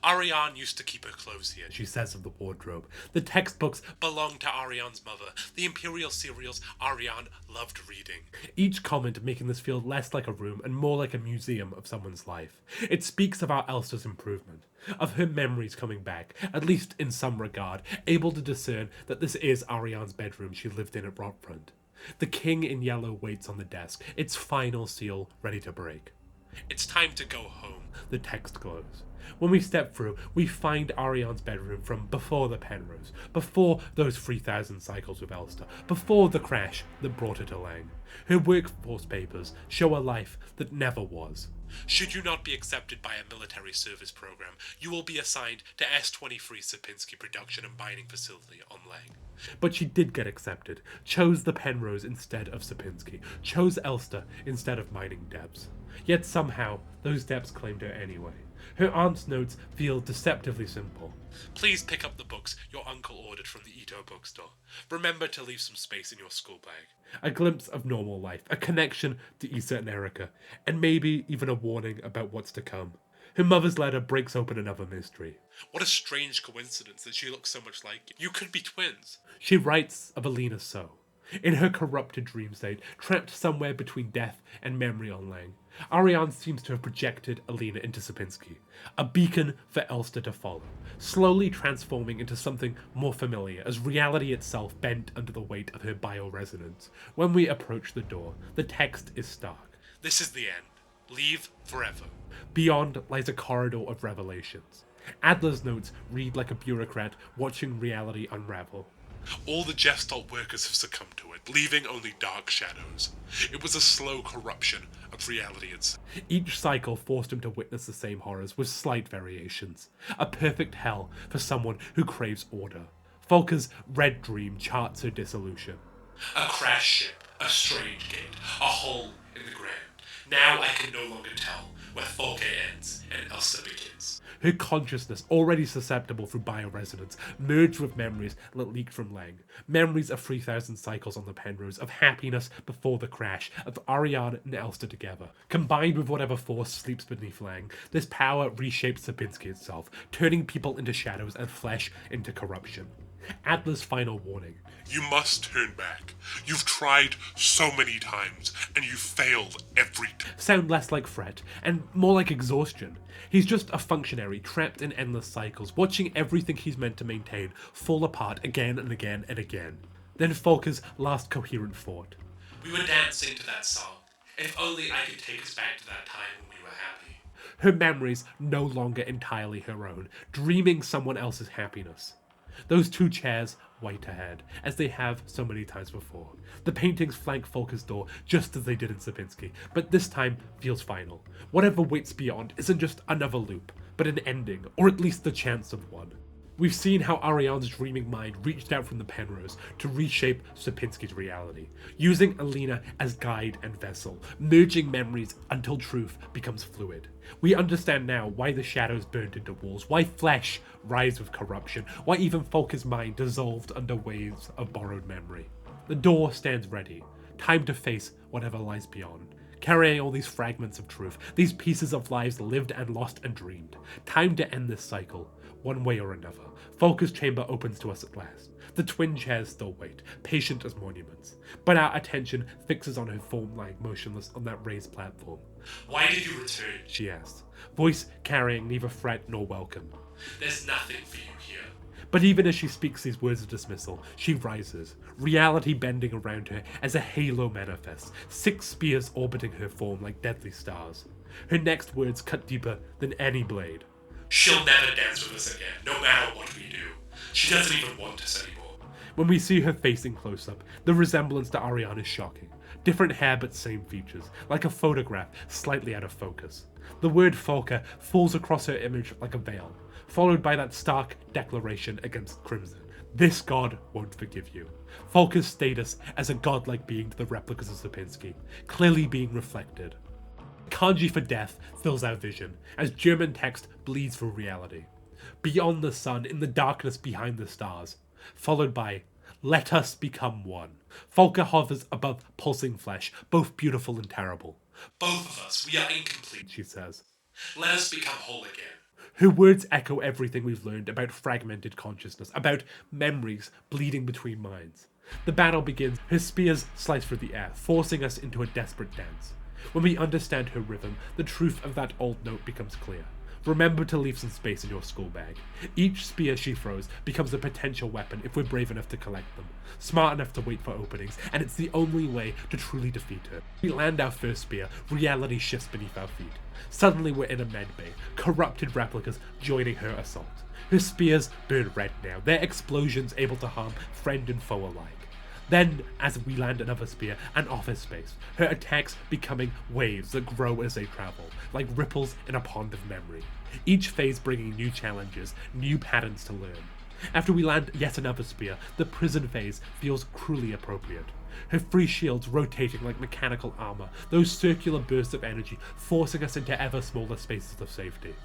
Ariane used to keep her clothes here, She says of the wardrobe. The textbooks belonged to Ariane's mother, the Imperial serials Ariane loved reading. Each comment making this feel less like a room and more like a museum of someone's life. It speaks of our Elster's improvement, of her memories coming back, at least in some regard, able to discern that this is Ariane's bedroom she lived in at Rotfront. The king in yellow waits on the desk, its final seal ready to break. It's time to go home. The text glows. When we step through, we find Ariane's bedroom from before the Penrose, before those 3,000 cycles with Elster, before the crash that brought her to Lang. Her workforce papers show a life that never was. Should you not be accepted by a military service program, you will be assigned to S23 Sierpinski Production and Mining Facility on Lang. But she did get accepted, chose the Penrose instead of Sierpinski, chose Elster instead of mining depths. Yet somehow, those depths claimed her anyway. Her aunt's notes feel deceptively simple. Please pick up the books your uncle ordered from the Ito bookstore. Remember to leave some space in your school bag. A glimpse of normal life, a connection to Issa and Erica, and maybe even a warning about what's to come. Her mother's letter breaks open another mystery. What a strange coincidence that she looks so much like you. You could be twins. She writes of Alina So. In her corrupted dream state, trapped somewhere between death and memory on Lang, Ariane seems to have projected Alina into Sierpinski, a beacon for Elster to follow, slowly transforming into something more familiar as reality itself bent under the weight of her bioresonance. When we approach the door, the text is stark. This is the end. Leave forever. Beyond lies a corridor of revelations. Adler's notes read like a bureaucrat watching reality unravel. All the Gestalt workers have succumbed to it, leaving only dark shadows. It was a slow corruption of reality itself. Each cycle forced him to witness the same horrors with slight variations. A perfect hell for someone who craves order. Volker's red dream charts her dissolution. A crash ship, a strange gate, a hole in the ground. Now I can no longer tell where Volker ends and Elsa begins. Her consciousness, already susceptible through bioresonance, merged with memories that leaked from Lang. Memories of 3,000 cycles on the Penrose, of happiness before the crash, of Ariane and Elster together. Combined with whatever force sleeps beneath Lang, this power reshapes Sierpinski itself, turning people into shadows and flesh into corruption. Adler's final warning. You must turn back. You've tried so many times, and you failed every time. Sound less like fret, and more like exhaustion. He's just a functionary trapped in endless cycles, watching everything he's meant to maintain fall apart again and again and again. Then Volker's last coherent thought. We were dancing to that song. If only I could take us back to that time when we were happy. Her memories no longer entirely her own, dreaming someone else's happiness. Those two chairs wait ahead, as they have so many times before. The paintings flank Volker's door just as they did in Sierpinski, but this time feels final. Whatever waits beyond isn't just another loop, but an ending, or at least the chance of one. We've seen how Ariane's dreaming mind reached out from the Penrose to reshape Sierpinski's reality, using Alina as guide and vessel, merging memories until truth becomes fluid. We understand now why the shadows burned into walls, why flesh writhed with corruption, why even Volker's mind dissolved under waves of borrowed memory. The door stands ready, time to face whatever lies beyond. Carrying all these fragments of truth, these pieces of lives lived and lost and dreamed. Time to end this cycle, one way or another. Volker's chamber opens to us at last. The twin chairs still wait, patient as monuments. But our attention fixes on her form lying motionless on that raised platform. Why did you return? She asks, voice carrying neither threat nor welcome. There's nothing for you here. But even as she speaks these words of dismissal, she rises, reality bending around her as a halo manifests, 6 spears orbiting her form like deadly stars. Her next words cut deeper than any blade. She'll never dance with us again, no matter what we do. She doesn't even want us anymore. When we see her facing close-up, the resemblance to Ariane is shocking. Different hair but same features, like a photograph slightly out of focus. The word Volker falls across her image like a veil, followed by that stark declaration against Crimson. This god won't forgive you. Volker's status as a godlike being to the replicas of Sierpinski, clearly being reflected. Kanji for death fills our vision, as German text bleeds through reality. Beyond the sun, in the darkness behind the stars, followed by, let us become one. Volker hovers above pulsing flesh, both beautiful and terrible. Both of us, we are incomplete, She says. Let us become whole again. Her words echo everything we've learned about fragmented consciousness, about memories bleeding between minds. The battle begins, her spears slice through the air, forcing us into a desperate dance. When we understand her rhythm, the truth of that old note becomes clear. Remember to leave some space in your school bag. Each spear she throws becomes a potential weapon if we're brave enough to collect them, smart enough to wait for openings, and it's the only way to truly defeat her. We land our first spear, reality shifts beneath our feet. Suddenly we're in a medbay, corrupted replicas joining her assault. Her spears burn red now, their explosions able to harm friend and foe alike. Then, as we land another spear, an office space, her attacks becoming waves that grow as they travel, like ripples in a pond of memory. Each phase bringing new challenges, new patterns to learn. After we land yet another spear, the prison phase feels cruelly appropriate. Her free shields rotating like mechanical armor, those circular bursts of energy forcing us into ever smaller spaces of safety.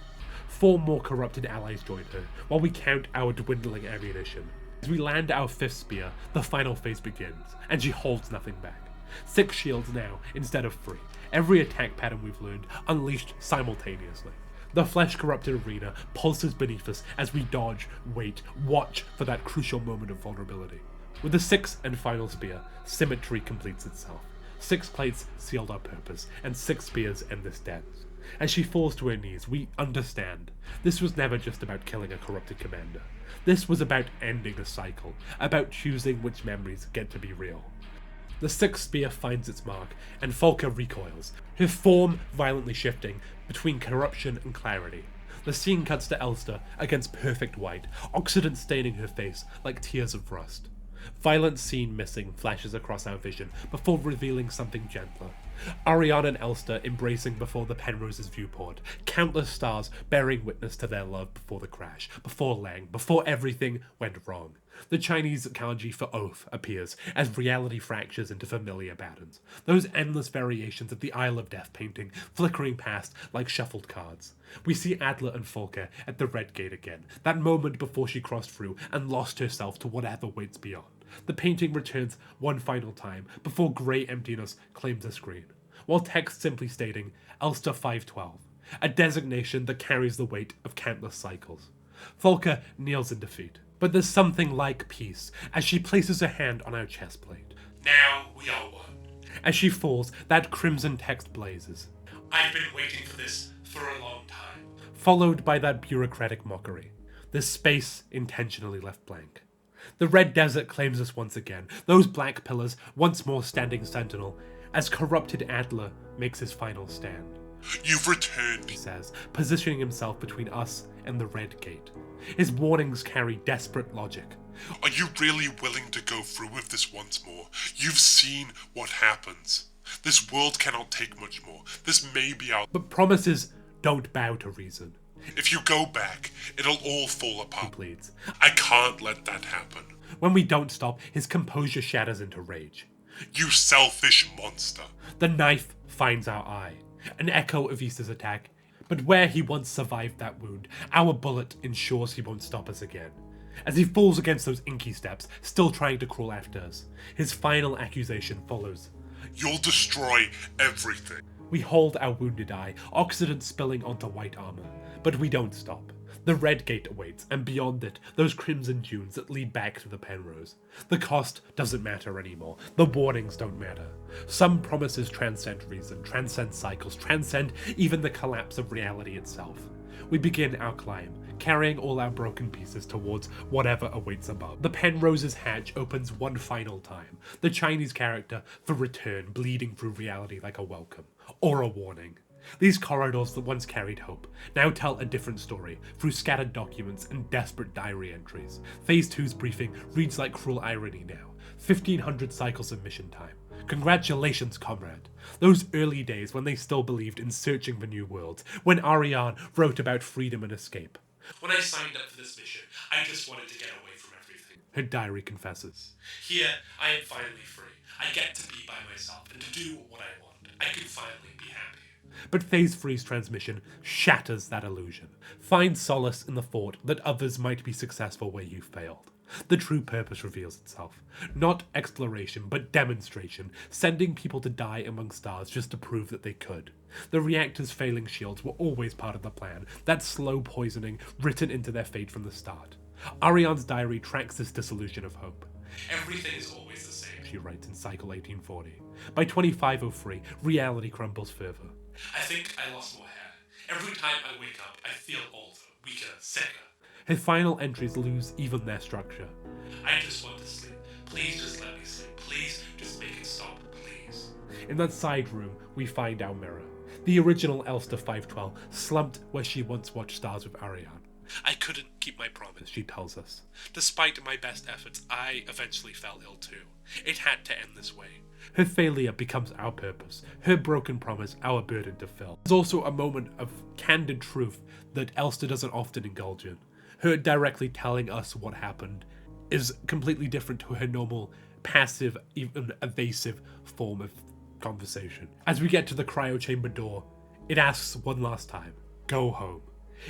4 more corrupted allies join her, while we count our dwindling ammunition. As we land our 5th spear, the final phase begins, and she holds nothing back. 6 shields now, instead of 3. Every attack pattern we've learned, unleashed simultaneously. The flesh-corrupted arena pulses beneath us as we dodge, wait, watch for that crucial moment of vulnerability. With the 6th and final spear, symmetry completes itself. 6 plates sealed our purpose, and 6 spears end this dance. As she falls to her knees, we understand. This was never just about killing a corrupted commander. This was about ending a cycle, about choosing which memories get to be real. The 6th spear finds its mark, and Volker recoils, her form violently shifting between corruption and clarity. The scene cuts to Elster against perfect white, oxidant staining her face like tears of rust. Violent scene missing flashes across our vision before revealing something gentler. Ariane and Elster embracing before the Penrose's viewport, countless stars bearing witness to their love before the crash, before Lang, before everything went wrong. The Chinese kanji for oath appears as reality fractures into familiar patterns, those endless variations of the Isle of Death painting flickering past like shuffled cards. We see Adler and Volker at the Red Gate again, that moment before she crossed through and lost herself to whatever waits beyond. The painting returns one final time before grey emptiness claims the screen, while text simply stating Elster 512, a designation that carries the weight of countless cycles. Volker kneels in defeat, but there's something like peace as she places her hand on our chest plate. Now we are one. As she falls, that crimson text blazes, I've been waiting for this for a long time. followed by that bureaucratic mockery, this space intentionally left blank. The red desert claims us once again, those black pillars once more standing sentinel, as corrupted Adler makes his final stand. You've returned, He says, positioning himself between us and the Red Gate. His warnings carry desperate logic. Are you really willing to go through with this once more? You've seen what happens. This world cannot take much more. This may be our... But promises don't bow to reason, If you go back, it'll all fall he apart. pleads. I can't let that happen. When we don't stop, his composure shatters into rage. You selfish monster. The knife finds our eye, an echo of Easter's attack, but where he once survived that wound, our bullet ensures he won't stop us again. As he falls against those inky steps, still trying to crawl after us, his final accusation follows. You'll destroy everything. We hold our wounded eye, oxidant spilling onto white armor, but we don't stop. The Red Gate awaits, and beyond it, those crimson dunes that lead back to the Penrose. The cost doesn't matter anymore. The warnings don't matter. Some promises transcend reason, transcend cycles, transcend even the collapse of reality itself. We begin our climb, carrying all our broken pieces towards whatever awaits above. The Penrose's hatch opens one final time, the Chinese character for return bleeding through reality like a welcome, or a warning. These corridors that once carried hope now tell a different story through scattered documents and desperate diary entries. Phase 2's briefing reads like cruel irony now. 1,500 cycles of mission time. Congratulations, comrade. Those early days when they still believed in searching for new worlds, when Ariane wrote about freedom and escape. When I signed up for this mission, I just wanted to get away from everything. Her diary confesses. Here, I am finally free. I get to be by myself and to do what I want. I can finally be happy. But Phase 3's transmission shatters that illusion. Find solace in the thought that others might be successful where you failed. The true purpose reveals itself. Not exploration, but demonstration, sending people to die among stars just to prove that they could. The reactor's failing shields were always part of the plan, that slow poisoning written into their fate from the start. Ariane's diary tracks this dissolution of hope. Everything is always the same. She writes in Cycle 1840. By 2503, reality crumbles further. I think I lost more hair. Every time I wake up, I feel older, weaker, sicker. Her final entries lose even their structure. I just want to sleep. Please just let me sleep. Please just make it stop. Please. In that side room, we find our mirror. The original Elster 512, slumped where she once watched stars with Ariane. I couldn't keep my promise. She tells us. Despite my best efforts, I eventually fell ill too. It had to end this way. Her failure becomes our purpose, her broken promise our burden to fill. There's also a moment of candid truth that Elster doesn't often indulge in. Her directly telling us what happened is completely different to her normal, passive, even evasive form of conversation. As we get to the cryo chamber door, it asks one last time, go home.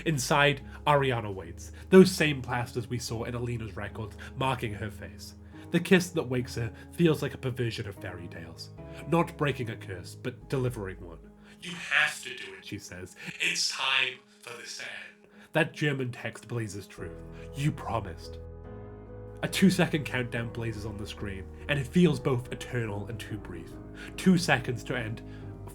Inside, Ariana waits, those same plasters we saw in Alina's records marking her face. The kiss that wakes her feels like a perversion of fairy tales. Not breaking a curse, but delivering one. You have to do it, She says. It's time for this to end. That German text blazes truth. You promised. A 2-second countdown blazes on the screen, and it feels both eternal and too brief. 2 seconds to end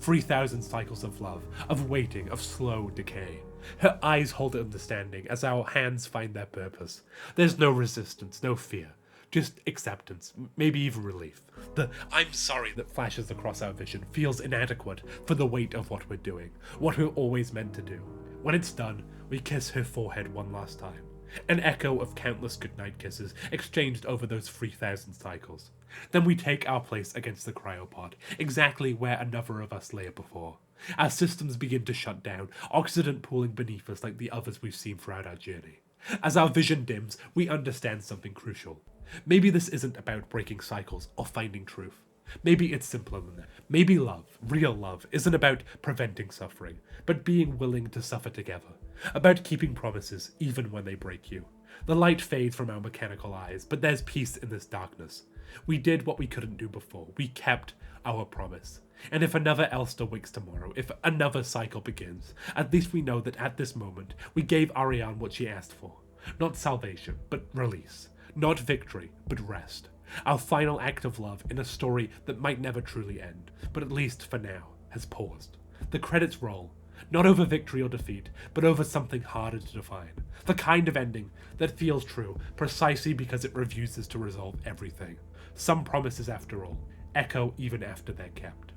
3,000 cycles of love, of waiting, of slow decay. Her eyes hold understanding as our hands find their purpose. There's no resistance, no fear. Just acceptance, maybe even relief. The "I'm sorry" that flashes across our vision feels inadequate for the weight of what we're doing, what we're always meant to do. When it's done, we kiss her forehead one last time. An echo of countless goodnight kisses exchanged over those 3,000 cycles. Then we take our place against the cryopod, exactly where another of us lay before. Our systems begin to shut down, oxygen pooling beneath us like the others we've seen throughout our journey. As our vision dims, we understand something crucial. Maybe this isn't about breaking cycles or finding truth. Maybe it's simpler than that. Maybe love, real love, isn't about preventing suffering, but being willing to suffer together. About keeping promises, even when they break you. The light fades from our mechanical eyes, but there's peace in this darkness. We did what we couldn't do before. We kept our promise. And if another Elster wakes tomorrow, if another cycle begins, at least we know that at this moment, we gave Ariane what she asked for. Not salvation, but release. Not victory, but rest. Our final act of love in a story that might never truly end, but at least for now, has paused. The credits roll, not over victory or defeat, but over something harder to define. The kind of ending that feels true, precisely because it refuses to resolve everything. Some promises, after all, echo even after they're kept.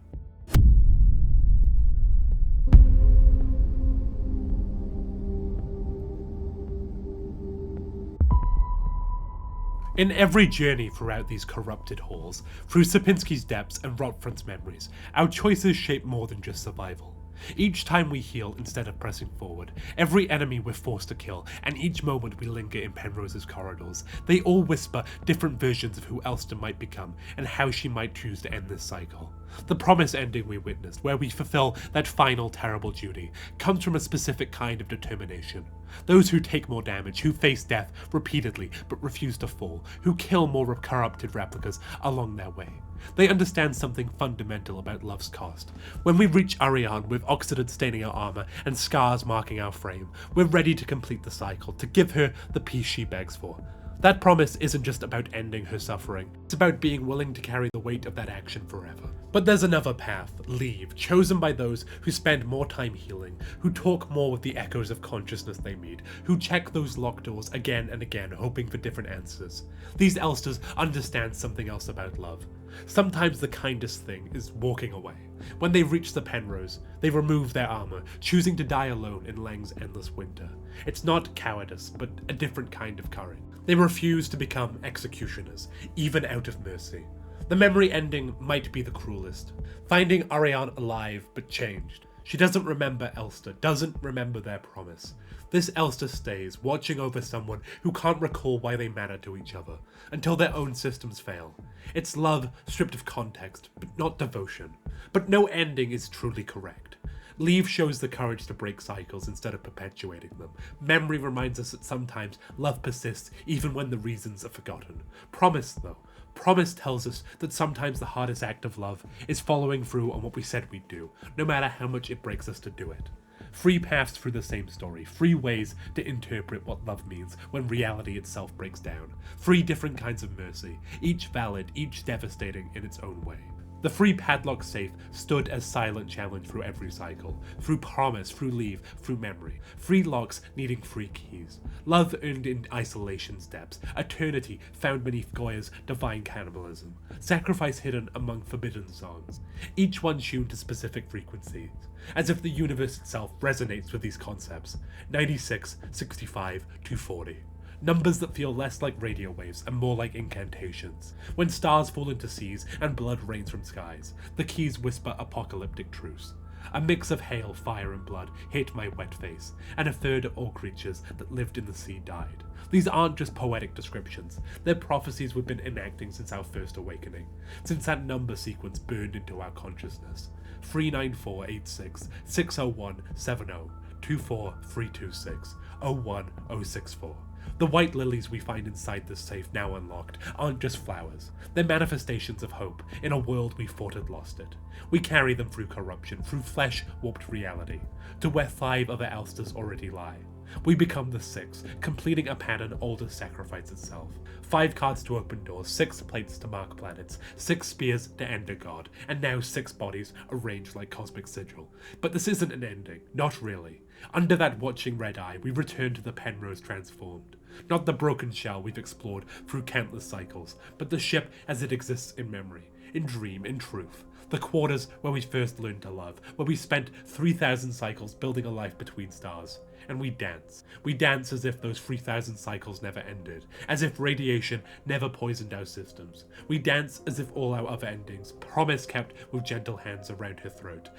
In every journey throughout these corrupted halls, through Sierpinski's depths and Rotfront's memories, our choices shape more than just survival. Each time we heal instead of pressing forward, every enemy we're forced to kill, and each moment we linger in Penrose's corridors, they all whisper different versions of who Elster might become and how she might choose to end this cycle. The promise ending we witnessed, where we fulfill that final terrible duty, comes from a specific kind of determination. Those who take more damage, who face death repeatedly but refuse to fall, who kill more corrupted replicas along their way. They understand something fundamental about love's cost. When we reach Ariane with oxidant staining our armor and scars marking our frame, we're ready to complete the cycle, to give her the peace she begs for. That promise isn't just about ending her suffering, it's about being willing to carry the weight of that action forever. But there's another path, leave, chosen by those who spend more time healing, who talk more with the echoes of consciousness they meet, who check those locked doors again and again, hoping for different answers. These Elsters understand something else about love. Sometimes the kindest thing is walking away. When they reach the Penrose, they remove their armor, choosing to die alone in Lang's endless winter. It's not cowardice, but a different kind of courage. They refuse to become executioners, even out of mercy. The memory ending might be the cruelest. Finding Ariane alive but changed. She doesn't remember Elster, doesn't remember their promise. This Elster stays, watching over someone who can't recall why they matter to each other, until their own systems fail. It's love stripped of context, but not devotion. But no ending is truly correct. Leave shows the courage to break cycles instead of perpetuating them. Memory reminds us that sometimes love persists even when the reasons are forgotten. Promise, though. Promise tells us that sometimes the hardest act of love is following through on what we said we'd do, no matter how much it breaks us to do it. 3 paths through the same story, 3 ways to interpret what love means when reality itself breaks down. 3 different kinds of mercy, each valid, each devastating in its own way. The 3 padlock safe stood as silent challenge through every cycle, through promise, through leave, through memory. 3 locks needing 3 keys. Love earned in isolation's depths, eternity found beneath Goya's divine cannibalism, sacrifice hidden among forbidden songs, each one tuned to specific frequencies, as if the universe itself resonates with these concepts. 96, 65, 240. Numbers that feel less like radio waves and more like incantations. When stars fall into seas and blood rains from skies, the keys whisper apocalyptic truths. A mix of hail, fire, and blood hit my wet face, and a third of all creatures that lived in the sea died. These aren't just poetic descriptions, they're prophecies we've been enacting since our first awakening, since that number sequence burned into our consciousness. 39486 601 70 24326 01064. The white lilies we find inside this safe, now unlocked, aren't just flowers. They're manifestations of hope in a world we thought had lost it. We carry them through corruption, through flesh-warped reality, to where 5 other Elsters already lie. We become the 6, completing a pattern older sacrifice itself. 5 cards to open doors, 6 plates to mark planets, 6 spears to end a god, and now 6 bodies arranged like cosmic sigil. But this isn't an ending, not really. Under that watching red eye, we return to the Penrose transformed. Not the broken shell we've explored through countless cycles, but the ship as it exists in memory, in dream, in truth. The quarters where we first learned to love, where we spent 3,000 cycles building a life between stars. And we dance. We dance as if those 3,000 cycles never ended, as if radiation never poisoned our systems. We dance as if all our other endings, promise kept with gentle hands around her throat.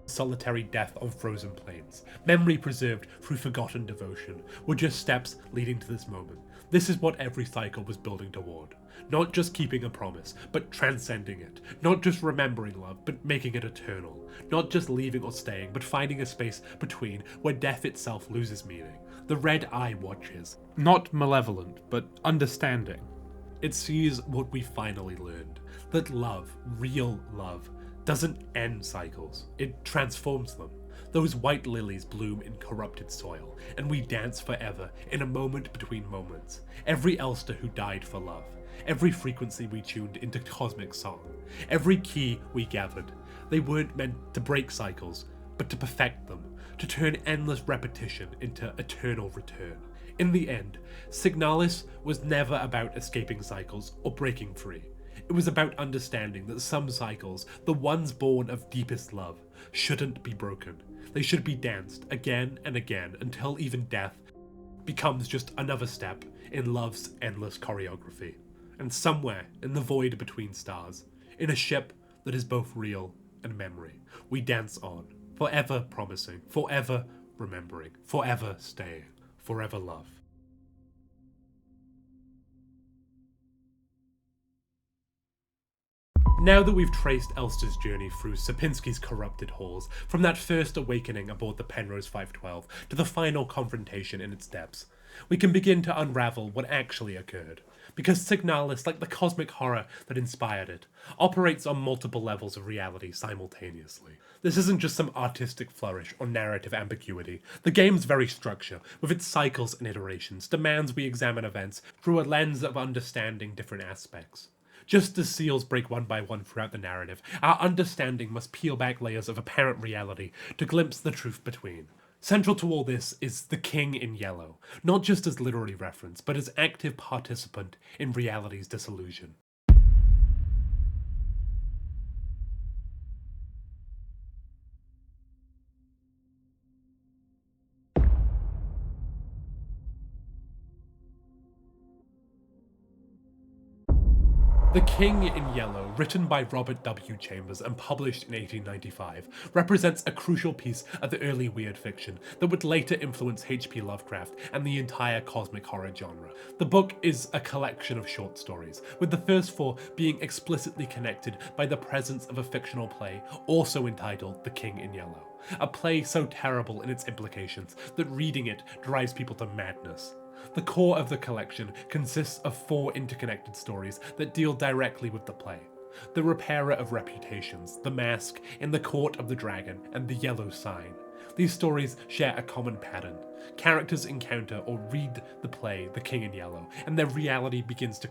Solitary death on frozen plains, memory preserved through forgotten devotion, were just steps leading to this moment. This is what every cycle was building toward. Not just keeping a promise, but transcending it. Not just remembering love, but making it eternal. Not just leaving or staying, but finding a space between where death itself loses meaning. The red eye watches. Not malevolent, but understanding. It sees what we finally learned. That love, real love, doesn't end cycles. It transforms them. Those white lilies bloom in corrupted soil, and we dance forever in a moment between moments. Every Elster who died for love. Every frequency we tuned into cosmic song. Every key we gathered. They weren't meant to break cycles, but to perfect them. To turn endless repetition into eternal return. In the end, SIGNALIS was never about escaping cycles or breaking free. It was about understanding that some cycles, the ones born of deepest love, shouldn't be broken. They should be danced again and again until even death becomes just another step in love's endless choreography. And somewhere in the void between stars, in a ship that is both real and memory, we dance on, forever promising, forever remembering, forever staying, forever love. Now that we've traced Elster's journey through Sierpinski's corrupted halls, from that first awakening aboard the Penrose 512 to the final confrontation in its depths, we can begin to unravel what actually occurred. Because SIGNALIS, like the cosmic horror that inspired it, operates on multiple levels of reality simultaneously. This isn't just some artistic flourish or narrative ambiguity. The game's very structure, with its cycles and iterations, demands we examine events through a lens of understanding different aspects. Just as seals break one by one throughout the narrative, our understanding must peel back layers of apparent reality to glimpse the truth between. Central to all this is the King in Yellow, not just as literary reference, but as active participant in reality's disillusion. The King in Yellow, written by Robert W. Chambers and published in 1895, represents a crucial piece of the early weird fiction that would later influence H.P. Lovecraft and the entire cosmic horror genre. The book is a collection of short stories, with the first 4 being explicitly connected by the presence of a fictional play, also entitled The King in Yellow. A play so terrible in its implications that reading it drives people to madness. The core of the collection consists of 4 interconnected stories that deal directly with the play. The Repairer of Reputations, The Mask, In the Court of the Dragon, and The Yellow Sign. These stories share a common pattern. Characters encounter or read the play The King in Yellow, and their reality begins to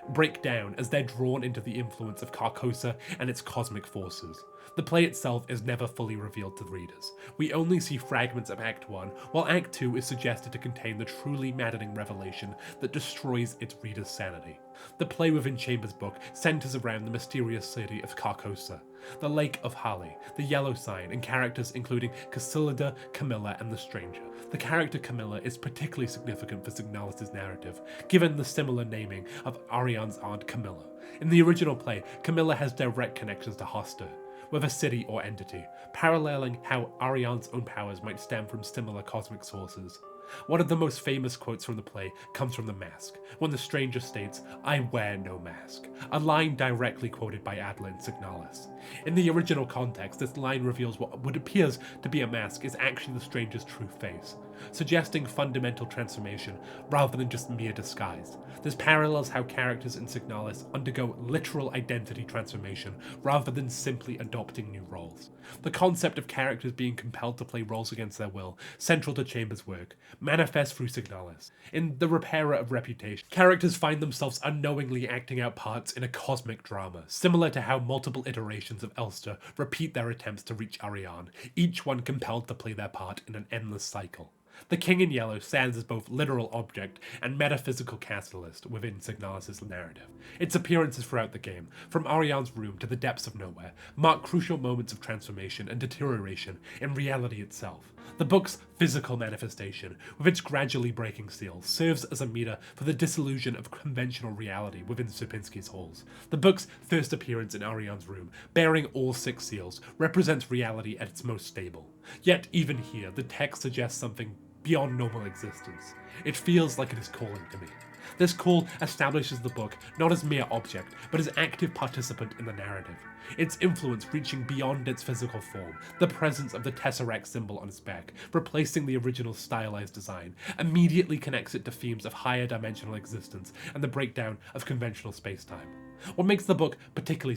break down as they're drawn into the influence of Carcosa and its cosmic forces. The play itself is never fully revealed to readers. We only see fragments of Act 1, while Act 2 is suggested to contain the truly maddening revelation that destroys its reader's sanity. The play within Chambers' book centers around the mysterious city of Carcosa, the Lake of Hali, the Yellow Sign, and characters including Casilda, Camilla, and the Stranger. The character Camilla is particularly significant for SIGNALIS' narrative, given the similar naming of Ariane's aunt Camilla. In the original play, Camilla has direct connections to Hoster, with a city or entity, paralleling how Ariane's own powers might stem from similar cosmic sources. One of the most famous quotes from the play comes from The Mask, when the Stranger states, "I wear no mask," a line directly quoted by Adler in SIGNALIS. In the original context, this line reveals what appears to be a mask is actually the Stranger's true face. suggesting fundamental transformation rather than just mere disguise. This parallels how characters in Signalis undergo literal identity transformation rather than simply adopting new roles. The concept of characters being compelled to play roles against their will, central to Chambers' work, manifests through Signalis. In The Repairer of Reputation, characters find themselves unknowingly acting out parts in a cosmic drama, similar to how multiple iterations of Elster repeat their attempts to reach Ariane, each one compelled to play their part in an endless cycle. The King in Yellow stands as both literal object and metaphysical catalyst within Signalis' narrative. Its appearances throughout the game, from Ariane's room to the depths of nowhere, mark crucial moments of transformation and deterioration in reality itself. The book's physical manifestation, with its gradually breaking seal, serves as a meter for the disillusion of conventional reality within Sierpinski's halls. The book's first appearance in Ariane's room, bearing all 6 seals, represents reality at its most stable. Yet even here, the text suggests something beyond normal existence. It feels like it is calling to me. This call establishes the book not as mere object, but as active participant in the narrative. Its influence reaching beyond its physical form, the presence of the Tesseract symbol on its back, replacing the original stylized design, immediately connects it to themes of higher dimensional existence and the breakdown of conventional space-time. What makes the book particularly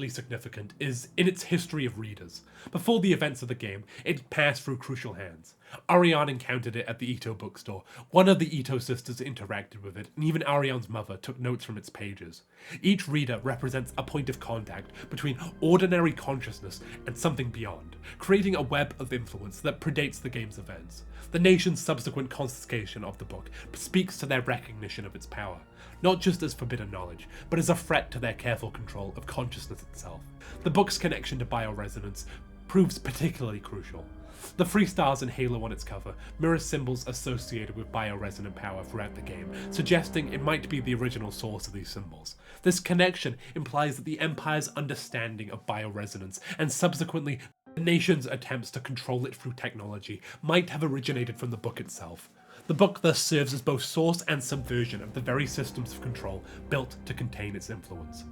significant is in its history of readers. Before the events of the game, it passed through crucial hands. Ariane encountered it at the Ito bookstore. One of the Ito sisters interacted with it, and even Ariane's mother took notes from its pages. Each reader represents a point of contact between ordinary consciousness and something beyond, creating a web of influence that predates the game's events. The nation's subsequent confiscation of the book speaks to their recognition of its power, not just as forbidden knowledge, but as a threat to their careful control of consciousness itself. The book's connection to bioresonance proves particularly crucial. The 3 stars and halo on its cover mirror symbols associated with bioresonant power throughout the game, suggesting it might be the original source of these symbols. This connection implies that the Empire's understanding of bioresonance, and subsequently the nation's attempts to control it through technology, might have originated from the book itself. The book thus serves as both source and subversion of the very systems of control built to contain its influence.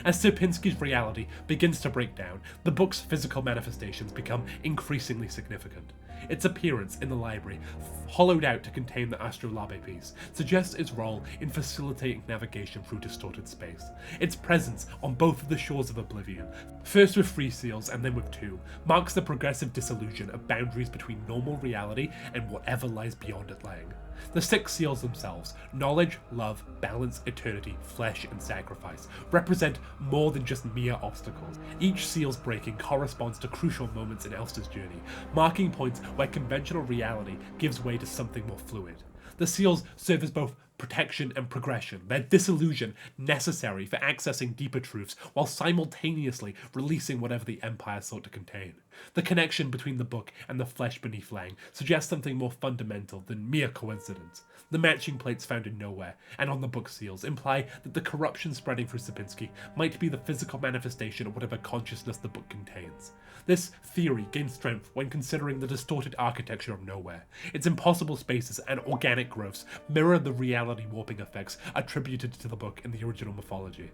As Sierpinski's reality begins to break down, the book's physical manifestations become increasingly significant. Its appearance in the library, hollowed out to contain the astrolabe piece, suggests its role in facilitating navigation through distorted space. Its presence on both of the shores of Oblivion, first with 3 seals and then with 2, marks the progressive dissolution of boundaries between normal reality and whatever lies beyond it lying. The 6 seals themselves, knowledge, love, balance, eternity, flesh, and sacrifice, represent more than just mere obstacles. Each seal's breaking corresponds to crucial moments in Elster's journey, marking points where conventional reality gives way to something more fluid. The seals serve as both protection and progression, their dissolution necessary for accessing deeper truths while simultaneously releasing whatever the Empire sought to contain. The connection between the book and the flesh beneath Lang suggests something more fundamental than mere coincidence. The matching plates found in Nowhere and on the book seals imply that the corruption spreading through Sierpinski might be the physical manifestation of whatever consciousness the book contains. This theory gains strength when considering the distorted architecture of Nowhere. Its impossible spaces and organic growths mirror the reality warping effects attributed to the book in the original mythology.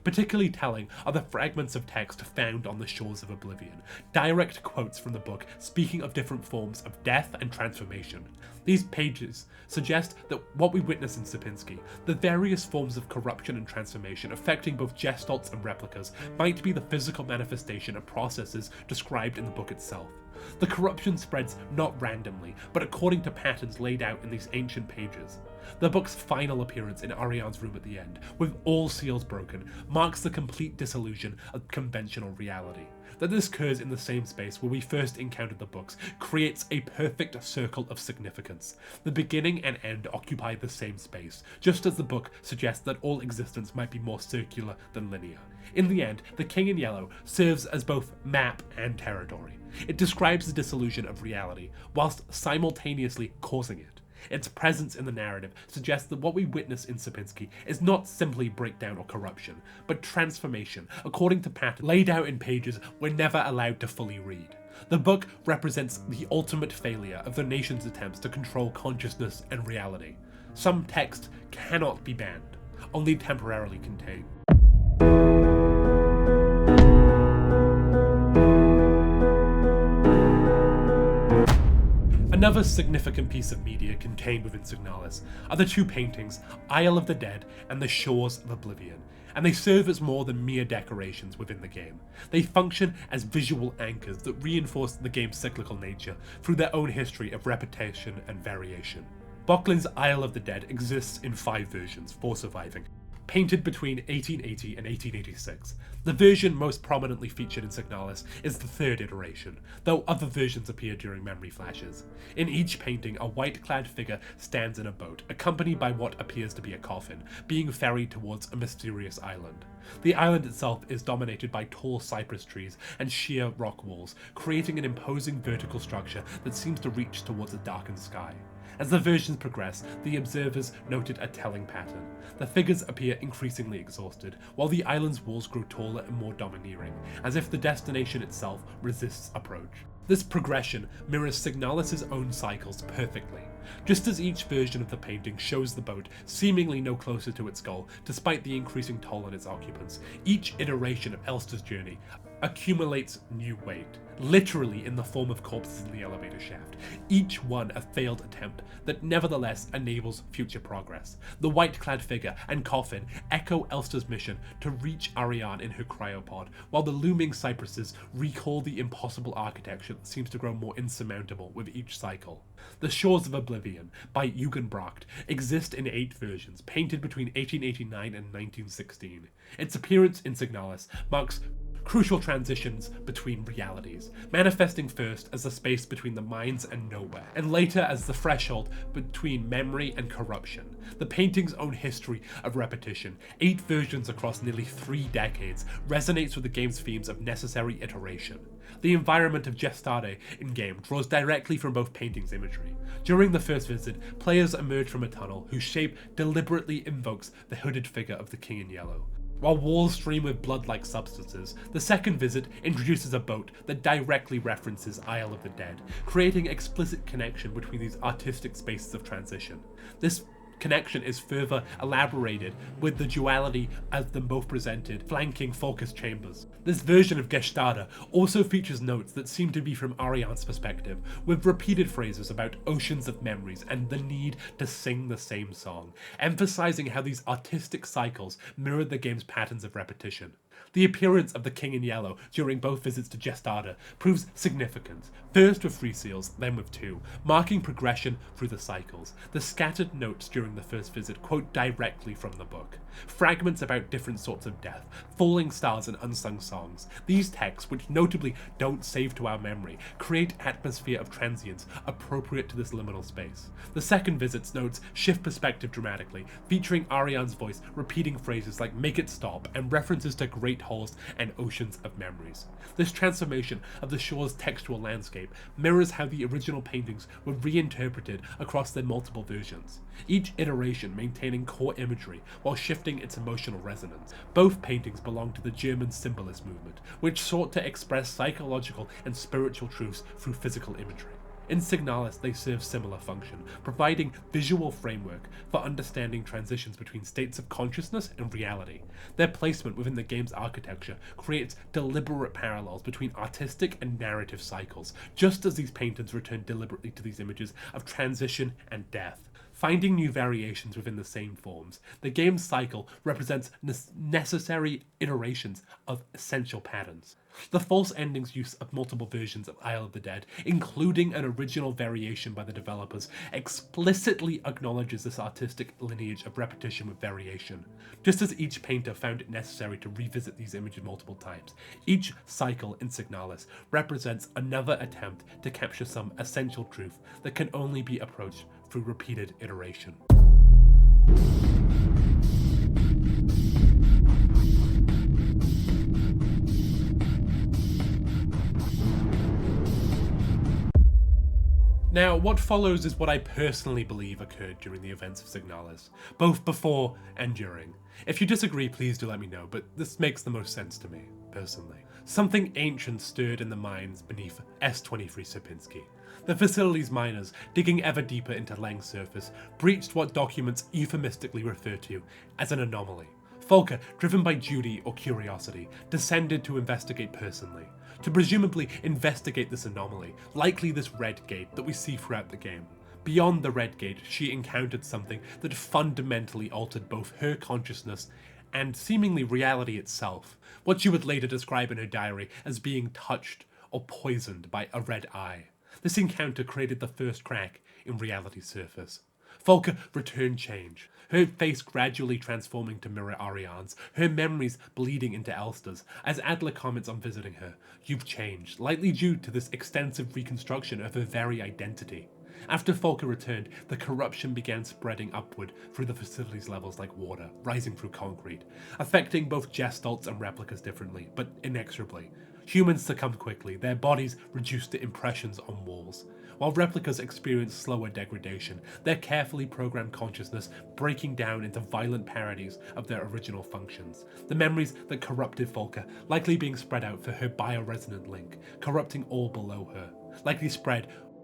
Particularly telling are the fragments of text found on the shores of Oblivion, direct quotes from the book speaking of different forms of death and transformation. These pages suggest that what we witness in Sierpinski, the various forms of corruption and transformation affecting both gestalts and replicas, might be the physical manifestation of processes described in the book itself. The corruption spreads not randomly, but according to patterns laid out in these ancient pages. The book's final appearance in Ariane's room at the end, with all seals broken, marks the complete dissolution of conventional reality. That this occurs in the same space where we first encountered the books creates a perfect circle of significance. The beginning and end occupy the same space, just as the book suggests that all existence might be more circular than linear. In the end, the King in Yellow serves as both map and territory. It describes the dissolution of reality, whilst simultaneously causing it. Its presence in the narrative suggests that what we witness in Sierpinski is not simply breakdown or corruption, but transformation, according to patterns laid out in pages we're never allowed to fully read. The book represents the ultimate failure of the nation's attempts to control consciousness and reality. Some text cannot be banned, only temporarily contained. Another significant piece of media contained within Signalis are the two paintings, Isle of the Dead and The Shores of Oblivion, and they serve as more than mere decorations within the game. They function as visual anchors that reinforce the game's cyclical nature through their own history of repetition and variation. Böcklin's Isle of the Dead exists in 5 versions for surviving, painted between 1880 and 1886. The version most prominently featured in Signalis is the 3rd iteration, though other versions appear during memory flashes. In each painting, a white-clad figure stands in a boat, accompanied by what appears to be a coffin, being ferried towards a mysterious island. The island itself is dominated by tall cypress trees and sheer rock walls, creating an imposing vertical structure that seems to reach towards a darkened sky. As the versions progress, the observers noted a telling pattern. The figures appear increasingly exhausted, while the island's walls grow taller and more domineering, as if the destination itself resists approach. This progression mirrors Signalis' own cycles perfectly. Just as each version of the painting shows the boat seemingly no closer to its goal, despite the increasing toll on its occupants, each iteration of Elster's journey accumulates new weight, literally in the form of corpses in the elevator shaft, each one a failed attempt that nevertheless enables future progress. The white-clad figure and coffin echo Elster's mission to reach Ariane in her cryopod, while the looming cypresses recall the impossible architecture that seems to grow more insurmountable with each cycle. The Shores of Oblivion by Eugen Bracht exist in 8 versions, painted between 1889 and 1916. Its appearance in Signalis marks crucial transitions between realities, manifesting first as the space between the minds and nowhere, and later as the threshold between memory and corruption. The painting's own history of repetition, 8 versions across nearly 3 decades, resonates with the game's themes of necessary iteration. The environment of Gestade in-game draws directly from both paintings' imagery. During the first visit, players emerge from a tunnel whose shape deliberately invokes the hooded figure of the King in Yellow. While walls stream with blood-like substances, the second visit introduces a boat that directly references Isle of the Dead, creating explicit connection between these artistic spaces of transition. This connection is further elaborated with the duality as them both presented flanking focus chambers. This version of Gestade also features notes that seem to be from Ariane's perspective, with repeated phrases about oceans of memories and the need to sing the same song, emphasizing how these artistic cycles mirrored the game's patterns of repetition. The appearance of the King in Yellow during both visits to Gestade proves significant, first with 3 seals, then with 2, marking progression through the cycles. The scattered notes during the first visit quote directly from the book. Fragments about different sorts of death, falling stars and unsung songs. These texts, which notably don't save to our memory, create atmosphere of transience appropriate to this liminal space. The second visit's notes shift perspective dramatically, featuring Ariane's voice repeating phrases like "make it stop" and references to great halls and oceans of memories. This transformation of the shore's textual landscape mirrors how the original paintings were reinterpreted across their multiple versions, each iteration maintaining core imagery while shifting its emotional resonance. Both paintings belong to the German symbolist movement, which sought to express psychological and spiritual truths through physical imagery. In Signalis, they serve similar function, providing visual framework for understanding transitions between states of consciousness and reality. Their placement within the game's architecture creates deliberate parallels between artistic and narrative cycles, just as these paintings return deliberately to these images of transition and death. Finding new variations within the same forms, the game's cycle represents necessary iterations of essential patterns. The false ending's use of multiple versions of Isle of the Dead, including an original variation by the developers, explicitly acknowledges this artistic lineage of repetition with variation. Just as each painter found it necessary to revisit these images multiple times, each cycle in Signalis represents another attempt to capture some essential truth that can only be approached through repeated iteration. Now, what follows is what I personally believe occurred during the events of Signalis, both before and during. If you disagree, please do let me know, but this makes the most sense to me, personally. Something ancient stirred in the mines beneath S23 Sierpinski. The facility's miners, digging ever deeper into Lang's surface, breached what documents euphemistically refer to as an anomaly. Volker, driven by duty or curiosity, descended to investigate personally. to presumably investigate this anomaly, likely this red gate that we see throughout the game. Beyond the red gate, she encountered something that fundamentally altered both her consciousness and seemingly reality itself, what she would later describe in her diary as being touched or poisoned by a red eye. This encounter created the first crack in reality's surface. Volker returned change, her face gradually transforming to mirror Ariane's, her memories bleeding into Elster's. As Adler comments on visiting her, "You've changed," likely due to this extensive reconstruction of her very identity. After Volker returned, the corruption began spreading upward through the facility's levels like water, rising through concrete, affecting both gestalts and replicas differently, but inexorably. Humans succumbed quickly, their bodies reduced to impressions on walls, while replicas experienced slower degradation, their carefully programmed consciousness breaking down into violent parodies of their original functions. The memories that corrupted Volker likely being spread out for her bioresonant link, corrupting all below her,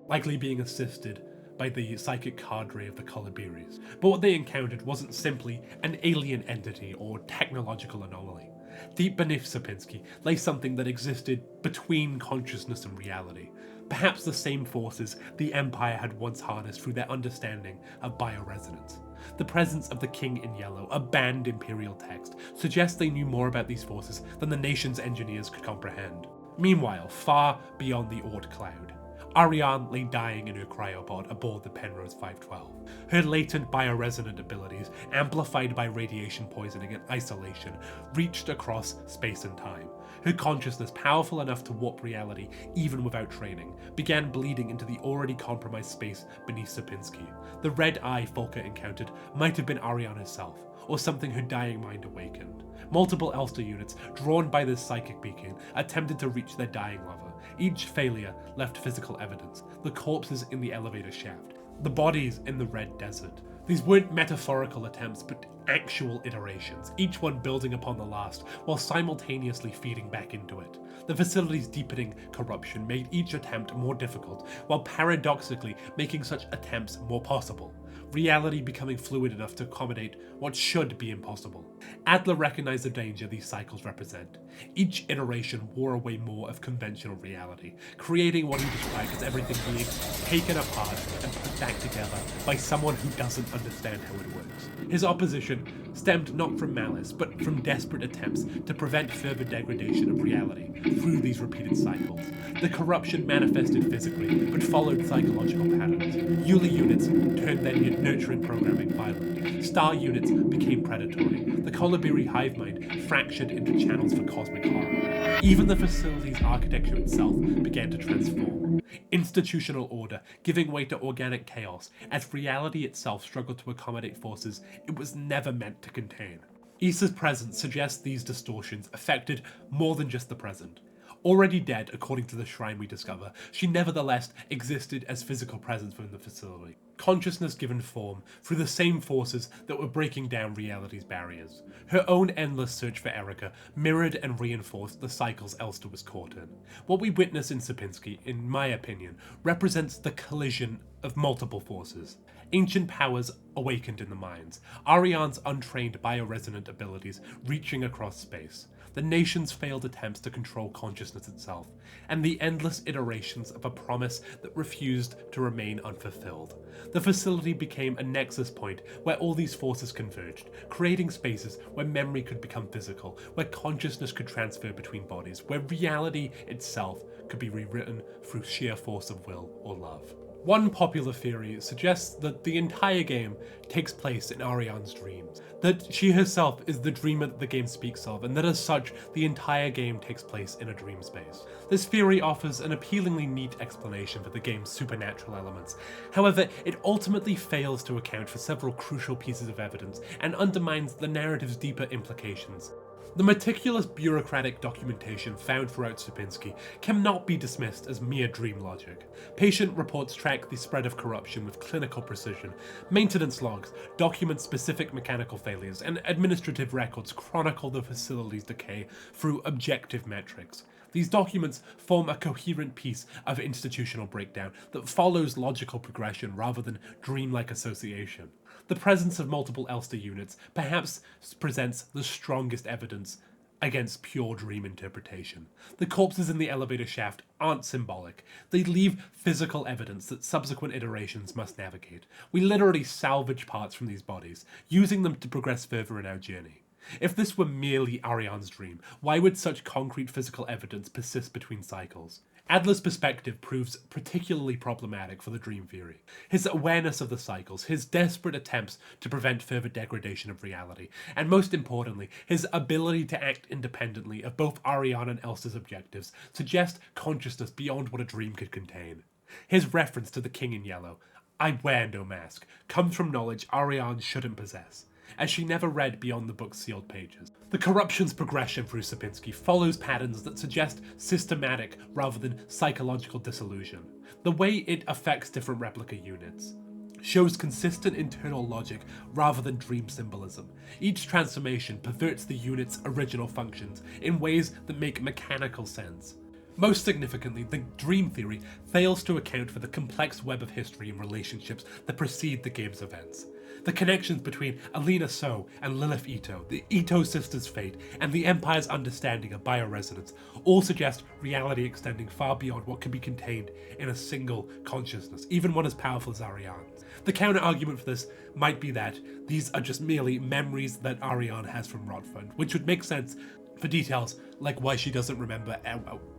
likely being assisted by the psychic cadre of the Colibiris. But what they encountered wasn't simply an alien entity or technological anomaly. Deep beneath Sierpinski lay something that existed between consciousness and reality. Perhaps the same forces the Empire had once harnessed through their understanding of bioresonance. The presence of the King in Yellow, a banned Imperial text, suggests they knew more about these forces than the nation's engineers could comprehend. Meanwhile, far beyond the Oort cloud, Ariane lay dying in her cryopod aboard the Penrose 512. Her latent bioresonant abilities, amplified by radiation poisoning and isolation, reached across space and time. Her consciousness, powerful enough to warp reality even without training, began bleeding into the already compromised space beneath Sierpinski. The red eye Volker encountered might have been Ariane herself, or something her dying mind awakened. Multiple Elster units, drawn by this psychic beacon, attempted to reach their dying lover. Each failure left physical evidence: the corpses in the elevator shaft, the bodies in the red desert. These weren't metaphorical attempts, but actual iterations, each one building upon the last, while simultaneously feeding back into it. The facility's deepening corruption made each attempt more difficult, while paradoxically making such attempts more possible. Reality becoming fluid enough to accommodate what should be impossible. Adler recognized the danger these cycles represent. Each iteration wore away more of conventional reality, creating what he described as everything being taken apart and put back together by someone who doesn't understand how it works. His opposition stemmed not from malice, but from desperate attempts to prevent further degradation of reality through these repeated cycles. The corruption manifested physically, but followed psychological patterns. Yuli units turned their nurturing programming violent. Star units became predatory. The Kolibiri hive mind fractured into channels for cosmic horror. Even the facility's architecture itself began to transform. Institutional order giving way to organic chaos, as reality itself struggled to accommodate forces it was never meant to contain. Issa's presence suggests these distortions affected more than just the present. Already dead, according to the shrine we discover, she nevertheless existed as physical presence within the facility. Consciousness given form through the same forces that were breaking down reality's barriers. Her own endless search for Erica mirrored and reinforced the cycles Elster was caught in. What we witness in Sierpinski, in my opinion, represents the collision of multiple forces. Ancient powers awakened in the minds, Ariane's untrained bioresonant abilities reaching across space, the nation's failed attempts to control consciousness itself, and the endless iterations of a promise that refused to remain unfulfilled. The facility became a nexus point where all these forces converged, creating spaces where memory could become physical, where consciousness could transfer between bodies, where reality itself could be rewritten through sheer force of will or love. One popular theory suggests that the entire game takes place in Ariane's dreams, that she herself is the dreamer that the game speaks of, and that as such, the entire game takes place in a dream space. This theory offers an appealingly neat explanation for the game's supernatural elements. However, it ultimately fails to account for several crucial pieces of evidence and undermines the narrative's deeper implications. The meticulous bureaucratic documentation found throughout Sierpinski cannot be dismissed as mere dream logic. Patient reports track the spread of corruption with clinical precision. Maintenance logs document specific mechanical failures, and administrative records chronicle the facility's decay through objective metrics. These documents form a coherent piece of institutional breakdown that follows logical progression rather than dreamlike association. The presence of multiple Elster units perhaps presents the strongest evidence against pure dream interpretation. The corpses in the elevator shaft aren't symbolic. They leave physical evidence that subsequent iterations must navigate. We literally salvage parts from these bodies, using them to progress further in our journey. If this were merely Ariane's dream, why would such concrete physical evidence persist between cycles? Adler's perspective proves particularly problematic for the dream theory. His awareness of the cycles, his desperate attempts to prevent further degradation of reality, and most importantly, his ability to act independently of both Ariane and Elsa's objectives, suggest consciousness beyond what a dream could contain. His reference to the King in Yellow, "I wear no mask," comes from knowledge Ariane shouldn't possess, as she never read beyond the book's sealed pages. The corruption's progression through Sierpinski follows patterns that suggest systematic rather than psychological dissolution. The way it affects different replica units shows consistent internal logic rather than dream symbolism. Each transformation perverts the unit's original functions in ways that make mechanical sense. Most significantly, the dream theory fails to account for the complex web of history and relationships that precede the game's events. The connections between Alina So and Lilith Ito, the Ito sisters' fate, and the Empire's understanding of bioresonance all suggest reality extending far beyond what can be contained in a single consciousness, even one as powerful as Ariane's. The counter-argument for this might be that these are just merely memories that Ariane has from Rotfront, which would make sense for details like why she doesn't remember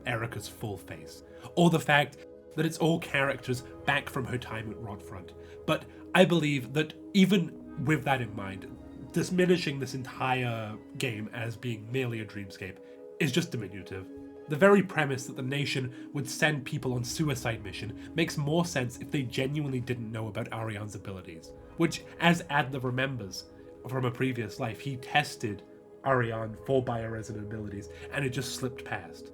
Erica's full face, or the fact that it's all characters back from her time at Rotfront. But I believe that even with that in mind, diminishing this entire game as being merely a dreamscape is just diminutive. The very premise that the nation would send people on suicide mission makes more sense if they genuinely didn't know about Ariane's abilities, which, as Adler remembers from a previous life, he tested Ariane for bioresonant abilities and it just slipped past.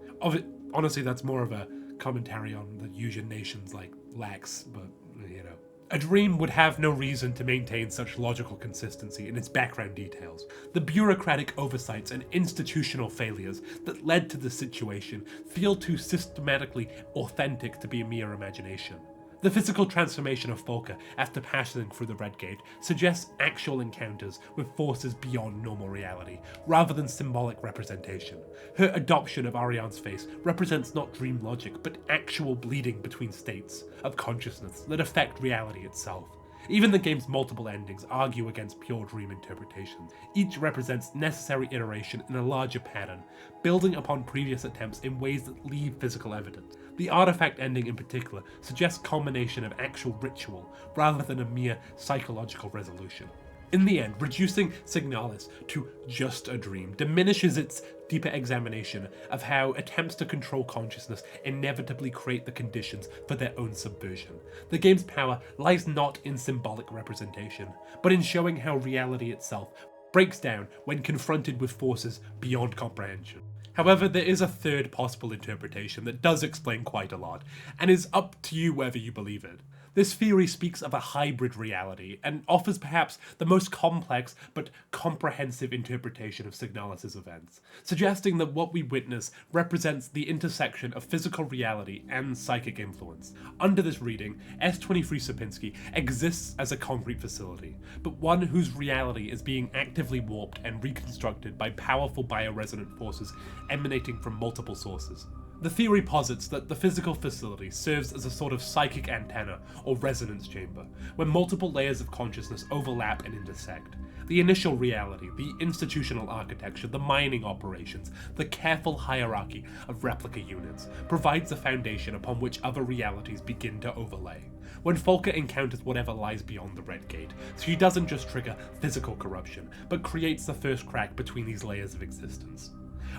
Honestly, that's more of a commentary on the Yusian nations like lax, but you know. A dream would have no reason to maintain such logical consistency in its background details. The bureaucratic oversights and institutional failures that led to this situation feel too systematically authentic to be a mere imagination. The physical transformation of Folka after passing through the Red Gate suggests actual encounters with forces beyond normal reality, rather than symbolic representation. Her adoption of Ariane's face represents not dream logic, but actual bleeding between states of consciousness that affect reality itself. Even the game's multiple endings argue against pure dream interpretations. Each represents necessary iteration in a larger pattern, building upon previous attempts in ways that leave physical evidence. The artifact ending in particular suggests culmination of actual ritual, rather than a mere psychological resolution. In the end, reducing SIGNALIS to just a dream diminishes its deeper examination of how attempts to control consciousness inevitably create the conditions for their own subversion. The game's power lies not in symbolic representation, but in showing how reality itself breaks down when confronted with forces beyond comprehension. However, there is a third possible interpretation that does explain quite a lot, and is up to you whether you believe it. This theory speaks of a hybrid reality, and offers perhaps the most complex but comprehensive interpretation of SIGNALIS' events, suggesting that what we witness represents the intersection of physical reality and psychic influence. Under this reading, S23 Sierpinski exists as a concrete facility, but one whose reality is being actively warped and reconstructed by powerful bioresonant forces emanating from multiple sources. The theory posits that the physical facility serves as a sort of psychic antenna or resonance chamber, where multiple layers of consciousness overlap and intersect. The initial reality, the institutional architecture, the mining operations, the careful hierarchy of replica units, provides a foundation upon which other realities begin to overlay. When Folka encounters whatever lies beyond the Red Gate, she doesn't just trigger physical corruption, but creates the first crack between these layers of existence.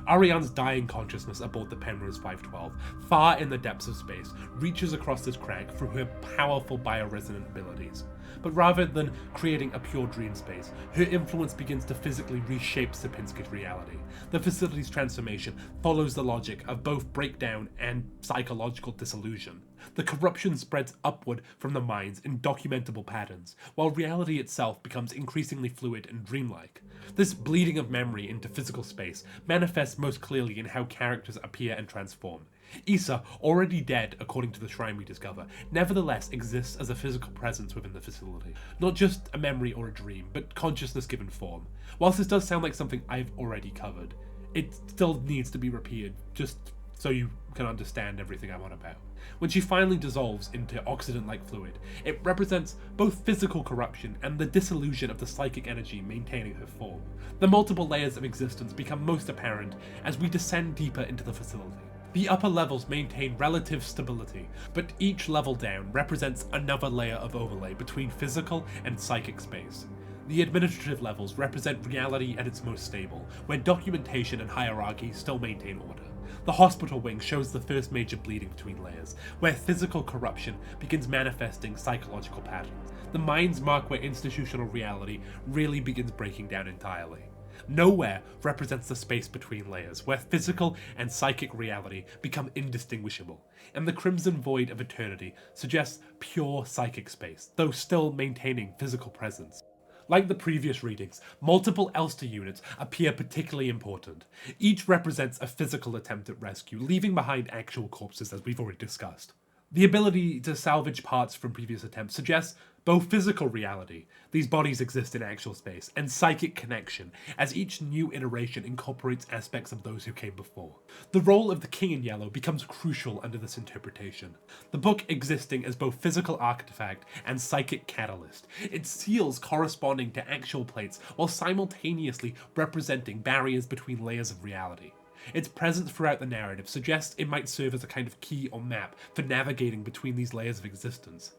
Ariane's dying consciousness aboard the Penrose 512, far in the depths of space, reaches across this crack through her powerful bioresonant abilities. But rather than creating a pure dream space, her influence begins to physically reshape Sierpinski's reality. The facility's transformation follows the logic of both breakdown and psychological dissolution. The corruption spreads upward from the minds in documentable patterns, while reality itself becomes increasingly fluid and dreamlike. This bleeding of memory into physical space manifests most clearly in how characters appear and transform. Issa, already dead according to the shrine we discover, nevertheless exists as a physical presence within the facility. Not just a memory or a dream, but consciousness given form. Whilst this does sound like something I've already covered, it still needs to be repeated, just so you can understand everything I'm on about. When she finally dissolves into oxidant-like fluid, it represents both physical corruption and the dissolution of the psychic energy maintaining her form. The multiple layers of existence become most apparent as we descend deeper into the facility. The upper levels maintain relative stability, but each level down represents another layer of overlay between physical and psychic space. The administrative levels represent reality at its most stable, where documentation and hierarchy still maintain order. The hospital wing shows the first major bleeding between layers, where physical corruption begins manifesting psychological patterns. The mines mark where institutional reality really begins breaking down entirely. Nowhere represents the space between layers, where physical and psychic reality become indistinguishable, and the crimson void of eternity suggests pure psychic space, though still maintaining physical presence. Like the previous readings, multiple Elster units appear particularly important. Each represents a physical attempt at rescue, leaving behind actual corpses as we've already discussed. The ability to salvage parts from previous attempts suggests both physical reality, these bodies exist in actual space, and psychic connection, as each new iteration incorporates aspects of those who came before. The role of the King in Yellow becomes crucial under this interpretation, the book existing as both physical artifact and psychic catalyst. Its seals corresponding to actual plates while simultaneously representing barriers between layers of reality. Its presence throughout the narrative suggests it might serve as a kind of key or map for navigating between these layers of existence.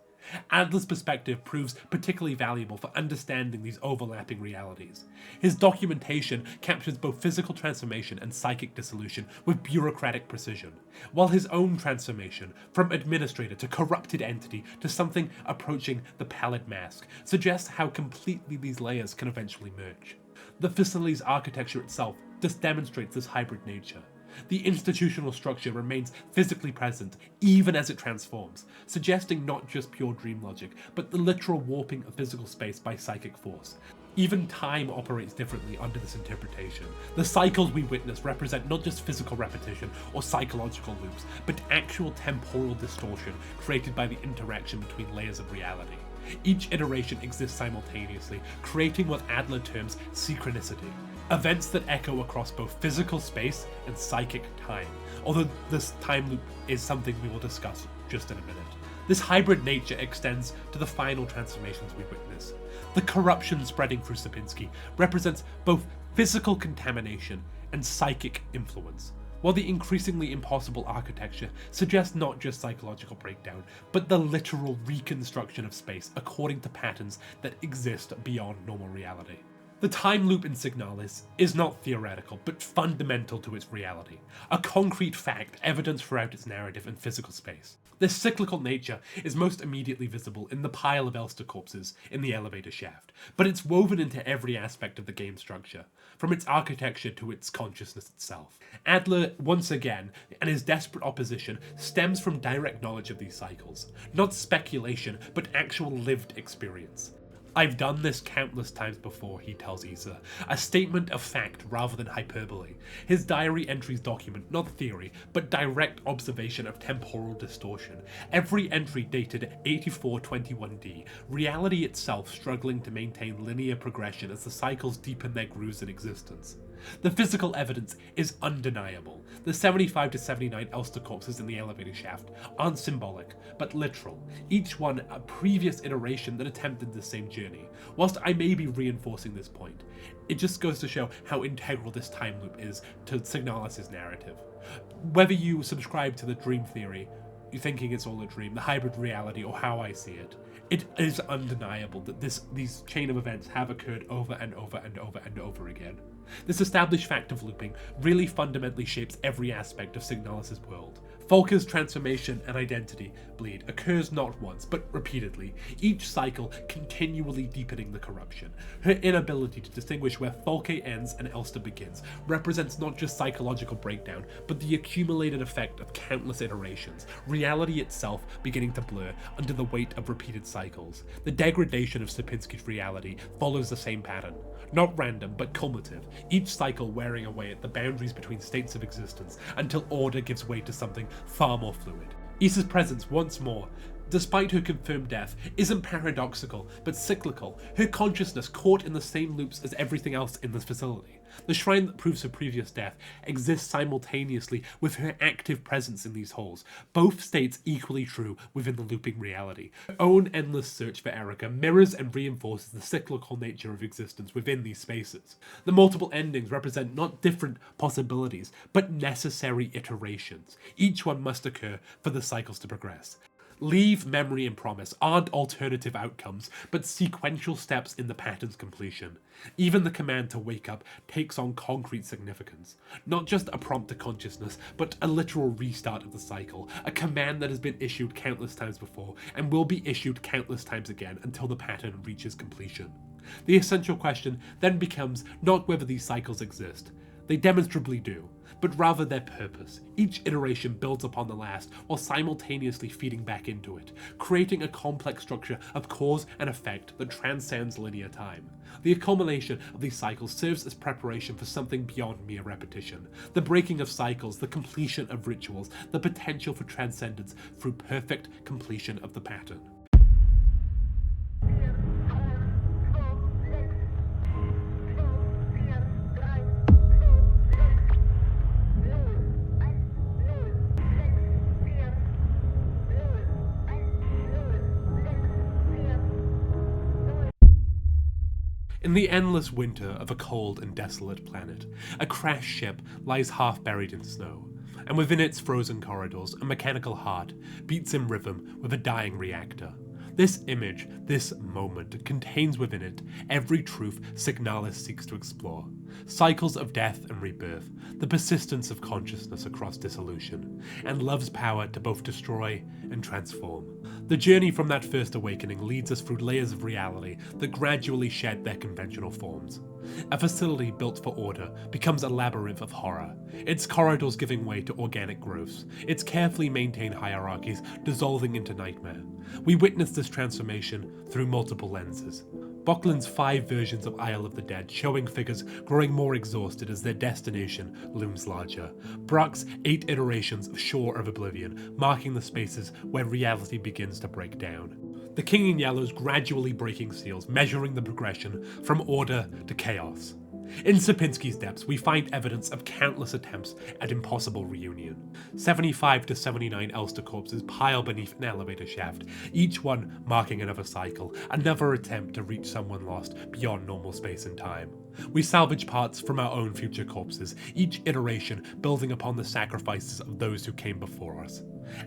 Adler's perspective proves particularly valuable for understanding these overlapping realities. His documentation captures both physical transformation and psychic dissolution with bureaucratic precision, while his own transformation, from administrator to corrupted entity to something approaching the pallid mask, suggests how completely these layers can eventually merge. The facility's architecture itself just demonstrates this hybrid nature. The institutional structure remains physically present even as it transforms, suggesting not just pure dream logic, but the literal warping of physical space by psychic force. Even time operates differently under this interpretation. The cycles we witness represent not just physical repetition or psychological loops, but actual temporal distortion created by the interaction between layers of reality. Each iteration exists simultaneously, creating what Adler terms synchronicity. Events that echo across both physical space and psychic time, although this time loop is something we will discuss just in a minute. This hybrid nature extends to the final transformations we witness. The corruption spreading through Sierpinski represents both physical contamination and psychic influence, while the increasingly impossible architecture suggests not just psychological breakdown, but the literal reconstruction of space according to patterns that exist beyond normal reality. The time loop in SIGNALIS is not theoretical, but fundamental to its reality, a concrete fact evidenced throughout its narrative and physical space. This cyclical nature is most immediately visible in the pile of Elster corpses in the elevator shaft, but it's woven into every aspect of the game structure, from its architecture to its consciousness itself. Adler, once again, and his desperate opposition, stems from direct knowledge of these cycles, not speculation, but actual lived experience. "I've done this countless times before," he tells Issa, a statement of fact rather than hyperbole. His diary entries document not theory, but direct observation of temporal distortion. Every entry dated 8421D, reality itself struggling to maintain linear progression as the cycles deepen their grooves in existence. The physical evidence is undeniable. The 75 to 79 Elster corpses in the elevator shaft aren't symbolic, but literal, each one a previous iteration that attempted the same journey. Whilst I may be reinforcing this point, it just goes to show how integral this time loop is to Signalis' narrative. Whether you subscribe to the dream theory, you're thinking it's all a dream, the hybrid reality, or how I see it, it is undeniable that these chain of events have occurred over and over and over and over again. This established fact of looping really fundamentally shapes every aspect of Signalis' world. Volker's transformation and identity bleed occurs not once, but repeatedly, each cycle continually deepening the corruption. Her inability to distinguish where Volker ends and Elster begins represents not just psychological breakdown, but the accumulated effect of countless iterations, reality itself beginning to blur under the weight of repeated cycles. The degradation of Sierpinski's reality follows the same pattern. Not random, but cumulative, each cycle wearing away at the boundaries between states of existence until order gives way to something far more fluid. Issa's presence, once more, despite her confirmed death, isn't paradoxical, but cyclical, her consciousness caught in the same loops as everything else in this facility. The shrine that proves her previous death exists simultaneously with her active presence in these halls, both states equally true within the looping reality. Her own endless search for Erica mirrors and reinforces the cyclical nature of existence within these spaces. The multiple endings represent not different possibilities, but necessary iterations. Each one must occur for the cycles to progress. Leave, memory, and promise aren't alternative outcomes, but sequential steps in the pattern's completion. Even the command to wake up takes on concrete significance. Not just a prompt to consciousness, but a literal restart of the cycle, a command that has been issued countless times before, and will be issued countless times again until the pattern reaches completion. The essential question then becomes not whether these cycles exist. They demonstrably do, but rather their purpose. Each iteration builds upon the last while simultaneously feeding back into it, creating a complex structure of cause and effect that transcends linear time. The accumulation of these cycles serves as preparation for something beyond mere repetition. The breaking of cycles, the completion of rituals, the potential for transcendence through perfect completion of the pattern. In the endless winter of a cold and desolate planet, a crashed ship lies half buried in snow, and within its frozen corridors, a mechanical heart beats in rhythm with a dying reactor. This image, this moment, contains within it every truth SIGNALIS seeks to explore. Cycles of death and rebirth, the persistence of consciousness across dissolution, and love's power to both destroy and transform. The journey from that first awakening leads us through layers of reality that gradually shed their conventional forms. A facility built for order becomes a labyrinth of horror, its corridors giving way to organic growths, its carefully maintained hierarchies dissolving into nightmare. We witness this transformation through multiple lenses. Böcklin's 5 versions of Isle of the Dead showing figures growing more exhausted as their destination looms larger. Brack's 8 iterations of Shore of Oblivion marking the spaces where reality begins to break down. The King in Yellow's gradually breaking seals measuring the progression from order to chaos. In Sierpinski's depths, we find evidence of countless attempts at impossible reunion. 75 to 79 Elster corpses pile beneath an elevator shaft, each one marking another cycle, another attempt to reach someone lost beyond normal space and time. We salvage parts from our own future corpses, each iteration building upon the sacrifices of those who came before us.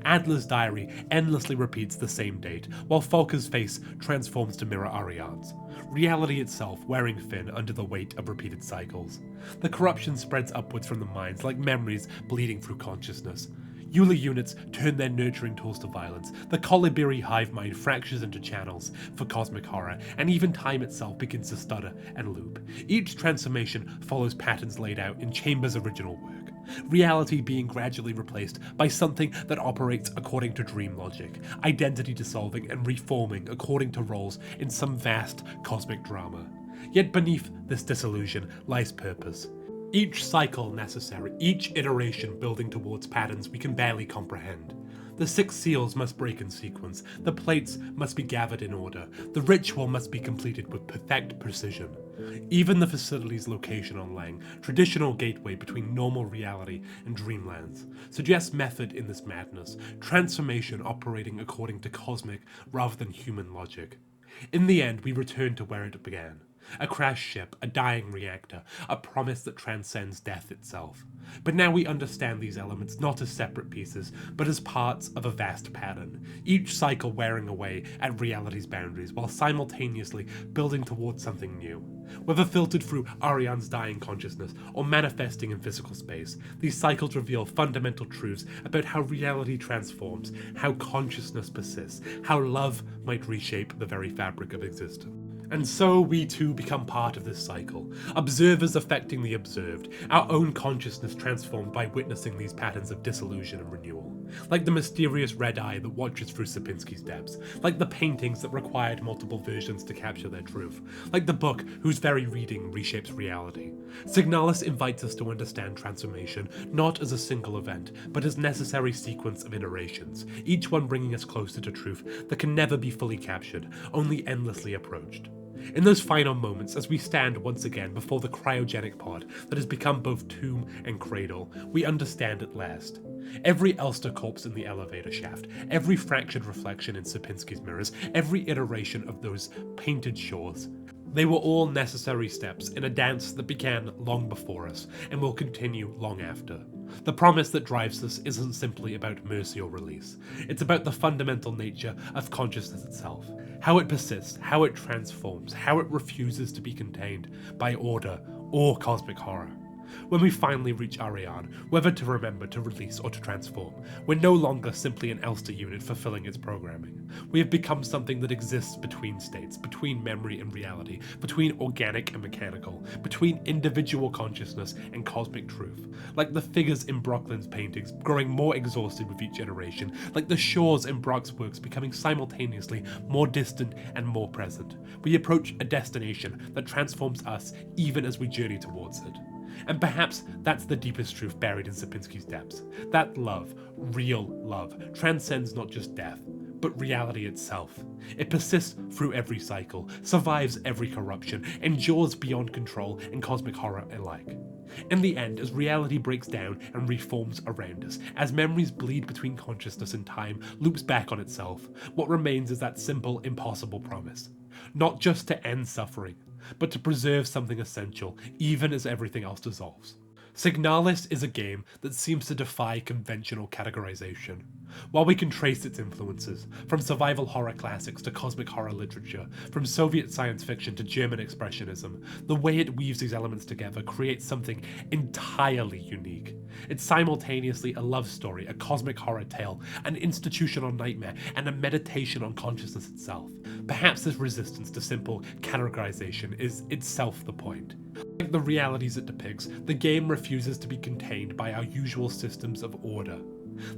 Adler's diary endlessly repeats the same date, while Folker's face transforms to mirror Ariane's. Reality itself wearing thin under the weight of repeated cycles. The corruption spreads upwards from the minds like memories bleeding through consciousness. Euler units turn their nurturing tools to violence, the Kolibiri hive mind fractures into channels for cosmic horror, and even time itself begins to stutter and loop. Each transformation follows patterns laid out in Chambers' original work, reality being gradually replaced by something that operates according to dream logic, identity dissolving and reforming according to roles in some vast cosmic drama. Yet beneath this disillusion lies purpose. Each cycle necessary, each iteration building towards patterns we can barely comprehend. The 6 seals must break in sequence, the plates must be gathered in order, the ritual must be completed with perfect precision. Even the facility's location on Lang, traditional gateway between normal reality and dreamlands, suggests method in this madness, transformation operating according to cosmic rather than human logic. In the end, we return to where it began. A crashed ship, a dying reactor, a promise that transcends death itself. But now we understand these elements not as separate pieces, but as parts of a vast pattern, each cycle wearing away at reality's boundaries while simultaneously building towards something new. Whether filtered through Ariane's dying consciousness or manifesting in physical space, these cycles reveal fundamental truths about how reality transforms, how consciousness persists, how love might reshape the very fabric of existence. And so we too become part of this cycle, observers affecting the observed, our own consciousness transformed by witnessing these patterns of disillusion and renewal. Like the mysterious red eye that watches through Sierpinski's depths, like the paintings that required multiple versions to capture their truth, like the book whose very reading reshapes reality. SIGNALIS invites us to understand transformation not as a single event, but as necessary sequence of iterations, each one bringing us closer to truth that can never be fully captured, only endlessly approached. In those final moments, as we stand once again before the cryogenic pod that has become both tomb and cradle, we understand at last. Every Elster corpse in the elevator shaft, every fractured reflection in Sierpinski's mirrors, every iteration of those painted shores, they were all necessary steps in a dance that began long before us and will continue long after. The promise that drives us isn't simply about mercy or release. It's about the fundamental nature of consciousness itself. How it persists, how it transforms, how it refuses to be contained by order or cosmic horror. When we finally reach Ariane, whether to remember, to release, or to transform, we're no longer simply an Elster unit fulfilling its programming. We have become something that exists between states, between memory and reality, between organic and mechanical, between individual consciousness and cosmic truth. Like the figures in Brooklyn's paintings growing more exhausted with each iteration, like the shores in Brock's works becoming simultaneously more distant and more present. We approach a destination that transforms us even as we journey towards it. And perhaps that's the deepest truth buried in Sierpinski's depths. That love, real love, transcends not just death, but reality itself. It persists through every cycle, survives every corruption, endures beyond control and cosmic horror alike. In the end, as reality breaks down and reforms around us, as memories bleed between consciousness and time loops back on itself, what remains is that simple, impossible promise. Not just to end suffering, but to preserve something essential, even as everything else dissolves. SIGNALIS is a game that seems to defy conventional categorization. While we can trace its influences, from survival horror classics to cosmic horror literature, from Soviet science fiction to German expressionism, the way it weaves these elements together creates something entirely unique. It's simultaneously a love story, a cosmic horror tale, an institutional nightmare, and a meditation on consciousness itself. Perhaps this resistance to simple categorization is itself the point. Like the realities it depicts, the game refuses to be contained by our usual systems of order.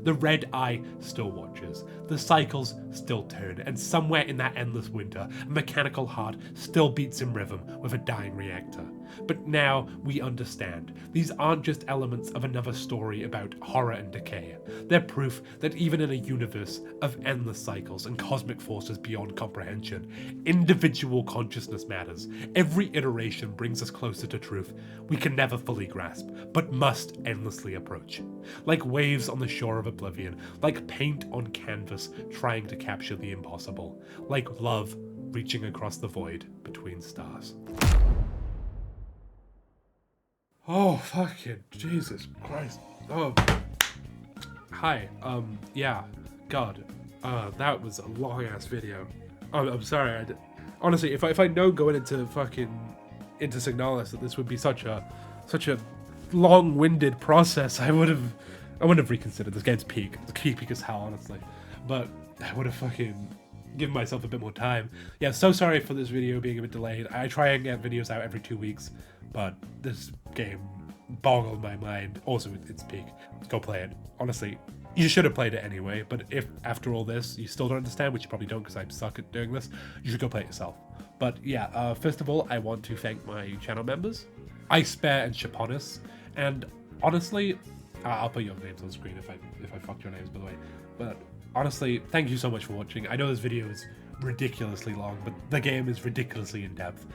The red eye still watches, the cycles still turn, and somewhere in that endless winter, a mechanical heart still beats in rhythm with a dying reactor. But now we understand. These aren't just elements of another story about horror and decay. They're proof that even in a universe of endless cycles and cosmic forces beyond comprehension, individual consciousness matters. Every iteration brings us closer to truth we can never fully grasp, but must endlessly approach. Like waves on the shore of oblivion, like paint on canvas trying to capture the impossible, like love reaching across the void between stars. Oh, fucking Jesus Christ. Oh. Hi, yeah, God. That was a long-ass video. I'm sorry, honestly, if I know going into SIGNALIS that this would be such a long-winded process, I would have reconsidered. This game's peak. It's peak as hell, honestly. But I would have fucking given myself a bit more time. Yeah, so sorry for this video being a bit delayed. I try and get videos out every 2 weeks, but this game boggled my mind. Also, it's peak. Go play it. Honestly, you should have played it anyway, but if after all this you still don't understand, which you probably don't because I suck at doing this, you should go play it yourself. But yeah, first of all, I want to thank my channel members, Icebear and Chaponis, and honestly, I'll put your names on screen if I fucked your names, by the way. But honestly, thank you so much for watching. I know this video is ridiculously long, but the game is ridiculously in depth.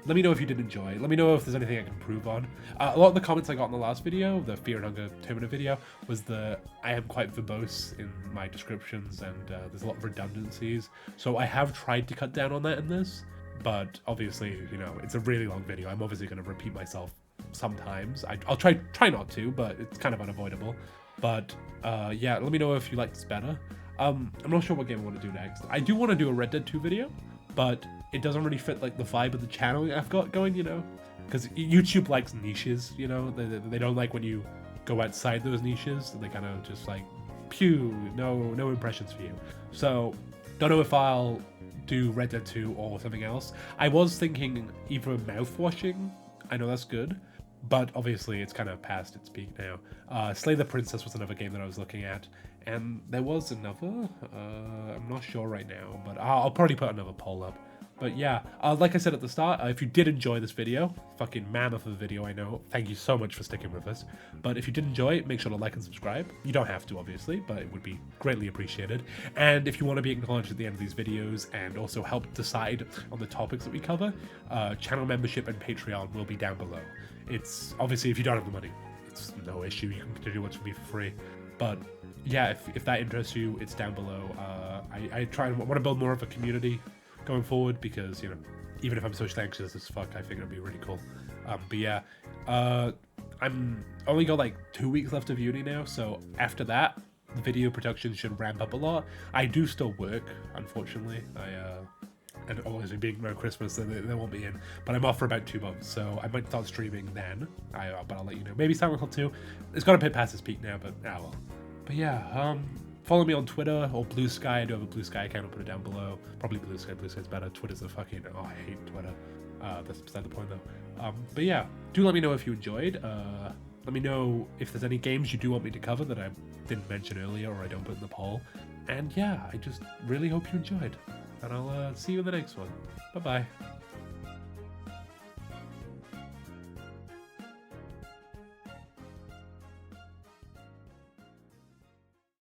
Let me know if you did enjoy. Let me know if there's anything I can improve on. A lot of the comments I got in the last video, the Fear and Hunger Terminator video, was I am quite verbose in my descriptions and there's a lot of redundancies. So I have tried to cut down on that in this, but obviously, you know, it's a really long video. I'm obviously going to repeat myself sometimes. I'll try not to, but it's kind of unavoidable. But yeah, let me know if you like this better. I'm not sure what game I want to do next. I do want to do a Red Dead 2 video, but it doesn't really fit like the vibe of the channel I've got going, you know, because YouTube likes niches, you know. They don't like when you go outside those niches. They kind of just like, pew, no impressions for you. So don't know if I'll do Red Dead 2 or something else. I was thinking either Mouthwashing. I know that's good, but obviously it's kind of past its peak now. Slay the Princess was another game that I was looking at, and there was another, I'm not sure right now, but I'll probably put another poll up. But yeah, like I said at the start, if you did enjoy this video, fucking mammoth of a video, I know, thank you so much for sticking with us. But if you did enjoy it, make sure to like and subscribe. You don't have to, obviously, but it would be greatly appreciated. And if you want to be acknowledged at the end of these videos and also help decide on the topics that we cover, channel membership and Patreon will be down below. It's obviously, if you don't have the money, it's no issue. You can continue watching me for free. But yeah, if that interests you, it's down below. I try and want to build more of a community going forward, because, you know, even if I'm socially anxious as fuck, I think it'd be really cool. But yeah, I'm only got like 2 weeks left of uni now, so after that, the video production should ramp up a lot. I do still work, unfortunately. And obviously being around Christmas, they won't be in. But I'm off for about 2 months, so I might start streaming then. But I'll let you know. Maybe SoundCloud too. It's got a bit past its peak now, but well. But yeah, follow me on Twitter or Blue Sky. I do have a Blue Sky account. I'll put it down below. Probably Blue Sky. Blue Sky's better. Twitter's a fucking... Oh, I hate Twitter. That's beside the point, though. But yeah, do let me know if you enjoyed. Let me know if there's any games you do want me to cover that I didn't mention earlier or I don't put in the poll. And yeah, I just really hope you enjoyed. And I'll see you in the next one. Bye-bye.